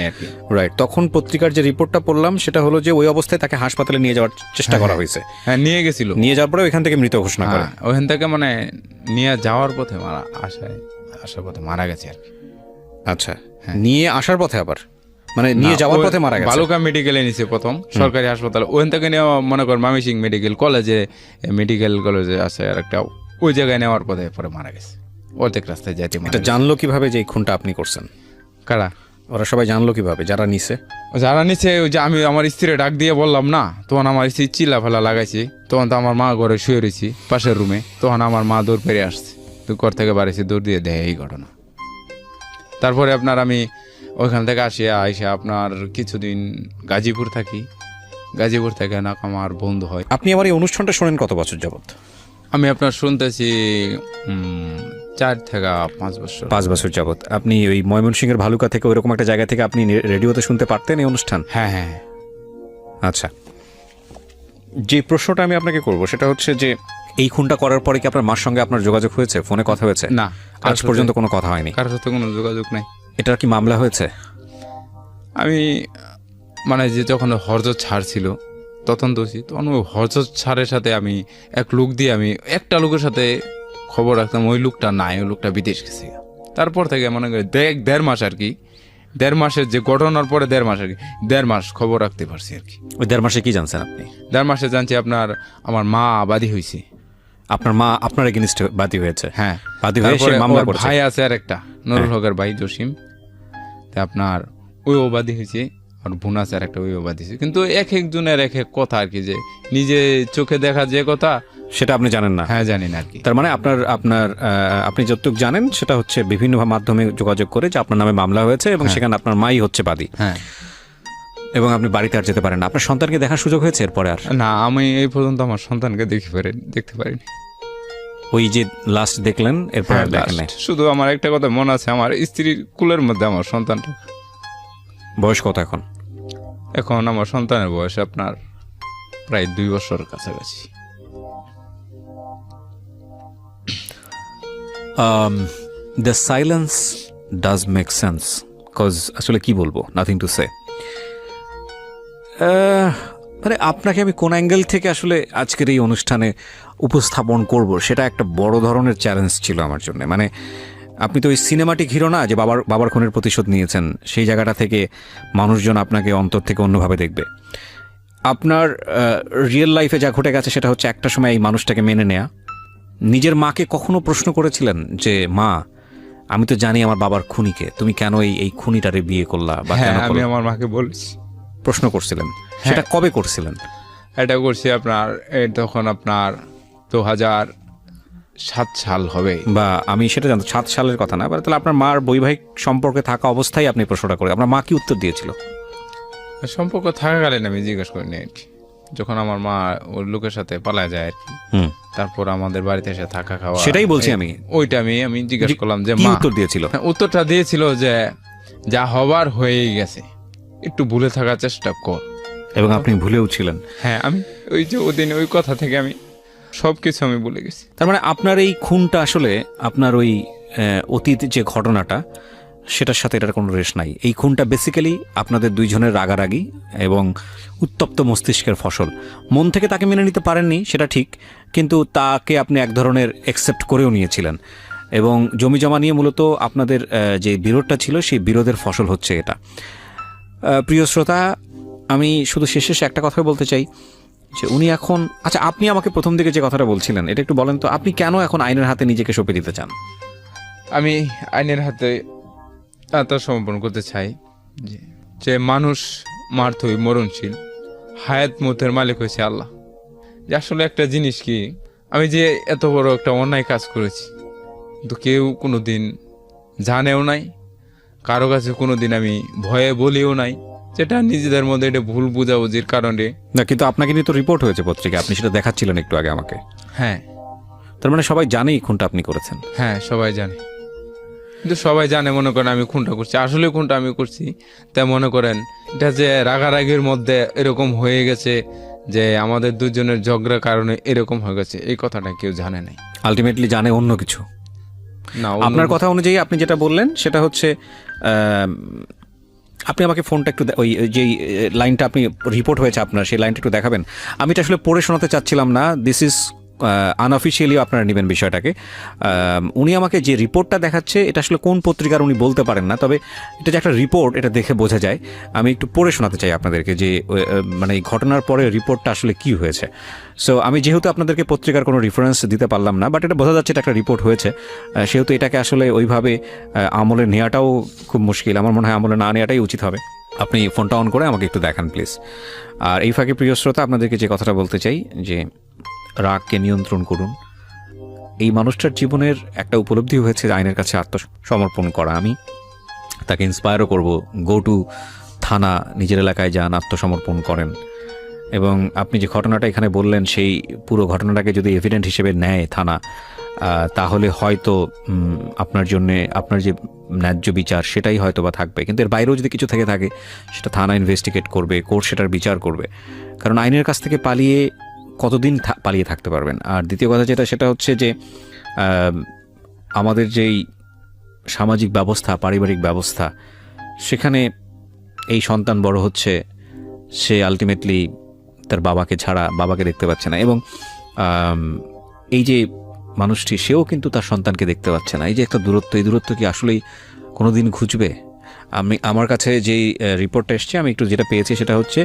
রাইট, তখন পত্রিকার যে রিপোর্টটা পড়লাম সেটা হলো যে ওই অবস্থায় তাকে হাসপাতালে নিয়ে যাওয়ার চেষ্টা করা হয়েছে। হ্যাঁ, নিয়ে গেছিল, নিয়ে যাওয়ার পরে ওইখান থেকে মৃত ঘোষণা করে, ওখান থেকে মানে নিয়ে যাওয়ার পথে আসার পথে মারা গেছে আর কি। আচ্ছা, নিয়ে আসার পথে আবার মানে নিয়ে যাওয়ার পথে মারা গেছে। বালুকা মেডিকেলে নিছে প্রথম, সরকারি হাসপাতাল, ওখান থেকে নেওয়া মনে কর ময়মনসিংহ মেডিকেল কলেজে আছে আর একটা, ওই জায়গায় নেওয়ার পথে পরে মারা গেছে অর্ধেক রাস্তায় যাইতে। এটা জানলো কিভাবে যে এই খুনটা আপনি করছেন? কারা? ওরা সবাই জানলো কিভাবে যারা নিছে? ওই যে আমি আমার স্ত্রীর ডাক দিয়ে বললাম না, তখন আমার স্ত্রী চিল্লা ফেলা লাগাইছি, তখন তো আমার মা ঘরে শুয়ে রয়েছি পাশের রুমে, তখন আমার মা দৌড় পেরে আসছে, তো ঘর থেকে বাড়িছি, দৌড় দিয়ে দেয় এই ঘটনা। তারপরে আপনার আমি ওইখান থেকে আইসা আপনার কিছুদিন গাজীপুর থাকি, গাজীপুর থেকে না আমার বন্ধু হয়। আপনি আমার এই অনুষ্ঠানটা শোনেন কত বছর যাবত? আমি আপনার শুনতেছি 4 থেকে 5 বছর। 5 বছর যাবত। আপনি ওই ময়মনসিংহের ভালুকা থেকে ওইরকম একটা জায়গা থেকে আপনি রেডিওতে শুনতে পারতেন এই অনুষ্ঠান? হ্যাঁ হ্যাঁ। আচ্ছা, যে প্রশ্নটা আমি আপনাকে করব সেটা হচ্ছে যে এই খুনটা করার পরে কি আপনার মার সঙ্গে আপনার যোগাযোগ হয়েছে, ফোনে কথা হয়েছে? না, আজ পর্যন্ত কোনো কথা হয়নি? কারোর সাথে কোনো যোগাযোগ নাই। এটার কি মামলা হয়েছে? আমি মানে যে যখন হরজত ছাড়ছিল তদন্ত হয়েছি, তখন ওই হজরত স্যারের সাথে আমি এক লোক দিয়ে আমি একটা লোকের সাথে খবর রাখতাম, ওই লোকটা নাই, ওই লোকটা বিদেশ গেছে। তারপর থেকে মনে করি 1.5 মাস আর কি, 1.5 মাসের যে ঘটনার পরে 1.5 মাস আর কি, 1.5 মাস খবর রাখতে পারছি আর কি। ওই 1.5 মাসে কি জানছেন আপনি? 1.5 মাসে জানছি আমার মা বাদী হয়েছে। আপনার মা আপনার এগেইনস্টে বাদী হয়েছে? হ্যাঁ, বাদী হয়ে সে তারপরে মামলা ওর করেছে। ভাই আছে আর একটা নুরুল হকের ভাই জসিম, তা আপনার ওই বাদী হয়েছে, আর বোন আছে আর একটা, ওই বাদী হয়েছে। কিন্তু এক একজনের এক এক কথা আর কি, যে নিজে চোখে দেখা যে কথা সেটা আপনি জানেন না? হ্যাঁ, জানি না আর কি। তার মানে আপনি যতটুকু জানেন সেটা হচ্ছে বিভিন্ন মাধ্যমে যোগাযোগ করে যে আপনার নামে মামলা হয়েছে এবং সেখানে আপনার মাই হচ্ছে বাদী। হ্যাঁ, এবং আপনি বাড়িতে আর যেতে পারেন না। আপনার সন্তানকে দেখার সুযোগ হয়েছে এরপরে? আর না, আমি এই পর্যন্ত আমার সন্তানকে দেখতে পারিনি। ওই যে লাস্ট দেখলেন, এরপর আর দেখেন নাই? শুধু আমার একটা কথা মনে আছে, আমার স্ত্রীর কুলের মধ্যে আমার সন্তানটা। বয়স কত এখন? এখন আমার সন্তানের বয়স আপনার প্রায় 2 বছর কাছাকাছি। The silence does make sense, cause আসলে কি বলবো, নাথিং টু সে। মানে আপনাকে আমি কোন অ্যাঙ্গেল থেকে আসলে আজকের এই অনুষ্ঠানে উপস্থাপন করব, সেটা একটা বড় ধরনের চ্যালেঞ্জ ছিল আমার জন্য। মানে আপনি তো ওই সিনেমাটিক হিরো না যে বাবার খুনের প্রতিশোধ নিয়েছেন, সেই জায়গাটা থেকে মানুষজন আপনাকে অন্তর থেকে অন্যভাবে দেখবে। আপনার রিয়েল লাইফে যা ঘটে গেছে সেটা হচ্ছে একটা সময় এই মানুষটাকে মেনে নেয়া। নিজের মাকে কখনো প্রশ্ন করেছিলেন যে মা, আমি তো জানি আমার বাবার খুনিকে, তুমি কেন এই খুনিটারে বিয়ে করলা? বা হ্যাঁ, কেন আমি আমার মাকে বলছি। প্রশ্ন করছিলেন? সেটা কবে করছিলেন? এটা করছি আপনার তখন আপনার 2007 সাল হবে। বা আমি সেটা জানতাম 7 সালের কথা না, তাহলে আপনার মার বৈবাহিক সম্পর্কে থাকা অবস্থায় আপনি প্রশ্নটা করে আপনার মা কি উত্তর দিয়েছিল? সম্পর্ক থাকাকালীন আমি জিজ্ঞাসা করিনি আর কি, যখন আমার মা ওর লোকের সাথে পালায় যায় আর কি, তারপর আমাদের বাড়িতে এসে থাকা খাওয়া, সেটাই বলছি আমি। ওইটা আমি জিজ্ঞাসা করলাম যে কি মা উত্তর দিয়েছিল? উত্তরটা দিয়েছিল যে যা হবার হয়েই গেছে, একটু ভুলে থাকার চেষ্টা কর। এবং আপনি ভুলেও ছিলেন? হ্যাঁ, আমি ওই যে ওদিন ওই কথা থেকে আমি সবকিছু আমি ভুলে গেছি। তার মানে আপনার এই খুনটা আসলে আপনার ওই অতীত যে ঘটনাটা, সেটার সাথে এটার কোনো রেশ নাই। এই খুনটা বেসিক্যালি আপনাদের দুইজনের রাগারাগি এবং উত্তপ্ত মস্তিষ্কের ফসল। মন থেকে তাকে মেনে নিতে পারেননি সেটা ঠিক, কিন্তু তাকে আপনি এক ধরনের অ্যাকসেপ্ট করেও নিয়েছিলেন। এবং জমি জমা নিয়ে মূলত আপনাদের যে বিরোধটা ছিল, সেই বিরোধের ফসল হচ্ছে এটা। প্রিয় শ্রোতা, আমি শুধু শেষে একটা কথা বলতে চাই যে উনি এখন, আচ্ছা আপনি আমাকে প্রথম দিকে যে কথাটা বলছিলেন এটা একটু বলেন তো, আপনি কেন এখন আইনের হাতে নিজেকে সঁপে দিতে চান? আমি আইনের হাতে আত্মসমর্পণ করতে চাই যে মানুষ মারতই মরণশীল, হায়াত মতের মালিক হয়েছে আল্লাহ। যে আসলে একটা জিনিস কি, আমি যে এত বড় একটা অন্যায় কাজ করেছি, কিন্তু কেউ কোনো দিন জানেও নাই, কারো কাছে কোনো দিন আমি ভয়ে বলিও নাই, যেটা নিজেদের মধ্যে এটা ভুল বুঝাবুঝির কারণে। না, কিন্তু আপনাকে নিয়ে তো রিপোর্ট হয়েছে পত্রিকায়, আপনি সেটা দেখাচ্ছিলেন একটু আগে আমাকে। হ্যাঁ, তার মানে সবাই জানে এই খুনটা আপনি করেছেন? হ্যাঁ, সবাই জানে, কিন্তু সবাই জানে মনে করেন আমি খুনটা করছি, আসলে খুনটা আমি করছি। তাই মনে করেন এটা যে রাগারাগির মধ্যে এরকম হয়ে গেছে, যে আমাদের দুজনের ঝগড়ার কারণে এরকম হয়ে গেছে, এই কথাটা কেউ জানে নাই। আলটিমেটলি জানে অন্য কিছু। না, আপনার কথা অনুযায়ী আপনি যেটা বললেন সেটা হচ্ছে, আপনি আমাকে ফোনটা একটু ওই যেই লাইনটা আপনি রিপোর্ট হয়েছে আপনার, সেই লাইনটা একটু দেখাবেন। আমি এটা আসলে পড়ে শোনাতে চাচ্ছিলাম না, দিস ইজ আনঅফিসিয়ালি আপনারা নেবেন বিষয়টাকে। উনি আমাকে যে রিপোর্টটা দেখাচ্ছে এটা আসলে কোন পত্রিকার উনি বলতে পারেন না, তবে এটা যে একটা রিপোর্ট এটা দেখে বোঝা যায়। আমি একটু পড়ে শোনাতে চাই আপনাদেরকে যে মানে এই ঘটনার পরে রিপোর্টটা আসলে কি হয়েছে। সো আমি যেহেতু আপনাদেরকে পত্রিকার কোনো রেফারেন্স দিতে পারলাম না, বাট এটা বোঝা যাচ্ছে এটা একটা রিপোর্ট হয়েছে, সেহেতু এটাকে আসলে ওইভাবে আমলে নেওয়াটাও খুব মুশকিল। আমার মনে হয় আমলে না নেওয়াটাই উচিত হবে। আপনি ফোনটা অন করে আমাকে একটু দেখান প্লিজ। আর এই ফাঁকে প্রিয় শ্রোতা, আপনাদেরকে যে কথাটা বলতে চাই যে রাগকে নিয়ন্ত্রণ করুন। এই মানুষটার জীবনের একটা উপলব্ধি হয়েছে আইনের কাছে আত্মসমর্পণ করা। আমি তাকে ইন্সপায়ারও করব, গো টু থানা, নিজের এলাকায় যান, আত্মসমর্পণ করেন। এবং আপনি যে ঘটনাটা এখানে বললেন সেই পুরো ঘটনাটাকে যদি এভিডেন্ট হিসেবে নেয় থানা, তাহলে হয়তো আপনার জন্যে আপনার যে ন্যায্য বিচার সেটাই হয়তো বা থাকবে। কিন্তু এর বাইরেও যদি কিছু থেকে থাকে সেটা থানা ইনভেস্টিগেট করবে, কোর্ট সেটার বিচার করবে। কারণ আইনের কাছ থেকে পালিয়ে কতদিন পালিয়ে থাকতে পারবেন? আর দ্বিতীয় কথা যেটা, সেটা হচ্ছে যে আমাদের যেই সামাজিক ব্যবস্থা, পারিবারিক ব্যবস্থা, সেখানে এই সন্তান বড় হচ্ছে, সে আলটিমেটলি তার বাবাকে ছাড়া বাবাকে দেখতে পাচ্ছে না, এবং এই যে মানুষটি সেও কিন্তু তার সন্তানকে দেখতে পাচ্ছে না। এই যে একটা দূরত্ব, এই দূরত্ব কি আসলেই কোনো দিন ঘুচবে? আমার কাছে যেই রিপোর্টটা এসছে, আমি একটু যেটা পেয়েছি সেটা হচ্ছে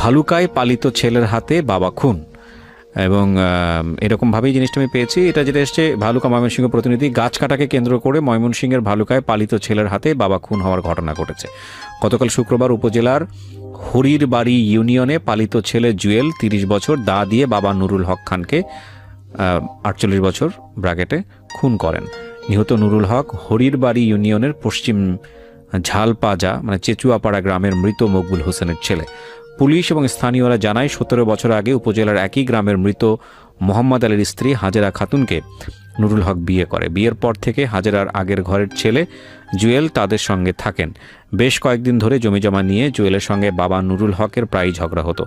ভালুকায় পালিত ছেলের হাতে বাবা খুন, এবং এরকমভাবেই জিনিসটা আমি পেয়েছি। এটা যেটা এসছে ভালুকা ময়মনসিংহ প্রতিনিধি, গাছ কাটাকে কেন্দ্র করে ময়মনসিংহের ভালুকায় পালিত ছেলের হাতে বাবা খুন হওয়ার ঘটনা ঘটেছে। গতকাল শুক্রবার উপজেলার হরির বাড়ি ইউনিয়নে পালিত ছেলে জুয়েল 30 বছর দা দিয়ে বাবা নুরুল হক খানকে 48 বছর ব্র্যাকেটে খুন করেন। নিহত নুরুল হক হরির বাড়ি ইউনিয়নের পশ্চিম ঝালপাজা মানে চেচুয়াপাড়া গ্রামের মৃত মকবুল হোসেনের ছেলে। পুলিশ এবং স্থানীয়রা জানায় 17 বছর আগে উপজেলার একই গ্রামের মৃত মোহাম্মদ আলীর স্ত্রী হাজেরা খাতুনকে নুরুল হক বিয়ে করে। বিয়ের পর থেকে হাজেরার আগের ঘরের ছেলে জুয়েল তাদের সঙ্গে থাকেন। বেশ কয়েকদিন ধরে জমিজমা নিয়ে জুয়েলের সঙ্গে বাবা নুরুল হকের প্রায়ই ঝগড়া হতো।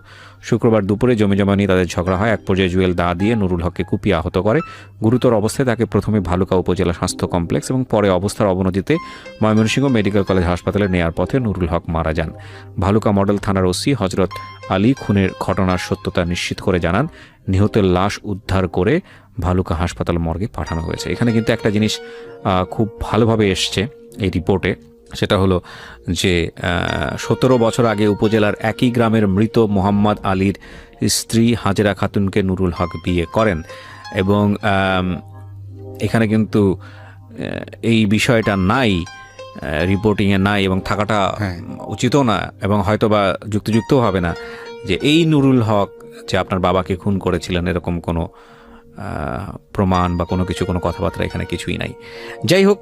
শুক্রবার দুপুরে জমিজমা নিয়ে তাদের ঝগড়া হয়। এক পর্যায়ে জুয়েল দা দিয়ে নুরুল হককে কুপিয়ে আহত করে। গুরুতর অবস্থায় তাকে প্রথমে ভালুকা উপজেলা স্বাস্থ্য কমপ্লেক্স এবং পরে অবস্থার অবনতিতে ময়মনসিংহ মেডিকেল কলেজ হাসপাতালে নেয়ার পথে নুরুল হক মারা যান। ভালুকা মডেল থানার ওসি হজরত আলী খুনের ঘটনার সত্যতা নিশ্চিত করে জানান, নিহতের লাশ উদ্ধার করে ভালুকা হাসপাতাল মর্গে পাঠানো হয়েছে। এখানে কিন্তু একটা জিনিস খুব ভালোভাবে এসছে এই রিপোর্টে, সেটা হলো যে 17 বছর আগে উপজেলার একই গ্রামের মৃত মোহাম্মদ আলীর স্ত্রী হাজেরা খাতুনকে নুরুল হক বিয়ে করেন, এবং এখানে কিন্তু এই বিষয়টা নাই, রিপোর্টিংয়ে নাই, এবং থাকাটা উচিতও না, এবং হয়তো বা যুক্তিযুক্তও হবে না যে এই নুরুল হক যে আপনার বাবাকে খুন করেছিলেন এরকম কোনো প্রমাণ বা কোনো কিছু, কোনো কথাবার্তা এখানে কিছুই নাই। যাই হোক,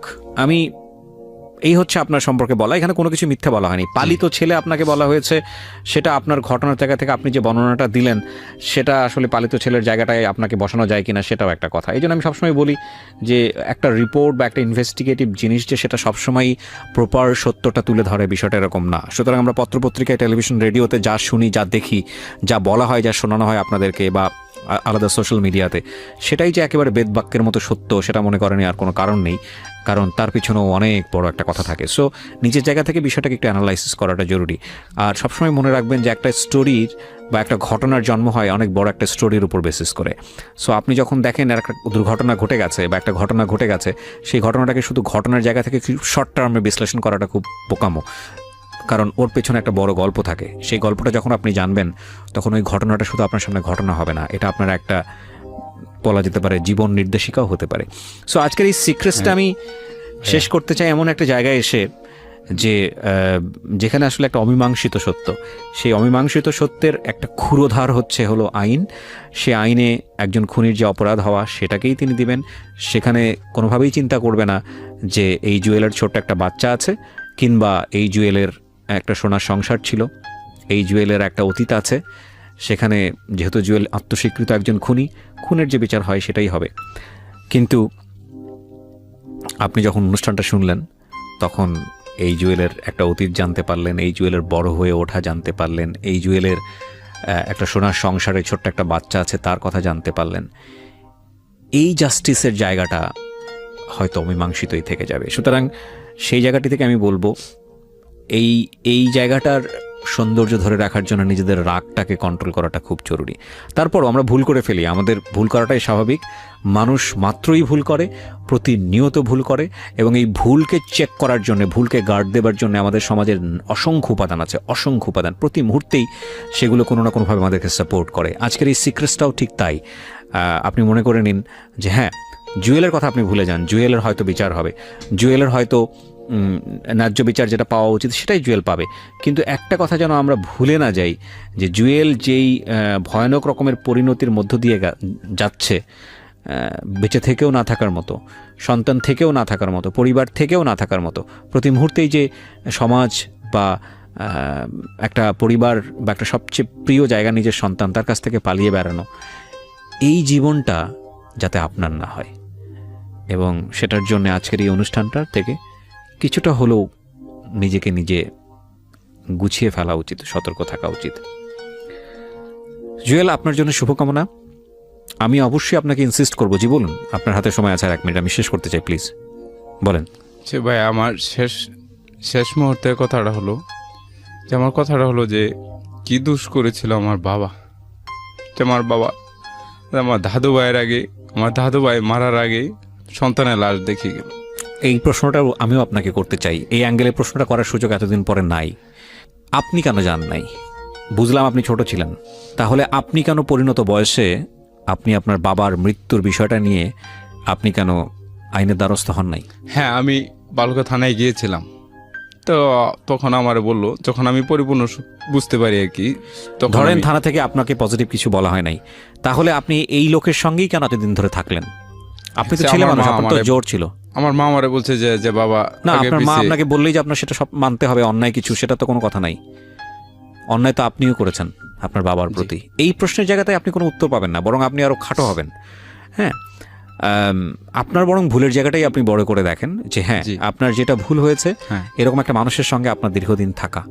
এই হচ্ছে আপনার সম্পর্কে বলা, এখানে কোনো কিছু মিথ্যা বলা হয়নি। পালিত ছেলে আপনাকে বলা হয়েছে, সেটা আপনার ঘটনার জায়গা থেকে আপনি যে বর্ণনাটা দিলেন সেটা আসলে পালিত ছেলের জায়গাটায় আপনাকে বসানো যায় কিনা সেটাও একটা কথা। এই জন্য আমি সবসময় বলি যে একটা রিপোর্ট বা একটা ইনভেস্টিগেটিভ জিনিস যে সেটা সবসময় প্রপার সত্যটা তুলে ধরে, বিষয়টা এরকম না। সুতরাং আমরা পত্রপত্রিকায়, টেলিভিশন, রেডিওতে যা শুনি, যা দেখি, যা বলা হয়, যা শোনানো হয় আপনাদেরকে বা আলাদা সোশ্যাল মিডিয়াতে, সেটাই যে একেবারে বেদবাক্যের মতো সত্য সেটা মনে করেনি আর কোনো কারণ নেই, কারণ তার পিছনেও অনেক বড় একটা কথা থাকে। সো নিজের জায়গা থেকে বিষয়টাকে একটু অ্যানালাইসিস করাটা জরুরি। আর সবসময় মনে রাখবেন যে একটা স্টোরির বা একটা ঘটনার জন্ম হয় অনেক বড় একটা স্টোরির উপর বেসিস করে। সো আপনি যখন দেখেন একটা দুর্ঘটনা ঘটে গেছে বা একটা ঘটনা ঘটে গেছে, সেই ঘটনাটাকে শুধু ঘটনার জায়গা থেকে শর্ট টার্মে বিশ্লেষণ করাটা খুব বোকামো, কারণ ওর পেছনে একটা বড় গল্প থাকে। সেই গল্পটা যখন আপনি জানবেন তখন ওই ঘটনাটা শুধু আপনার সামনে ঘটনা হবে না, এটা আপনার একটা বলা যেতে পারে জীবন নির্দেশিকাও হতে পারে। সো আজকের এই সিক্রেটসটা আমি শেষ করতে চাই এমন একটা জায়গায় এসে যে যেখানে আসলে একটা অমীমাংসিত সত্য, সেই অমীমাংসিত সত্যের একটা ক্ষুরোধার হলো আইন। সে আইনে একজন খুনির যে অপরাধ হওয়া সেটাকেই তিনি দিবেন। সেখানে কোনোভাবেই চিন্তা করবে না যে এই জুয়েলের ছোট্ট একটা বাচ্চা আছে, কিংবা এই জুয়েলের একটা সোনার সংসার ছিল, এই জুয়েলের একটা অতীত আছে। সেখানে যেহেতু জুয়েল আত্মস্বীকৃত একজন খুনি, খুনের যে বিচার হয় সেটাই হবে। কিন্তু আপনি যখন অনুষ্ঠানটা শুনলেন তখন এই জুয়েলের একটা অতীত জানতে পারলেন, এই জুয়েলের বড় হয়ে ওঠা জানতে পারলেন, এই জুয়েলের একটা সোনার সংসারে ছোট্ট একটা বাচ্চা আছে তার কথা জানতে পারলেন। এই জাস্টিসের জায়গাটা হয়তো অমীমাংসিতই থেকে যাবে। সুতরাং সেই জায়গাটি থেকে আমি বলবো এই জায়গাটার সৌন্দর্য ধরে রাখার জন্য নিজেদের রাগটাকে কন্ট্রোল করাটা খুব জরুরি। তারপরও আমরা ভুল করে ফেলি, আমাদের ভুল করাটাই স্বাভাবিক। মানুষ মাত্রই ভুল করে, প্রতিনিয়ত ভুল করে, এবং এই ভুলকে চেক করার জন্য, ভুলকে গার্ড দেবার জন্য আমাদের সমাজের অসংখ্য উপাদান আছে, অসংখ্য উপাদান। প্রতি মুহূর্তেই সেগুলো কোনো না কোনোভাবে আমাদেরকে সাপোর্ট করে। আজকের এই সিক্রেটসটাও ঠিক তাই। আপনি মনে করে নিন যে হ্যাঁ, জুয়েলের কথা আপনি ভুলে যান, জুয়েলের হয়তো বিচার হবে, জুয়েলের হয়তো ন্যায্য বিচার যেটা পাওয়া উচিত সেটাই জুয়েল পাবে। কিন্তু একটা কথা যেন আমরা ভুলে না যাই যে জুয়েল যেই ভয়ানক রকমের পরিণতির মধ্য দিয়ে যাচ্ছে, বেঁচে থেকেও না থাকার মতো, সন্তান থেকেও না থাকার মতো, পরিবার থেকেও না থাকার মতো, প্রতি মুহূর্তেই যে সমাজ বা একটা পরিবার বা একটা সবচেয়ে প্রিয় জায়গা নিজের সন্তান, তার কাছ থেকে পালিয়ে বেড়ানো, এই জীবনটা যাতে আপনার না হয়। এবং সেটার জন্য আজকের এই অনুষ্ঠানটার থেকে কিছুটা হলেও নিজেকে নিজে গুছিয়ে ফেলা উচিত, সতর্ক থাকা উচিত। জুয়েল, আপনার জন্য শুভকামনা। আমি অবশ্যই আপনাকে ইনসিস্ট করবো, জি বলুন, আপনার হাতে সময় আছে আর 1 মিনিট, আমি শেষ করতে চাই, প্লিজ বলেন। সে ভাই, আমার শেষ মুহূর্তের কথাটা হলো যে কি দোষ করেছিল আমার বাবা। যে আমার বাবা, আমার দাদু ভাইয়ের আগে, আমার দাদু ভাই মারার আগে সন্তানের লাশ দেখে গেল। এই প্রশ্নটা আমিও আপনাকে করতে চাই, এই অ্যাঙ্গেলে প্রশ্নটা করার সুযোগ এতদিন পরে নাই। আপনি কেন যান নাই? বুঝলাম আপনি ছোট ছিলেন, তাহলে আপনি কেন পরিণত বয়সে আপনি আপনার বাবার মৃত্যুর বিষয়টা নিয়ে আপনি কেন আইনের দ্বারস্থ হন নাই? হ্যাঁ, আমি বালুকা থানায় গিয়েছিলাম, তো তখন আমার বললো, যখন আমি পরিপূর্ণ বুঝতে পারি আর কি, তখন ধরেন আমি- থানা থেকে আপনাকে পজিটিভ কিছু বলা হয় নাই, তাহলে আপনি এই লোকের সঙ্গেই কেন এতদিন ধরে থাকলেন? আপনি তো সে ছেলে আমার মানুষ, মা আপনার তো আমারে- জোর ছিল আমার মা আমারে বলছে যে বাবা না। আগে আপনার মা পিছে- আপনাকে বললেই যে আপনার সেটা সব মানতে হবে, অন্যায় কিছু, সেটা তো কোনো কথা নাই। অন্যায় তো আপনিও করেছেন আপনার বাবার প্রতি। এই প্রশ্নের জায়গাতে আপনি কোনো উত্তর পাবেন না, বরং আপনি আরো খাটো হবেন। হ্যাঁ, আপনার বরং ভুলের জায়গাটাই আপনি বড় করে দেখেন যে হ্যাঁ, জি। আপনার যেটা ভুল হয়েছে হ্যাঁ। এরকম একটা মানুষের সঙ্গে আপনার দীর্ঘদিন থাকা,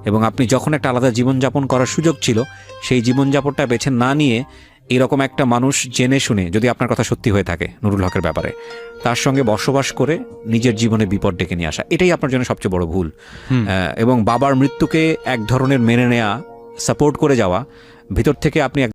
এবং আপনি যখন একটা আলাদা জীবনযাপন করার সুযোগ ছিল সেই জীবনযাপনটা বেছে না নিয়ে এরকম একটা মানুষ জেনে শুনে, যদি আপনার কথা সত্যি হয়ে থাকে নুরুল হকের ব্যাপারে, তার সঙ্গে বসবাস করে নিজের জীবনে বিপদ ডেকে নিয়ে আসা, এটাই আপনার জন্য সবচেয়ে বড় ভুল। এবং বাবার মৃত্যুকে এক ধরনের মেনে নেওয়া, সাপোর্ট করে যাওয়া, ভিতর থেকে আপনি